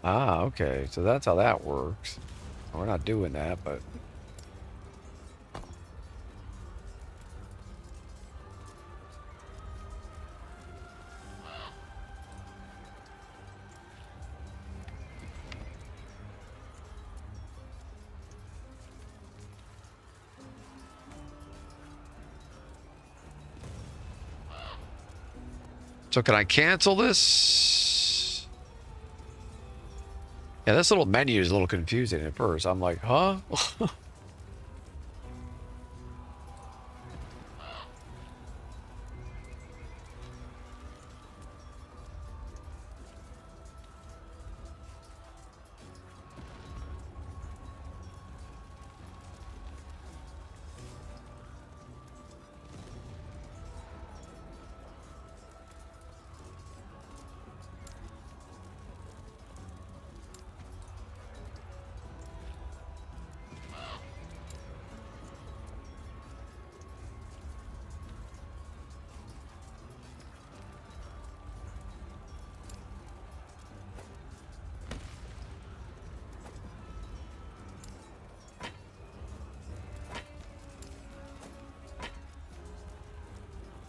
Ah, okay. So that's how that works. We're not doing that, but... So can I cancel this? Yeah, this little menu is a little confusing at first. I'm like, huh?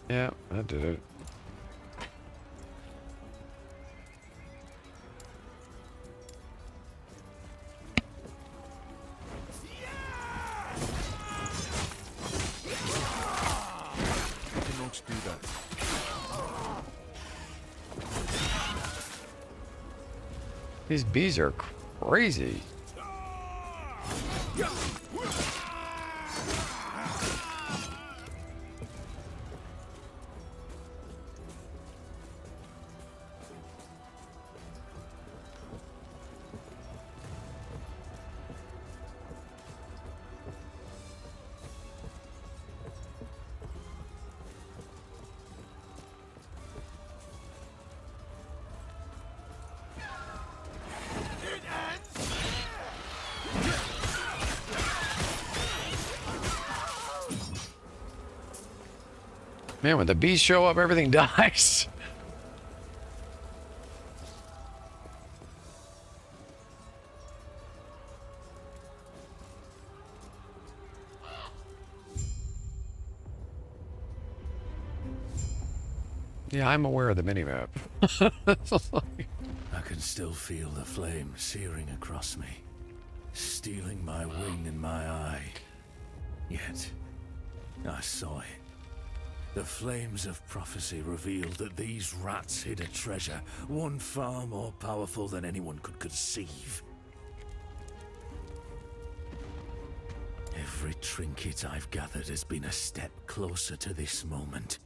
Yeah, that did it. Not do that. These bees are crazy. Man, when the bees show up, everything dies. Yeah, I'm aware of the minimap. I can still feel the flame searing across me, stealing my wing and my eye. Yet, I saw it. The flames of prophecy revealed that these rats hid a treasure, one far more powerful than anyone could conceive. Every trinket I've gathered has been a step closer to this moment.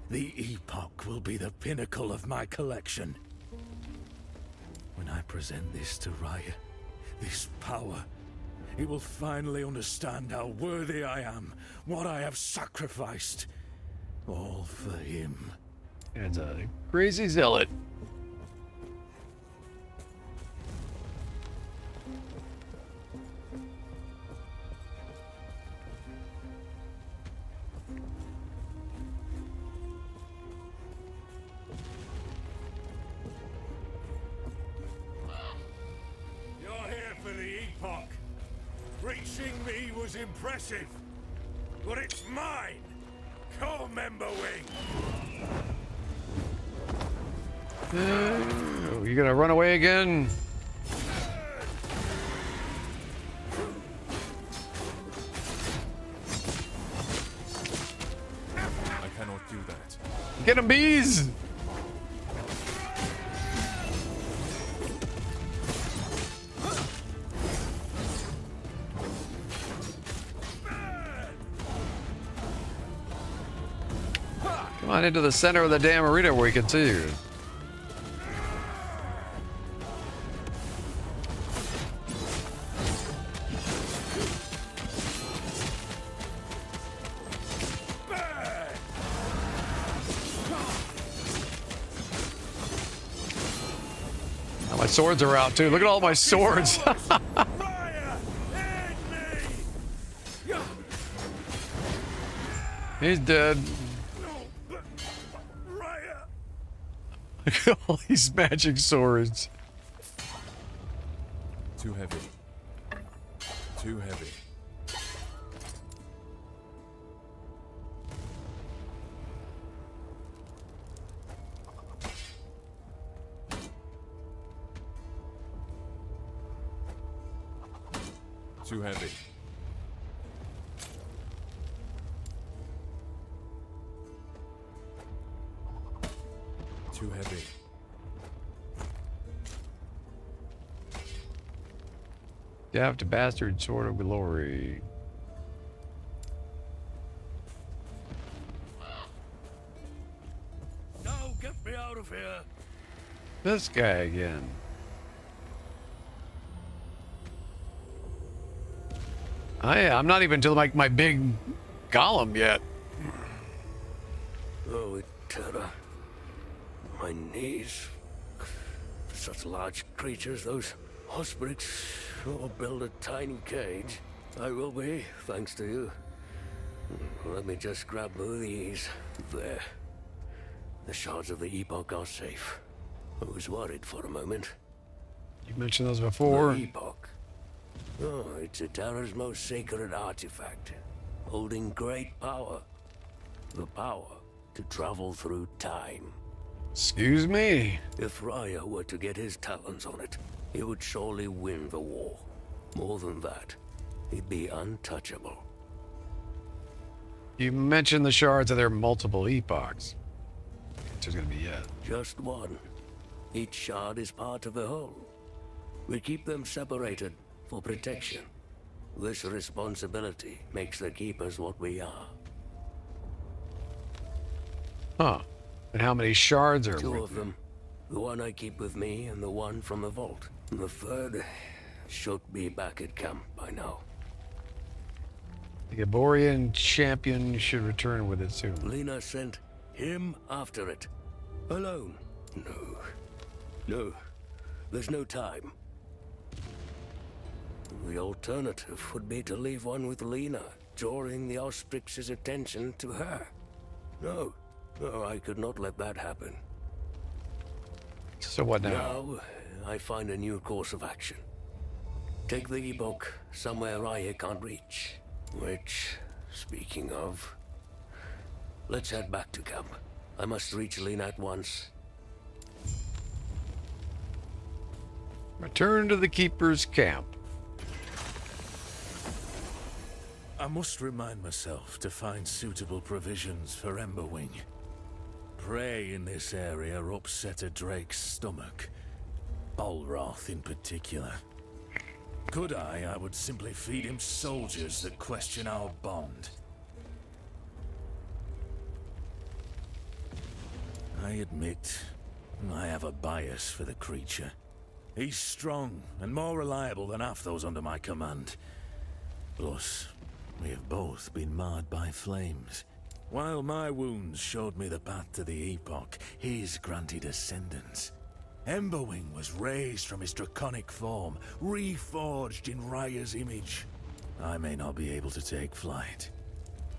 The Epoch will be the pinnacle of my collection. When I present this to Raya, this power, he will finally understand how worthy I am, what I have sacrificed. All for him. And a crazy zealot. You're here for the Epoch. Reaching me was impressive, but it's mine. Come, Emberwing! You gonna run away again? I cannot do that. Get him, bees! Come on into the center of the damn arena where we can see you. Now my swords are out too. Look at all my swords. He's dead. Look at all these magic swords. Too heavy. Too heavy. Too heavy. Too heavy. Daft bastard sword of glory. No, get me out of here! This guy again. I'm not even to like my big golem yet. Oh, terror. My knees. Such large creatures, those ospreys. Or build a tiny cage. I will be, thanks to you. Let me just grab these. There. The shards of the Epoch are safe. I was worried for a moment. You mentioned those before. The Epoch. Oh, it's a Terra's most sacred artifact, holding great power. The power to travel through time. Excuse me? If Raya were to get his talons on it, he would surely win the war. More than that, he'd be untouchable. You mentioned the shards of their multiple epochs. There's gonna be yet. Just one. Each shard is part of the whole. We keep them separated for protection. This responsibility makes the Keepers what we are. Huh. And how many shards are Two with of you? them. The one I keep with me and the one from the vault. The third should be back at camp by now. The Gaborian champion should return with it soon. Lena sent him after it. Alone. No. No. There's no time. The alternative would be to leave one with Lena, drawing the Ostrix's attention to her. No. No, I could not let that happen. So what now? Now, I find a new course of action. Take the Epoch somewhere Raya can't reach. Which, speaking of, let's head back to camp. I must reach Lena at once. Return to the Keeper's camp. I must remind myself to find suitable provisions for Emberwing. Prey in this area upset a Drake's stomach. Bolroth in particular. Could I would simply feed him soldiers that question our bond. I admit, I have a bias for the creature. He's strong and more reliable than half those under my command. Plus, we have both been marred by flames. While my wounds showed me the path to the Epoch, his granted ascendance. Emberwing was raised from his draconic form, reforged in Raya's image. I may not be able to take flight,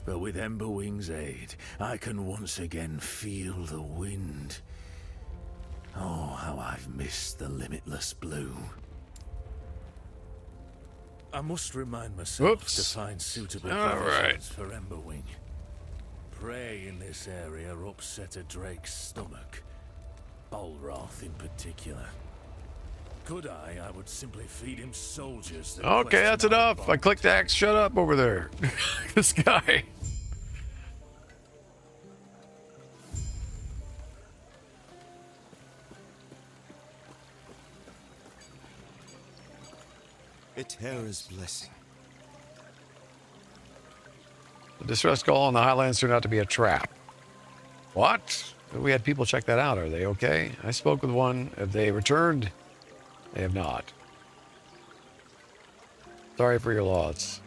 but with Emberwing's aid, I can once again feel the wind. Oh, how I've missed the limitless blue. I must remind myself to find suitable provisions for Emberwing. prey in this area upset a drake's stomach. Bullroth in particular. Could I would simply feed him soldiers that Okay, that's question our enough. I clicked X. Shut up over there. This guy. A terror's blessing. The distress call in the Highlands turned out to be a trap. What? We had people check that out. Are they okay? I spoke with one. Have they returned? They have not. Sorry for your loss.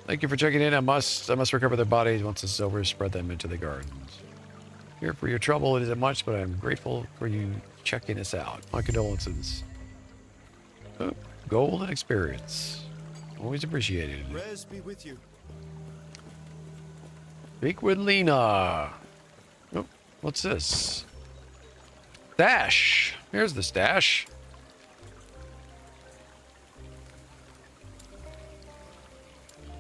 Thank you for checking in. I must recover their bodies. Once this is over, spread them into the gardens. Here for your trouble. It isn't much, but I'm grateful for you checking us out. My condolences. Oh, gold and experience. Always appreciated. Res be with you. Speak with Lena. Oh, what's this? Stash. Here's the stash.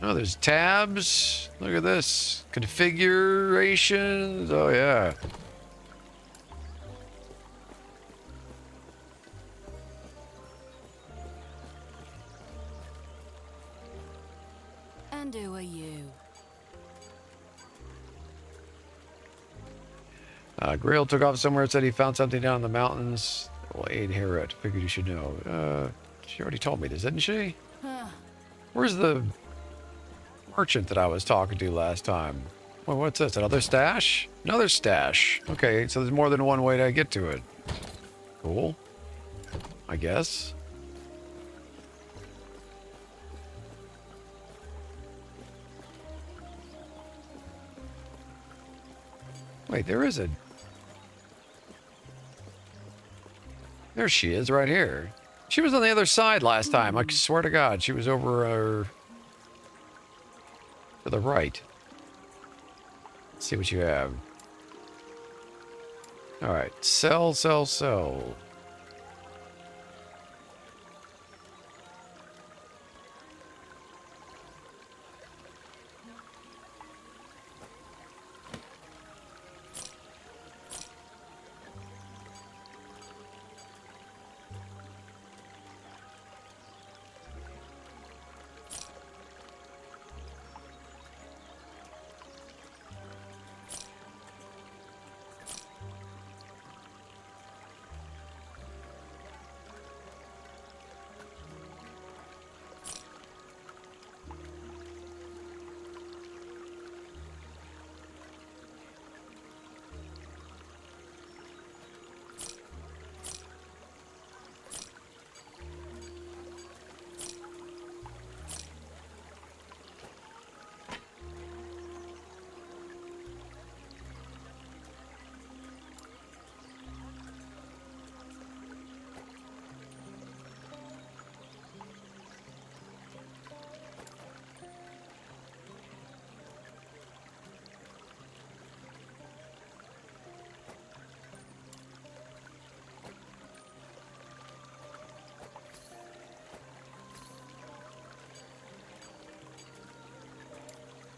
Oh, there's tabs. Look at this. Configurations. Oh, yeah. And who are you? Grail took off somewhere, said he found something down in the mountains. Well, aid Harriet. Figured you should know. She already told me this, didn't she? Huh. Where's the merchant that I was talking to last time? Well, what's this? Another stash? Another stash. Okay, so there's more than one way to get to it. Cool. I guess. Wait, there is a... There she is, right here. She was on the other side last time. I swear to God, she was over to the right. Let's see what you have. All right, sell, sell, sell.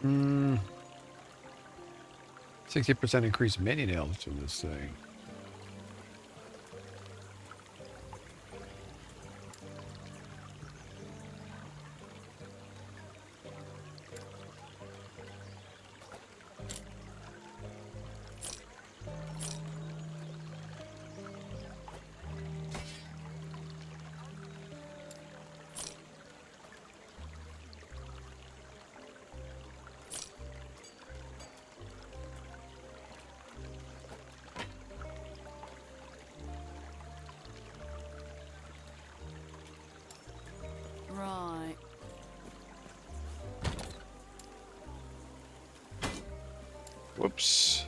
Hmm. 60% increased mini nails from this thing. Right. Whoops.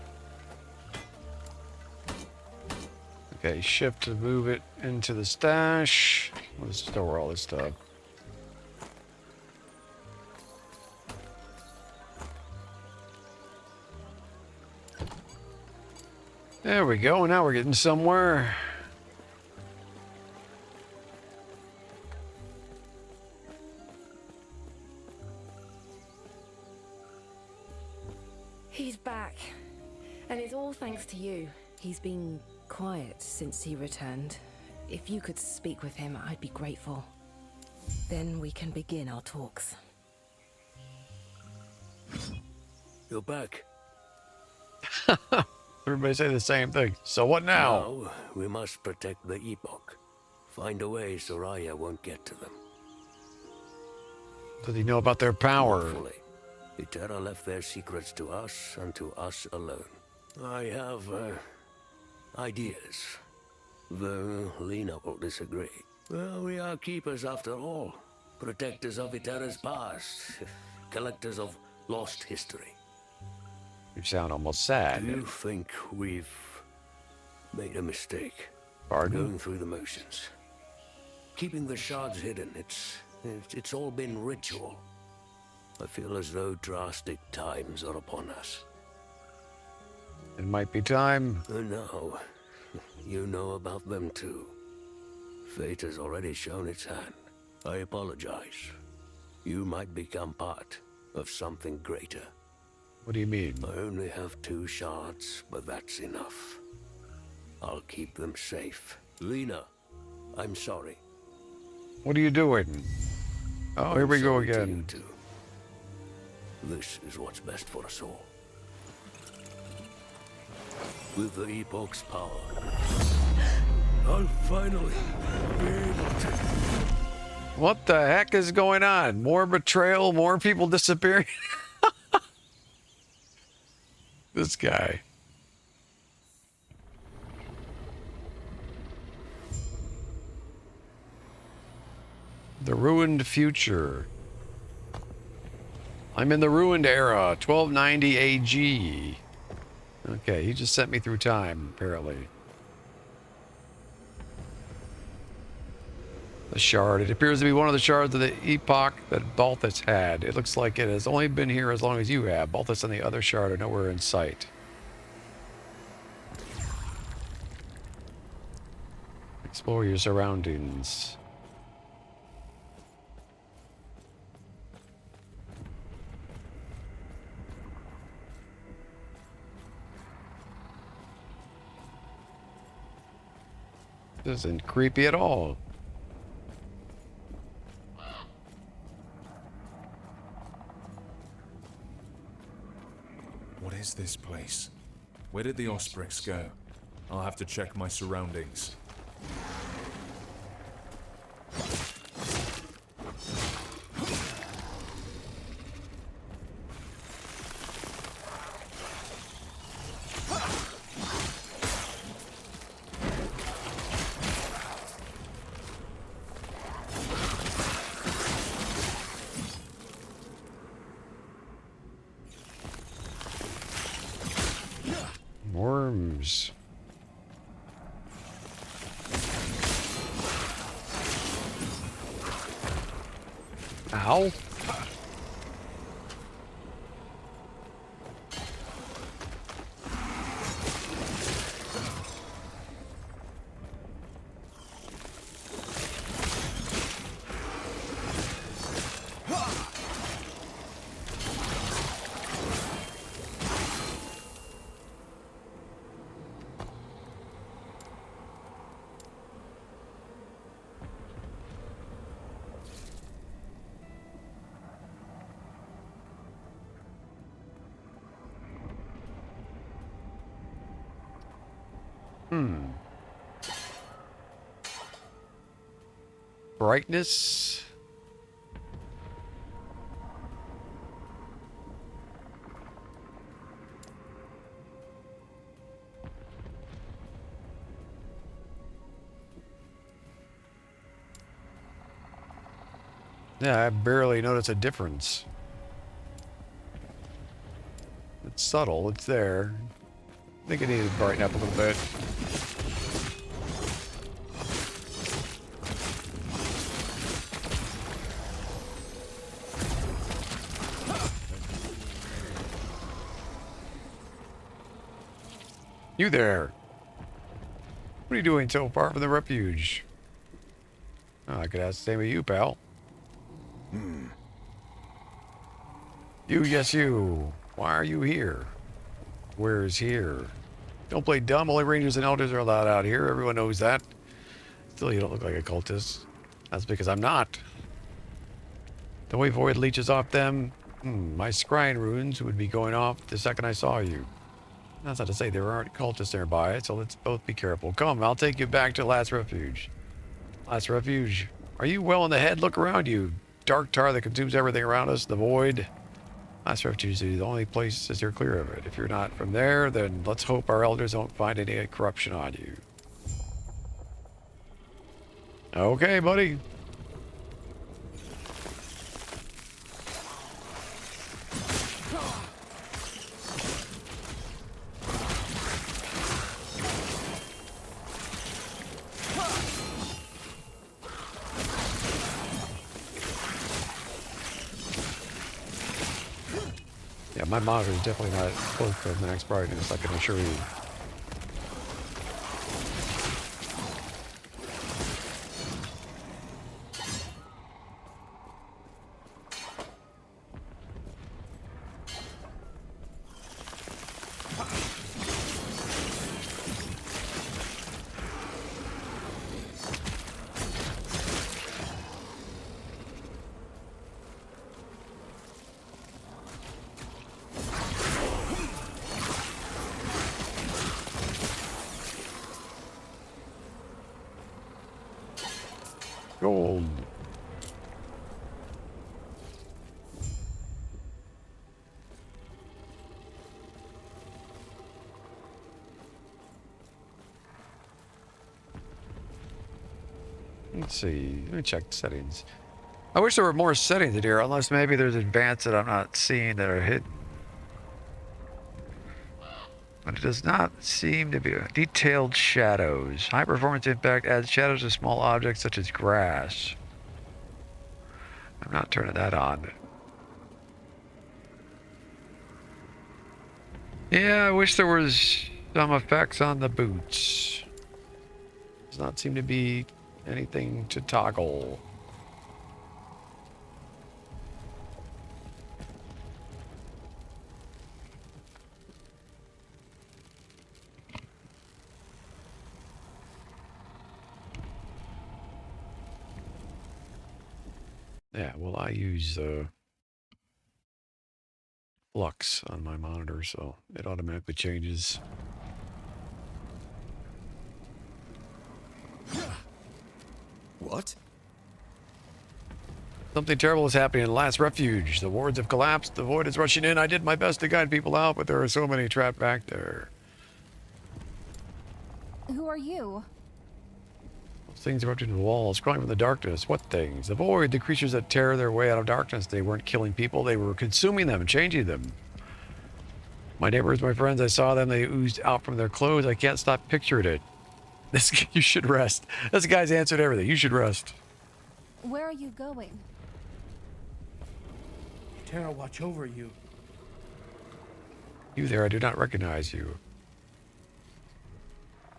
Okay, shift to move it into the stash. Let's store all this stuff. There we go. Now we're getting somewhere. He's back. all thanks to you. He's been quiet since he returned. If you could speak with him, I'd be grateful. Then we can begin our talks. You're back. Everybody say the same thing. So what now? Now, we must protect the Epoch. Find a way so Raya won't get to them. Does he know about their power? Not fully. The Terra left their secrets to us and to us alone. I have, ideas. Though Lena will disagree. Well, we are keepers after all. Protectors of Eterra's past. Collectors of lost history. You sound almost sad. Do you think we've made a mistake? Pardon? Going through the motions. Keeping the shards hidden, it's all been ritual. I feel as though drastic times are upon us. It might be time. And now, you know about them too. Fate has already shown its hand. I apologize. You might become part of something greater. What do you mean? I only have 2 shards, but that's enough. I'll keep them safe. Lena, I'm sorry. What are you doing? Oh, here we go Sorry to you again. too. This is what's best for us all. With the Epoch's power, I'll finally be able to... What the heck is going on? More betrayal, more people disappearing? This guy. The ruined future. I'm in the ruined era, 1290 AG. Okay, he just sent me through time, apparently. The shard. It appears to be one of the shards of the epoch that Balthus had. It looks like it has only been here as long as you have. Balthus and the other shard are nowhere in sight. Explore your surroundings. This isn't creepy at all. What is this place? Where did the Osprix go? I'll have to check my surroundings. Worms. Ow. Brightness. Yeah, I barely notice a difference. It's subtle, it's there. I think it needed to brighten up a little bit. You there. What are you doing so far from the refuge? Oh, I could ask the same of you, pal. You, yes, you. Why are you here? Where's here? Don't play dumb. Only rangers and elders are allowed out here. Everyone knows that. Still, you don't look like a cultist. That's because I'm not. The way void leeches off them, my scrying runes would be going off the second I saw you. That's not to say there aren't cultists nearby, so let's both be careful. Come, I'll take you back to Last Refuge. Last Refuge. Are you well in the head? Look around you. Dark tar that consumes everything around us, the void. Last Refuge is the only place that you're clear of it. If you're not from there, then let's hope our elders don't find any corruption on you. Okay, buddy. Yeah, my monitor is definitely not close to max brightness, I can assure you. Gold. Let's see. Let me check the settings. I wish there were more settings in here, unless maybe there's advanced that I'm not seeing that are hidden. But it does not seem to be. Detailed shadows. High performance impact adds shadows to small objects such as grass. I'm not turning that on. Yeah, I wish there was some effects on the boots. Does not seem to be anything to toggle. Yeah, well, I use flux on my monitor, so it automatically changes. What? Something terrible is happening in Last Refuge. The wards have collapsed. The void is rushing in. I did my best to guide people out, but there are so many trapped back there. Who are you? Things erupted in the walls, crawling from the darkness. What things? The void, the creatures that tear their way out of darkness. They weren't killing people, they were consuming them and changing them. My neighbors, my friends, I saw them, they oozed out from their clothes. I can't stop picturing it. You should rest. This guy's answered everything. You should rest. Where are you going? Terra watch over you. You there, I do not recognize you.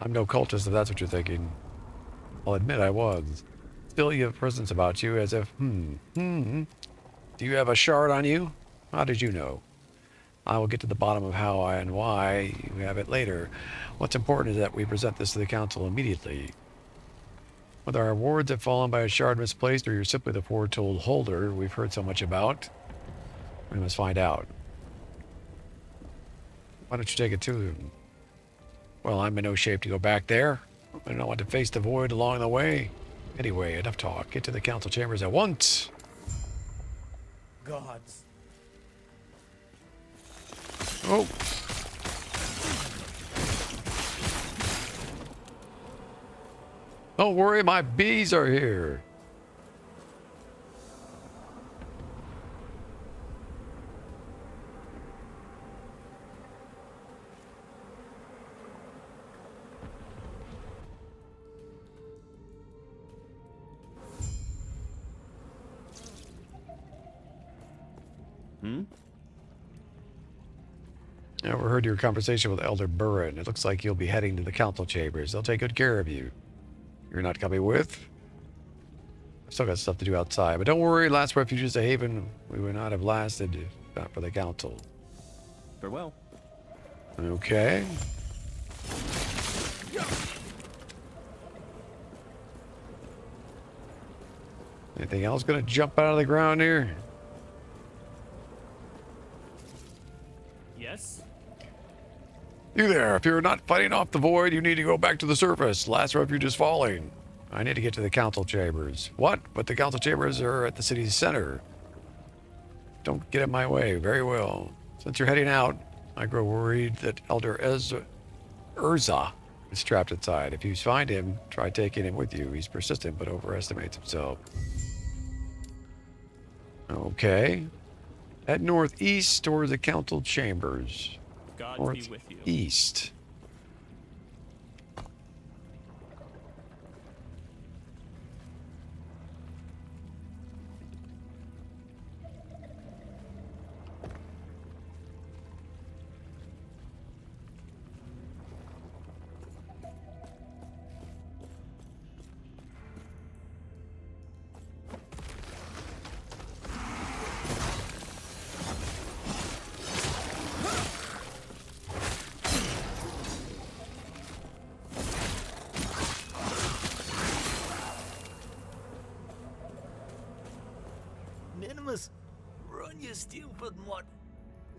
I'm no cultist, if that's what you're thinking. I'll admit I was. Still, you have presence about you, as if, Do you have a shard on you? How did you know? I will get to the bottom of how and why you have it later. What's important is that we present this to the council immediately. Whether our wards have fallen by a shard misplaced or you're simply the foretold holder we've heard so much about, we must find out. Why don't you take it to him? Well, I'm in no shape to go back there. I don't want to face the void along the way. Anyway, enough talk. Get to the council chambers at once. Gods. Oh. Don't worry, my bees are here. I overheard your conversation with Elder Burren. It looks like you'll be heading to the council chambers. They'll take good care of you. You're not coming with? I've still got stuff to do outside, but don't worry, Last Refuge is a haven we would not have lasted if not for the council. Farewell. Okay. Anything else gonna jump out of the ground here? Yes? You there, if you're not fighting off the void, you need to go back to the surface. Last refuge is falling. I need to get to the council chambers. What? But the council chambers are at the city's center. Don't get in my way. Very well. Since you're heading out, I grow worried that Elder Urza is trapped inside. If you find him, try taking him with you. He's persistent but overestimates himself. Okay. Head northeast towards the council chambers. God be with you. Northeast. Minimus, run, you stupid mutt.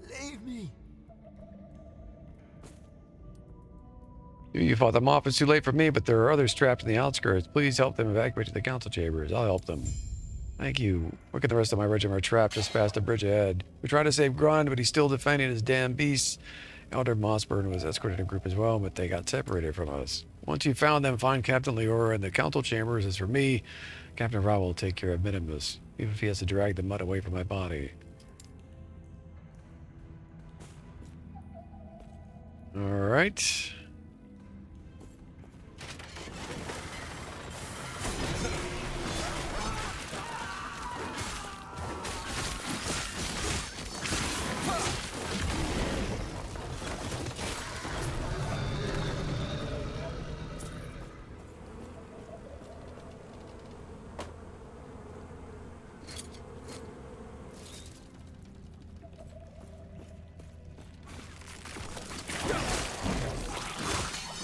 Leave me. You fought them off. It's too late for me, but there are others trapped in the outskirts. Please help them evacuate to the council chambers. I'll help them. Thank you. Look at the rest of my regiment are trapped just past the bridge ahead. We tried to save Grund, but he's still defending his damn beasts. Elder Mossburn was escorting a group as well, but they got separated from us. Once you found them, find Captain Leora in the council chambers. As for me, Captain Rob will take care of Minimus, even if he has to drag the mud away from my body. All right.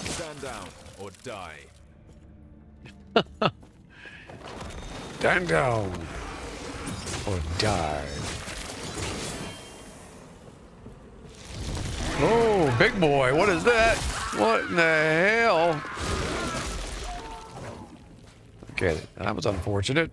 Stand down or die. Stand down or die. Oh, big boy, what is that? What in the hell? Okay, that was unfortunate.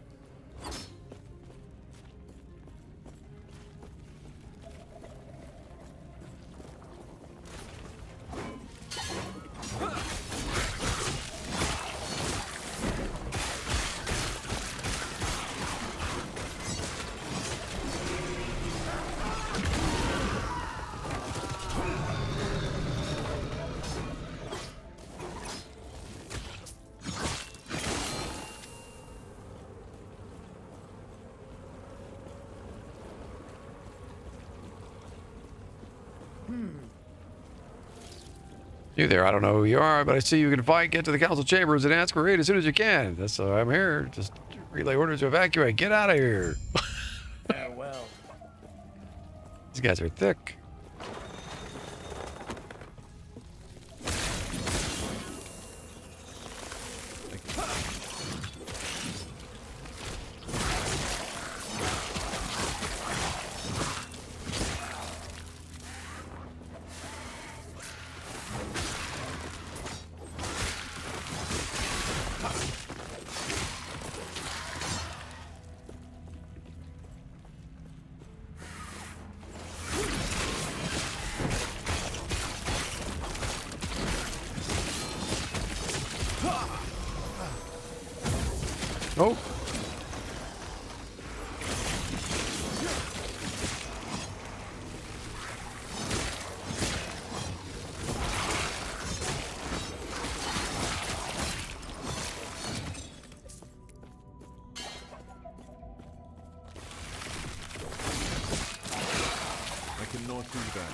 You there, I don't know who you are, but I see you can fight. Get to the council chambers and ask for aid as soon as you can. That's why I'm here. Just relay orders to evacuate. Get out of here. Farewell. These guys are thick. Oh. I cannot do that.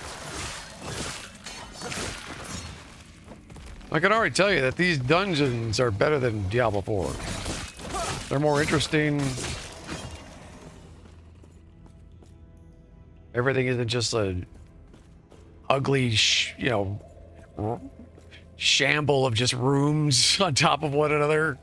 I can already tell you that these dungeons are better than Diablo 4. They're more interesting. Everything isn't just a ugly, shamble of just rooms on top of one another.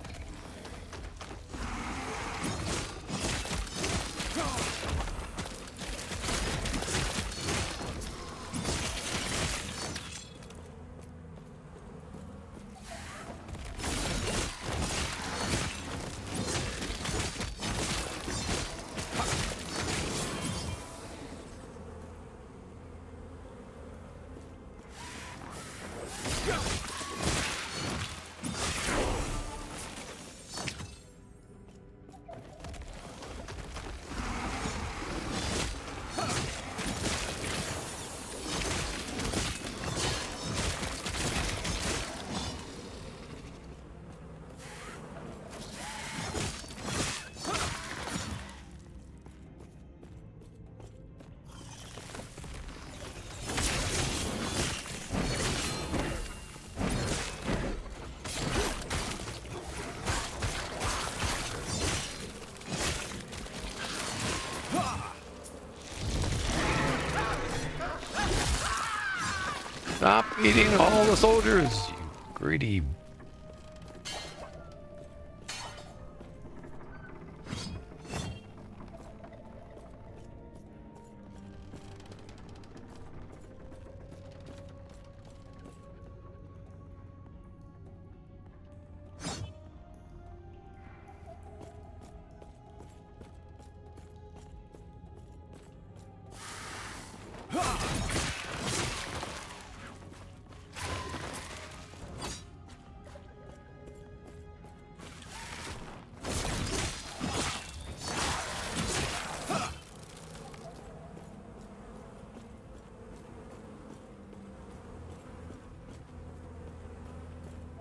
Stop eating all the soldiers, you greedy.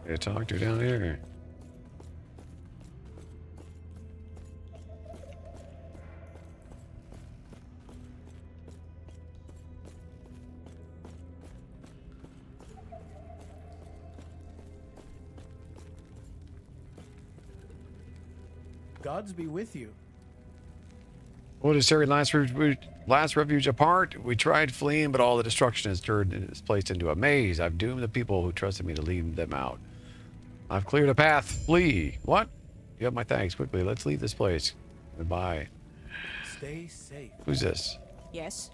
I talked to down here. Gods be with you. What is tearing last refuge apart? We tried fleeing, but all the destruction has turned this place into a maze. I've doomed the people who trusted me to lead them out. I've cleared a path. Flee. What? You have my thanks. Quickly, let's leave this place. Goodbye. Stay safe. Who's this? Yes.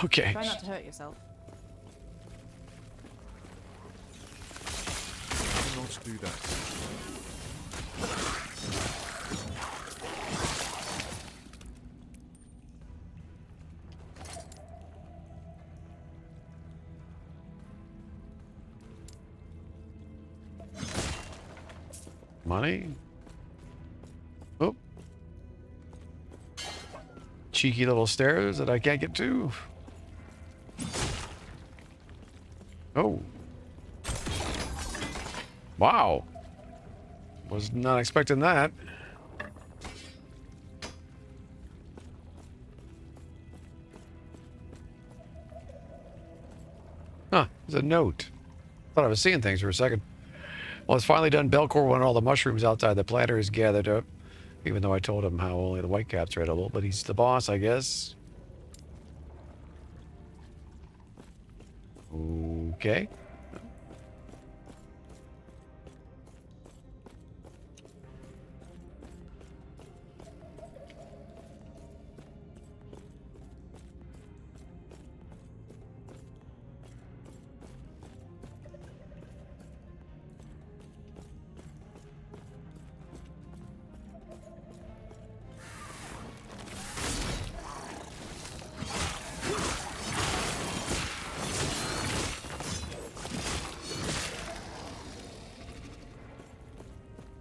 Okay. Try not to hurt yourself. How not to do that? Money? Oh. Cheeky little stairs that I can't get to. Oh. Wow. Was not expecting that. Huh, there's a note. Thought I was seeing things for a second. Well, it's finally done. Belcor wanted all the mushrooms outside the planters gathered up. Even though I told him how only the Whitecaps are edible, but he's the boss, I guess. Okay.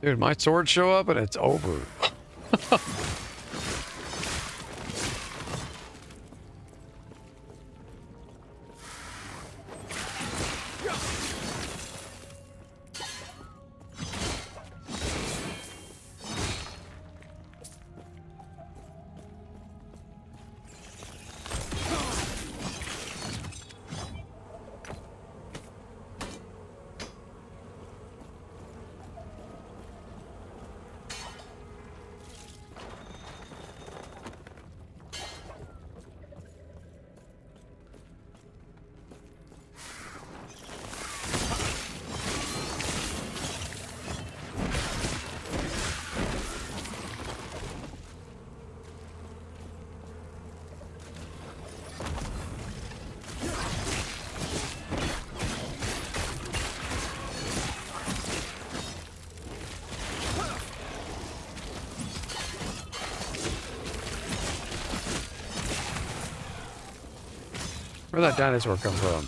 Dude, my sword show up and it's over. Where'd that dinosaur come from?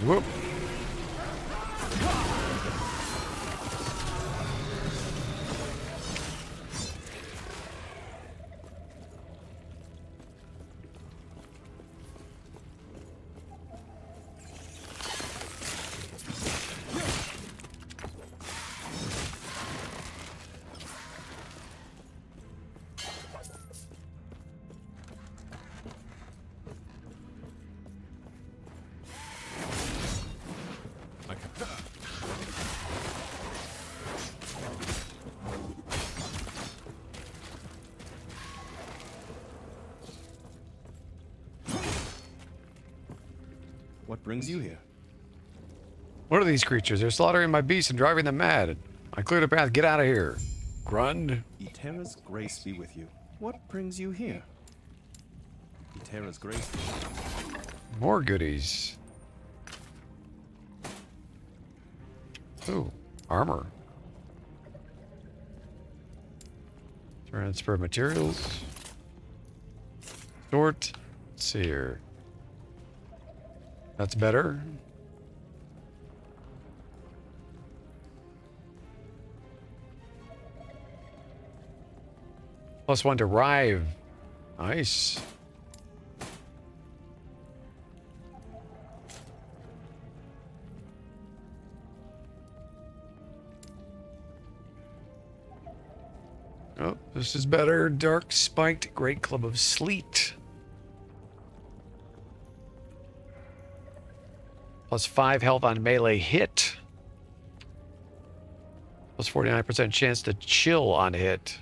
Whoop. What brings you here? What are these creatures? They're slaughtering my beasts and driving them mad. I cleared a path. Get out of here. Grund. Eterra's grace be with you. What brings you here? Eterra's grace. More goodies. Ooh, armor. Transfer materials. Sort. Let's see here. That's better. +1 derive. Nice. Oh, this is better. Dark spiked Great Club of Sleet. +5 health on melee hit. +49% chance to chill on hit.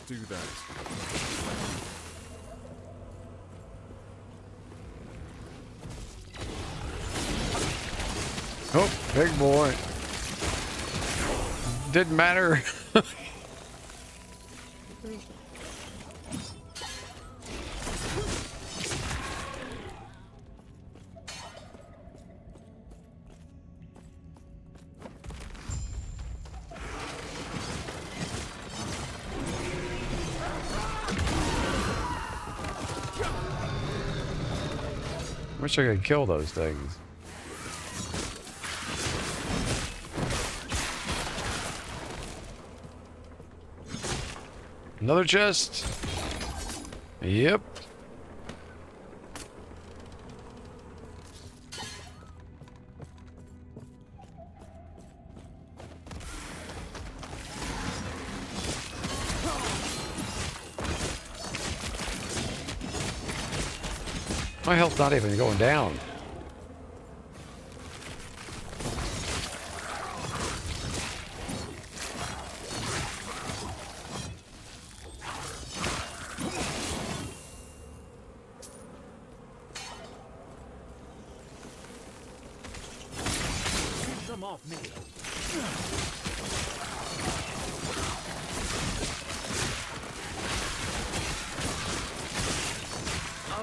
Do that. Oh, big boy. Didn't matter. Wish I could kill those things. Another chest. Yep. My health's not even going down. Come off me.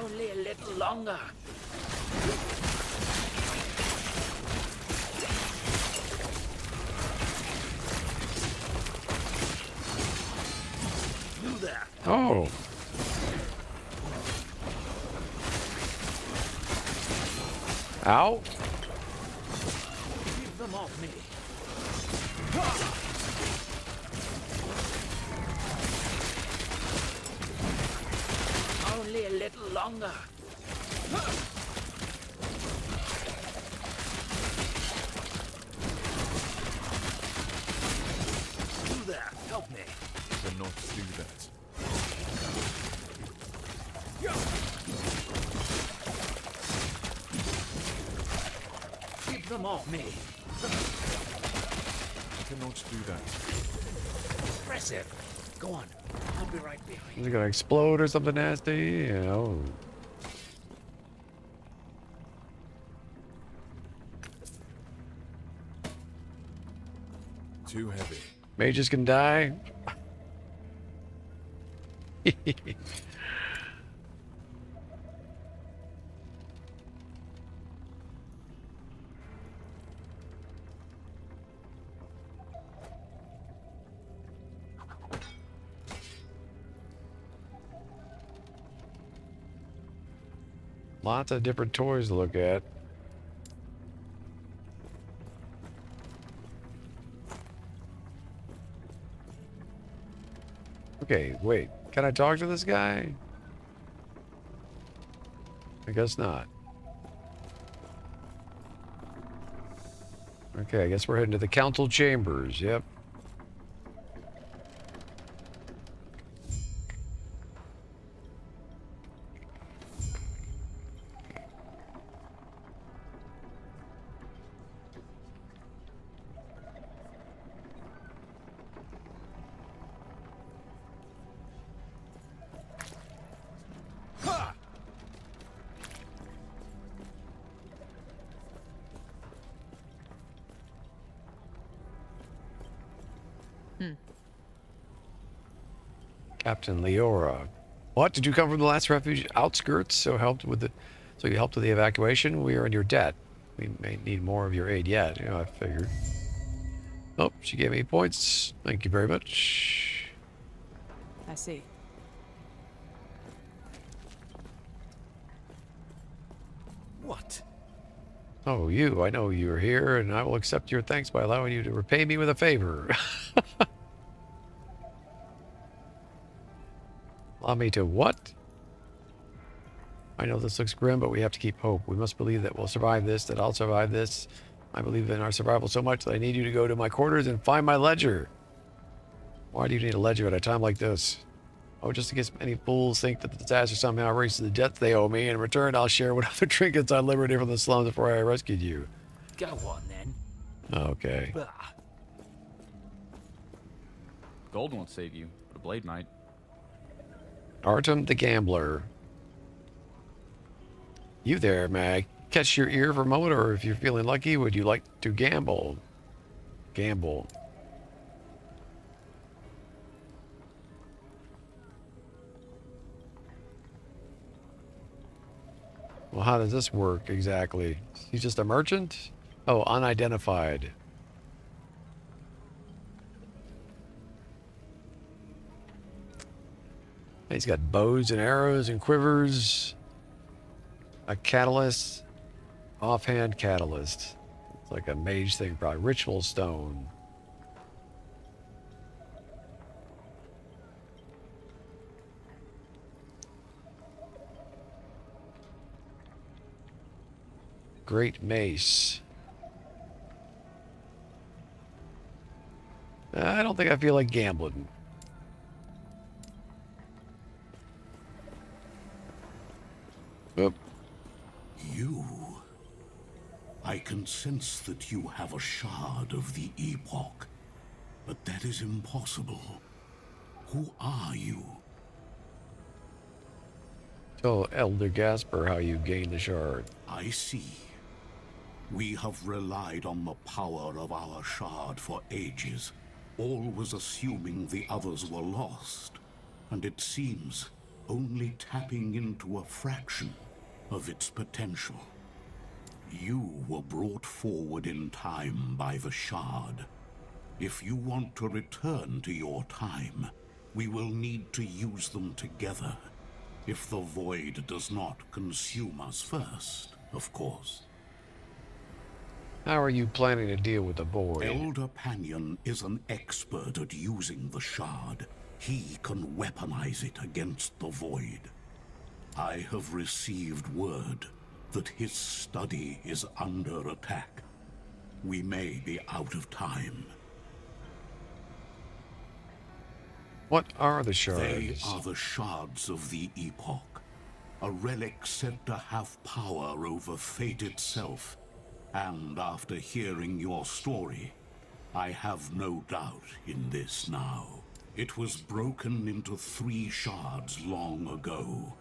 Only a little longer. You there. Oh. Ow. them off me. Only a little longer. You there, help me. Cannot do that. Keep them off me. Cannot do that. Impressive. Go on. I'll be right behind. Is it gonna explode or something nasty? Oh. Too heavy. Mages can die. Lots of different toys to look at. Okay, wait. Can I talk to this guy? I guess not. Okay, I guess we're heading to the council chambers. Yep. Captain Leora. What? Did you come from the last refuge outskirts? So you helped with the evacuation? We are in your debt. We may need more of your aid yet. You know, I figured. Oh, she gave me points. Thank you very much. I see. What? Oh, you. I know you're here, and I will accept your thanks by allowing you to repay me with a favor. Allow me to what? I know this looks grim, but we have to keep hope. We must believe that we'll survive this, that I'll survive this. I believe in our survival so much that I need you to go to my quarters and find my ledger. Why do you need a ledger at a time like this? Oh, just in case any fools think that the disaster somehow erases the debts they owe me. In return, I'll share what other trinkets I liberated from the slums before I rescued you. Go on then. Okay. Bah. Gold won't save you, but a blade might. Artem the Gambler. You there, may I catch your ear for a moment, or if you're feeling lucky, would you like to gamble? Gamble. Well, how does this work exactly? He's just a merchant? Oh, unidentified. He's got bows and arrows and quivers. A catalyst. Offhand catalyst. It's like a mage thing, probably. Ritual stone. Great mace. I don't think I feel like gambling. Oop. You. I can sense that you have a shard of the Epoch, but that is impossible. Who are you? Tell Elder Gasper how you gained the shard. I see. We have relied on the power of our shard for ages, always assuming the others were lost, and it seems only tapping into a fraction of its potential. You were brought forward in time by the shard. If you want to return to your time, we will need to use them together. If the void does not consume us first, of course. How are you planning to deal with the void? Elder Panion is an expert at using the shard. He can weaponize it against the void. I have received word that his study is under attack. We may be out of time. What are the shards? They are the shards of the Epoch, a relic said to have power over fate itself. And after hearing your story, I have no doubt in this now. It was broken into 3 shards long ago.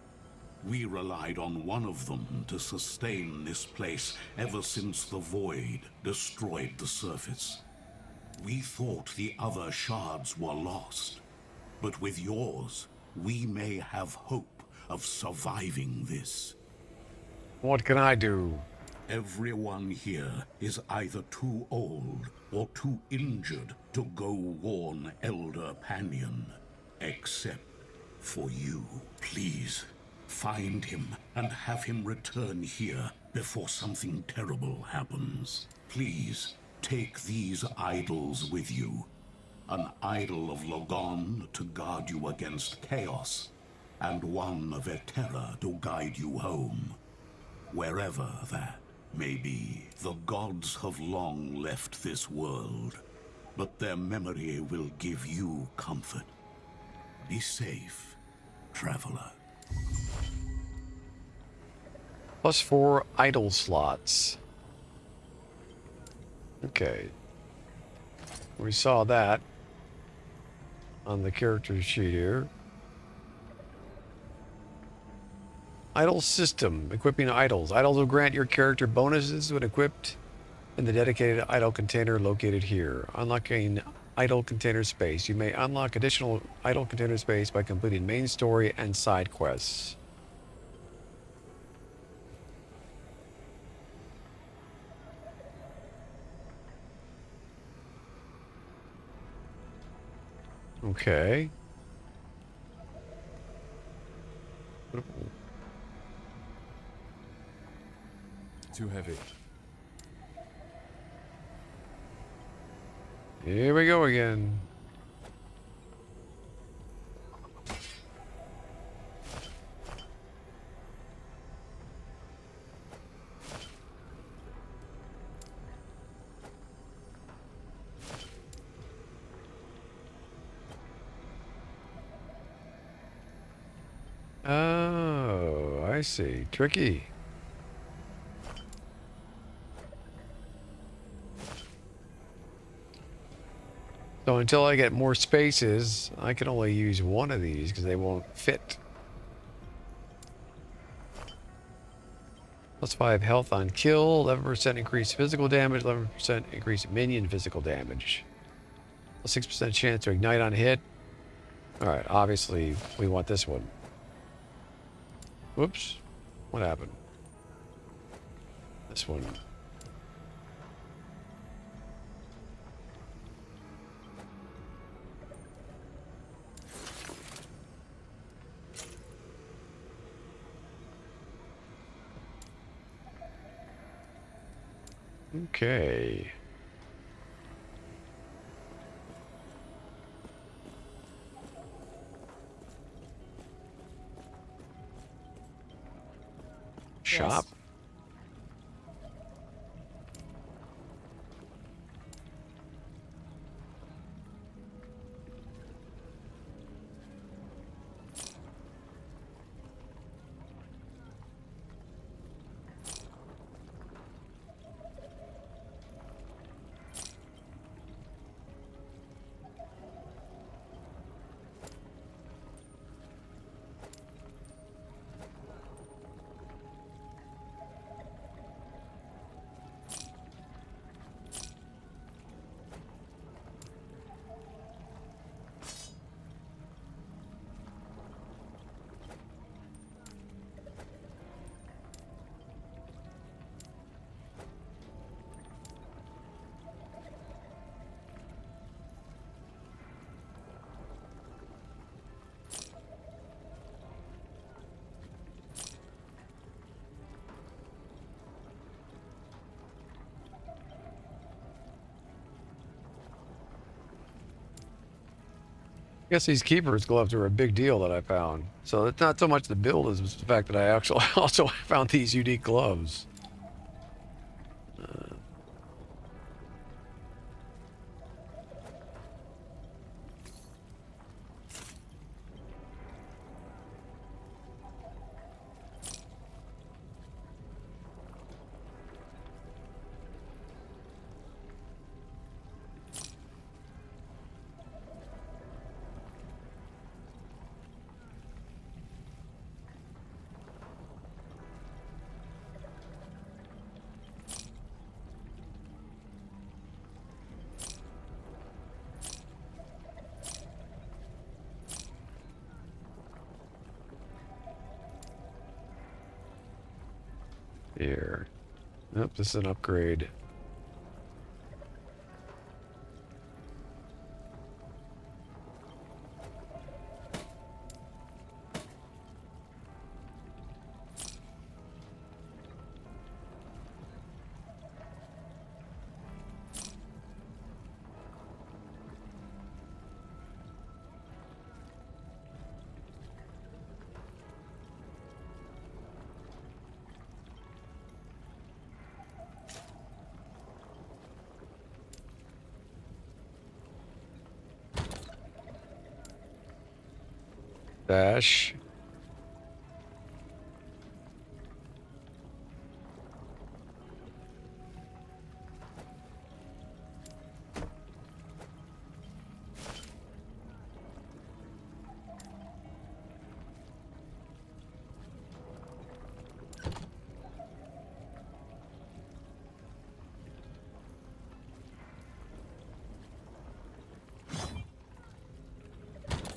We relied on one of them to sustain this place ever since the void destroyed the surface. We thought the other shards were lost, but with yours, we may have hope of surviving this. What can I do? Everyone here is either too old or too injured to go warn Elder Panion. Except for you. Please, find him and have him return here before something terrible happens. Please, take these idols with you. An idol of Logon to guard you against chaos, and one of Eterra to guide you home. Wherever that may be. The gods have long left this world, but their memory will give you comfort. Be safe, traveler. +4 idle slots. Okay. We saw that on the character sheet here. Idle system. Equipping idols. Idols will grant your character bonuses when equipped in the dedicated idle container located here. Unlocking idle container space. You may unlock additional idle container space by completing main story and side quests. Okay. Too heavy. Here we go again. Oh, I see. Tricky. So until I get more spaces, I can only use one of these because they won't fit. +5 health on kill, 11% increased physical damage, 11% increased minion physical damage. +6% chance to ignite on hit. Alright, obviously we want this one. Whoops. What happened? This one. Okay. Shop. guess these keeper's gloves are a big deal that I found. So it's not so much the build as the fact that I actually also found these unique gloves. Here. Nope, this is an upgrade. Dash.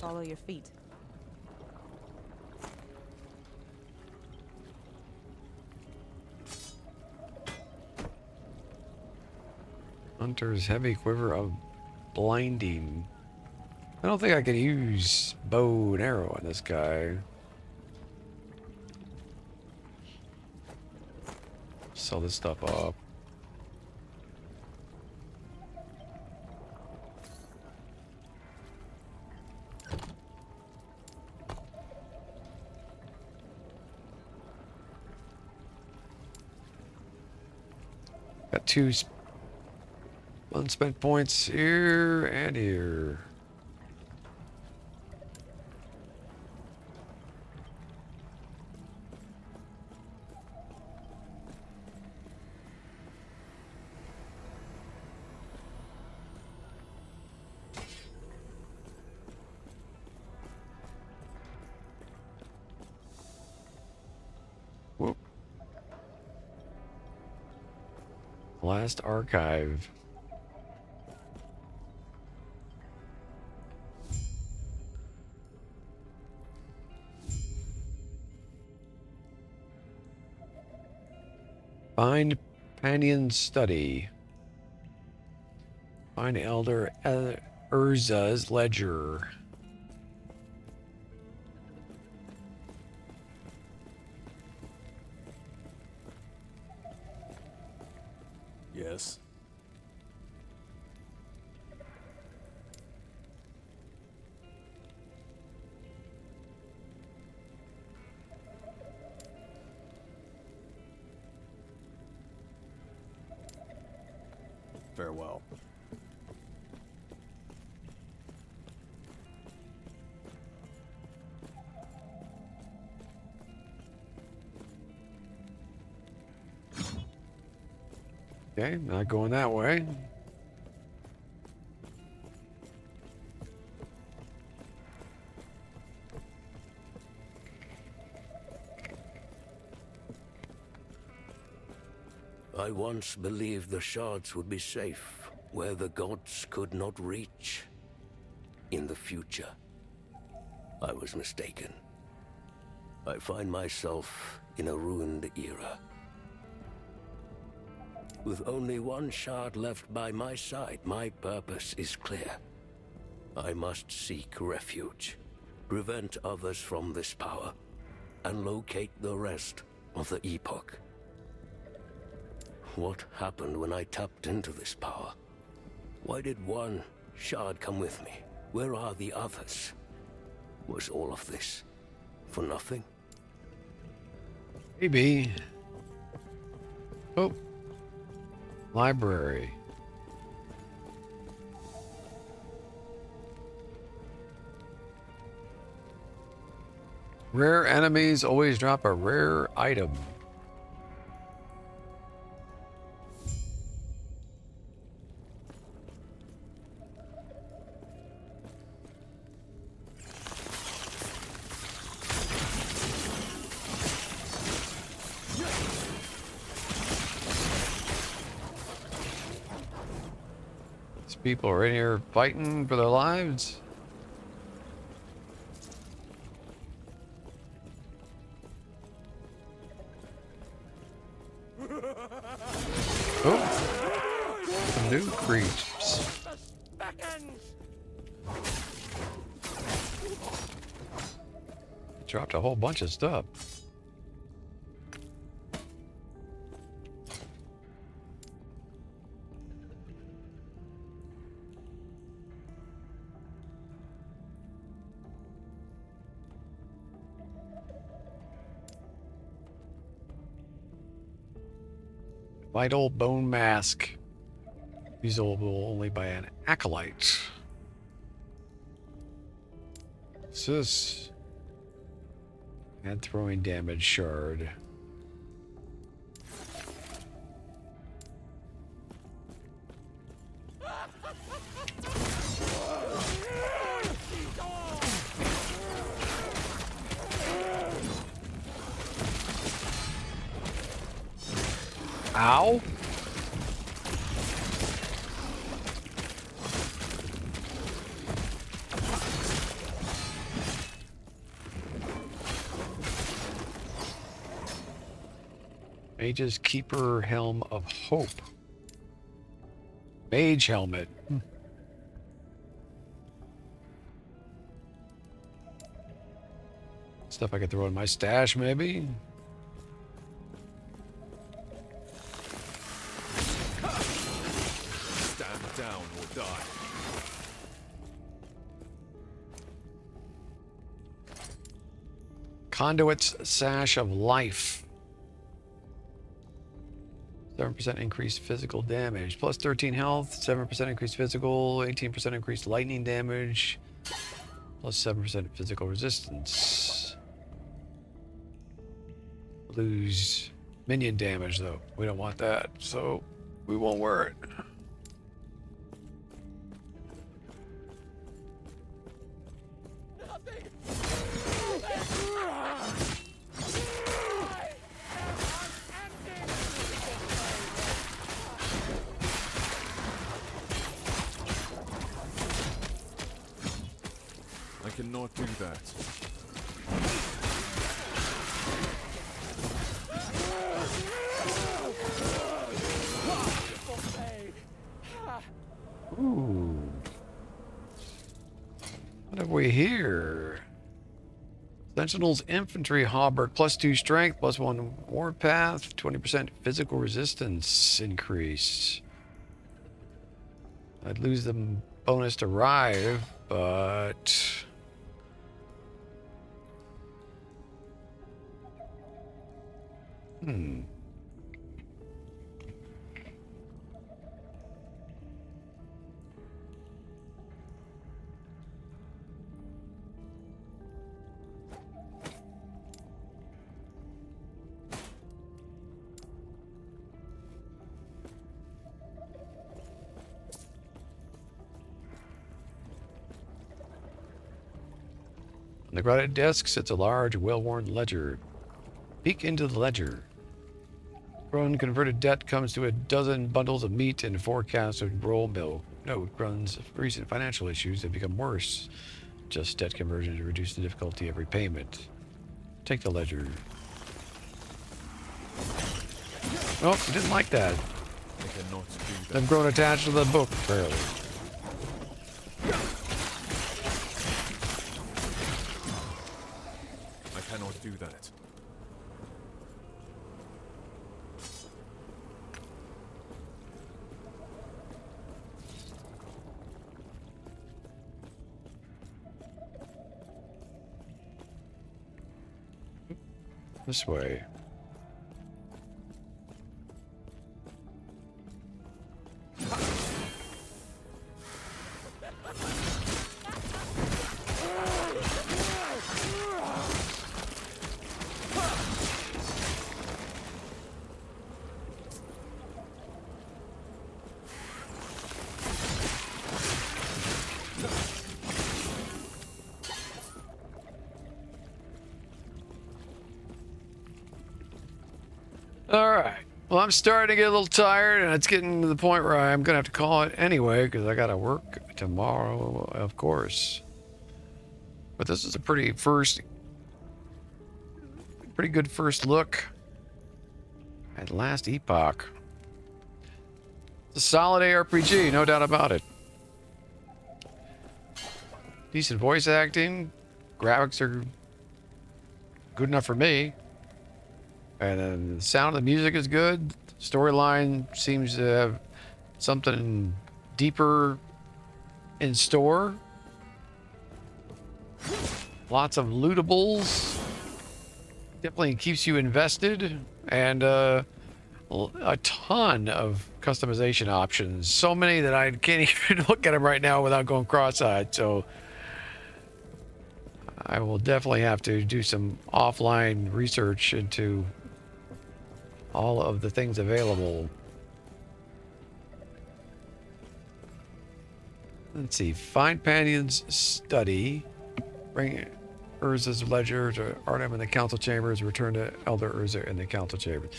Follow your feet. Hunter's heavy quiver of blinding. I don't think I can use bow and arrow on this guy. Sell this stuff up. Got two unspent points here and here. Whoop. Last archive. Find Companion Study. Find Elder Urza's Ledger. Yes. Farewell. Okay, not going that way. I once believed the shards would be safe, where the gods could not reach. In the future, I was mistaken. I find myself in a ruined era. With only one shard left by my side, my purpose is clear. I must seek refuge, prevent others from this power, and locate the rest of the Epoch. What happened when I tapped into this power? Why did one shard come with me, Where are the others? Was all of this for nothing? Maybe. Oh. Library. Rare enemies always drop a rare item. These people are in here fighting for their lives. Oh, some new creeps. Dropped a whole bunch of stuff. Vital bone mask. Usable only by an acolyte. What's this? And throwing damage shard. Ow. Mage's Keeper Helm of Hope. Mage Helmet. Stuff I could throw in my stash, maybe? Stand down or die. Conduit's Sash of Life. 7% increased physical damage. Plus 13 health, 7% increased physical, 18% increased lightning damage, plus 7% physical resistance. Lose minion damage though. We don't want that, so we won't wear it. I cannot do that. Ooh. What have we here? Sentinel's Infantry Hauberk, plus 2 strength, plus 1 warpath, 20% physical resistance increase. I'd lose the bonus to Rive, but... On the granite desk sits a large, well-worn ledger. Peek into the ledger. Grun converted debt comes to a dozen bundles of meat and 4 casks of roll milk. Note, Grun's recent financial issues have become worse. Just debt conversion to reduce the difficulty of repayment. Take the ledger. Oh, didn't like that. I cannot do that. I've grown attached to the book, apparently. I cannot do that. This way. All right. Well, I'm starting to get a little tired, and it's getting to the point where I'm going to have to call it anyway, because I got to work tomorrow, of course. But this is a pretty good first look at Last Epoch. It's a solid ARPG, no doubt about it. Decent voice acting. Graphics are good enough for me. And then the sound of the music is good. Storyline seems to have something deeper in store. Lots of lootables. Definitely keeps you invested. And a ton of customization options. So many that I can't even look at them right now without going cross-eyed. So I will definitely have to do some offline research into all of the things available. Let's see. Find Panion's study. Bring Urza's ledger to Artem in the council chambers. Return to Elder Urza in the council chambers.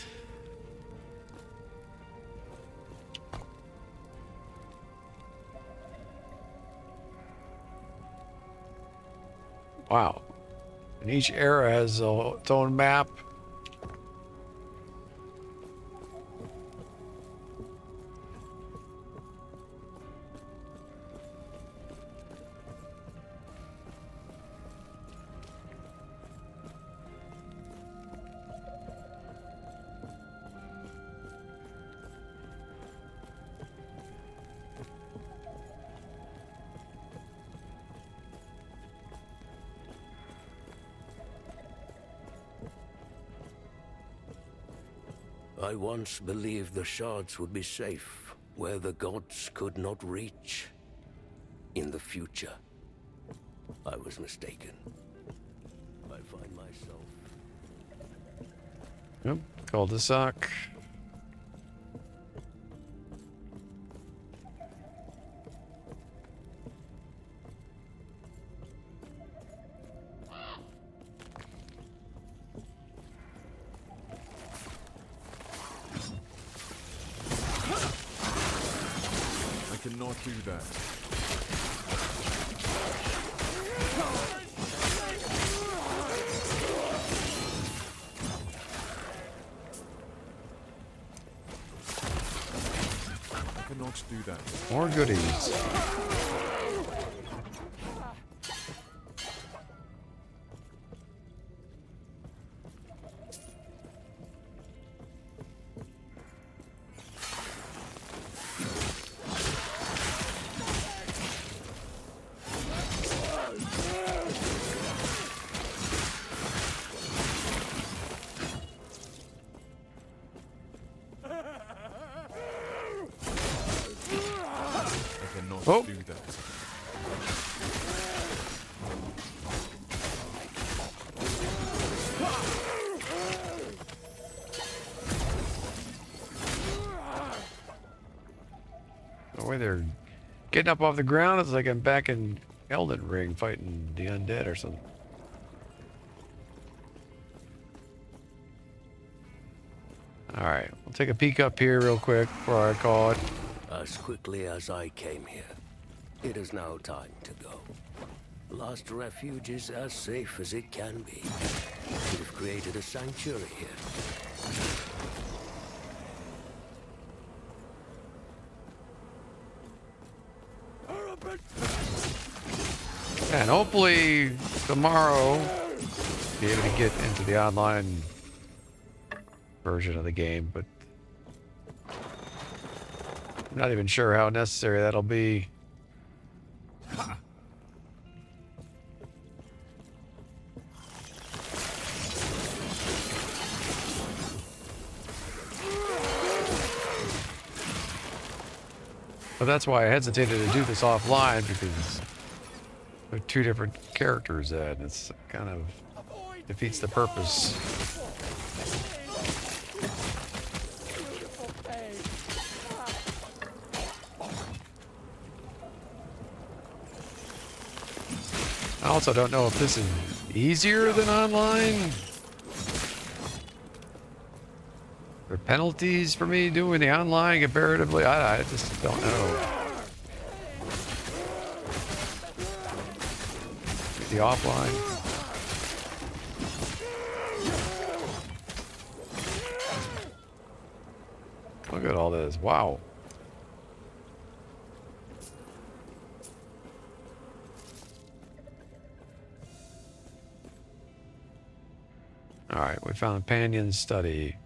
Wow. And each era has its own map. I once believed the shards would be safe, where the gods could not reach. In the future, I was mistaken. I find myself... Yep, cul-de-sac. Cannot do that. I cannot do that. More goodies. Oh. Do that. The way they're getting up off the ground, it's like I'm back in Elden Ring fighting the undead or something. Alright, we'll take a peek up here real quick before I call it. As quickly as I came here, it is now time to go. Last refuge is as safe as it can be. We've created a sanctuary here. And hopefully tomorrow be able to get into the online version of the game, but I'm not even sure how necessary that'll be. But that's why I hesitated to do this offline, because there are two different characters and it's kind of defeats the purpose. I also don't know if this is easier than online. Are there penalties for me doing the online comparatively? I just don't know. The offline. Look at all this. Wow. All right, we found Panion's study.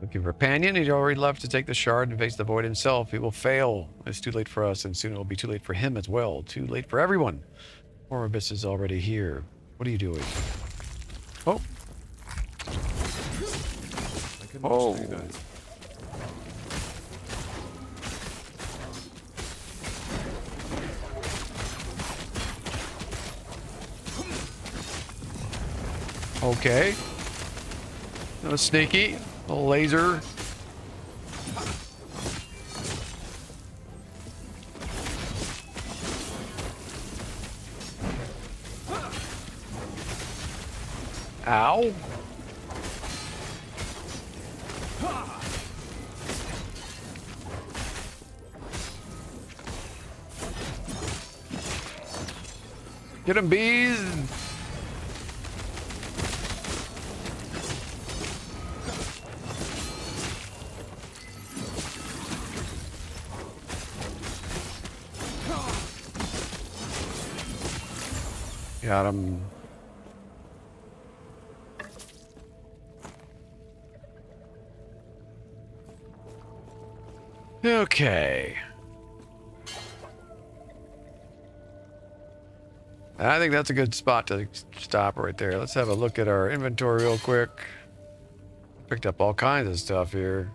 Looking for Panion. He'd already left to take the shard and face the void himself. He will fail. It's too late for us, and soon it will be too late for him as well. Too late for everyone. Horribus is already here. What are you doing? Oh. Oh. Okay. That was sneaky. A laser. Ow. Get him, bees. Got him. Okay. I think that's a good spot to stop right there. Let's have a look at our inventory real quick. Picked up all kinds of stuff here.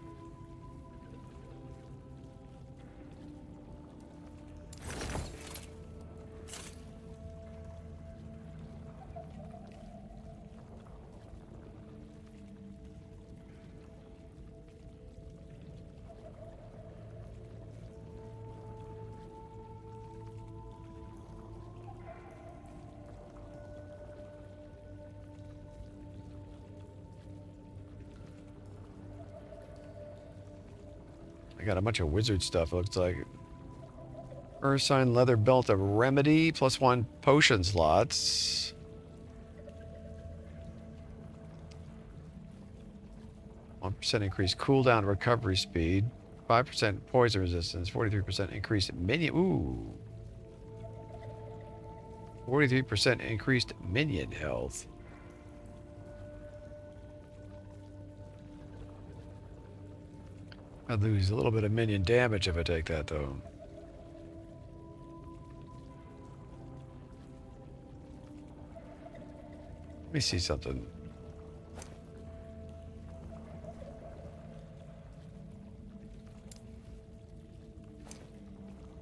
I got a bunch of wizard stuff, it looks like. Ursine leather belt of remedy, +1 potion slots. %1 increased cooldown recovery speed. 5% poison resistance. 43% increased minion. Ooh. 43% increased minion health. I'd lose a little bit of minion damage if I take that, though. Let me see something.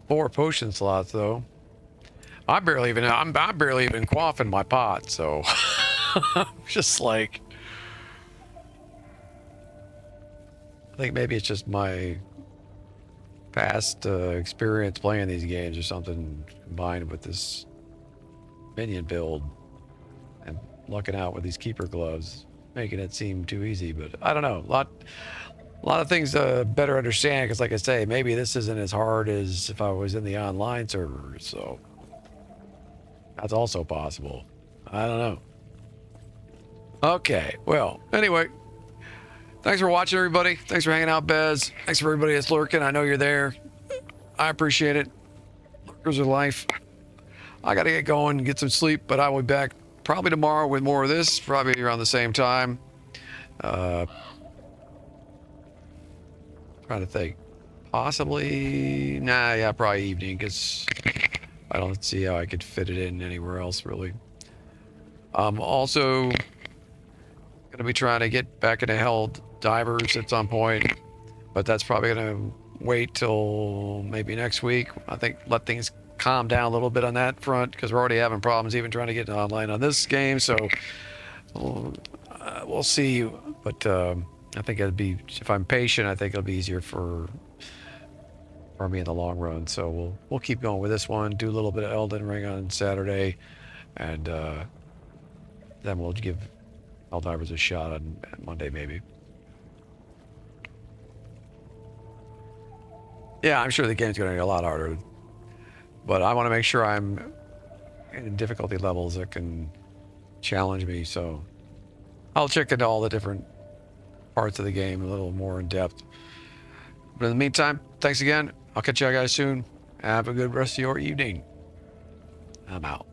Four potion slots, though. I'm barely even quaffing my pot, so just like. I think maybe it's just my past experience playing these games or something combined with this minion build and lucking out with these keeper gloves, making it seem too easy. But I don't know. A lot of things to better understand, because like I say, maybe this isn't as hard as if I was in the online server, so that's also possible. I don't know. Okay, well, anyway, Thanks for watching, everybody. Thanks for hanging out, Bez. Thanks for everybody that's lurking. I know you're there. I appreciate it. Lurkers are life. I got to get going and get some sleep, but I will be back probably tomorrow with more of this, probably around the same time. Trying to think. Possibly, nah, yeah, probably evening, because I don't see how I could fit it in anywhere else, really. Also, going to be trying to get back into Hell Divers at some point, but that's probably going to wait till maybe next week. I think let things calm down a little bit on that front, because we're already having problems even trying to get online on this game, so we'll see. But I think it'd be, if I'm patient, I think it'll be easier for me in the long run. So we'll keep going with this one, do a little bit of Elden Ring on Saturday, and then we'll give Helldivers a shot on Monday, maybe. Yeah, I'm sure the game's going to get a lot harder, but I want to make sure I'm in difficulty levels that can challenge me, so I'll check into all the different parts of the game a little more in depth. But in the meantime, thanks again. I'll catch you guys soon. Have a good rest of your evening. I'm out.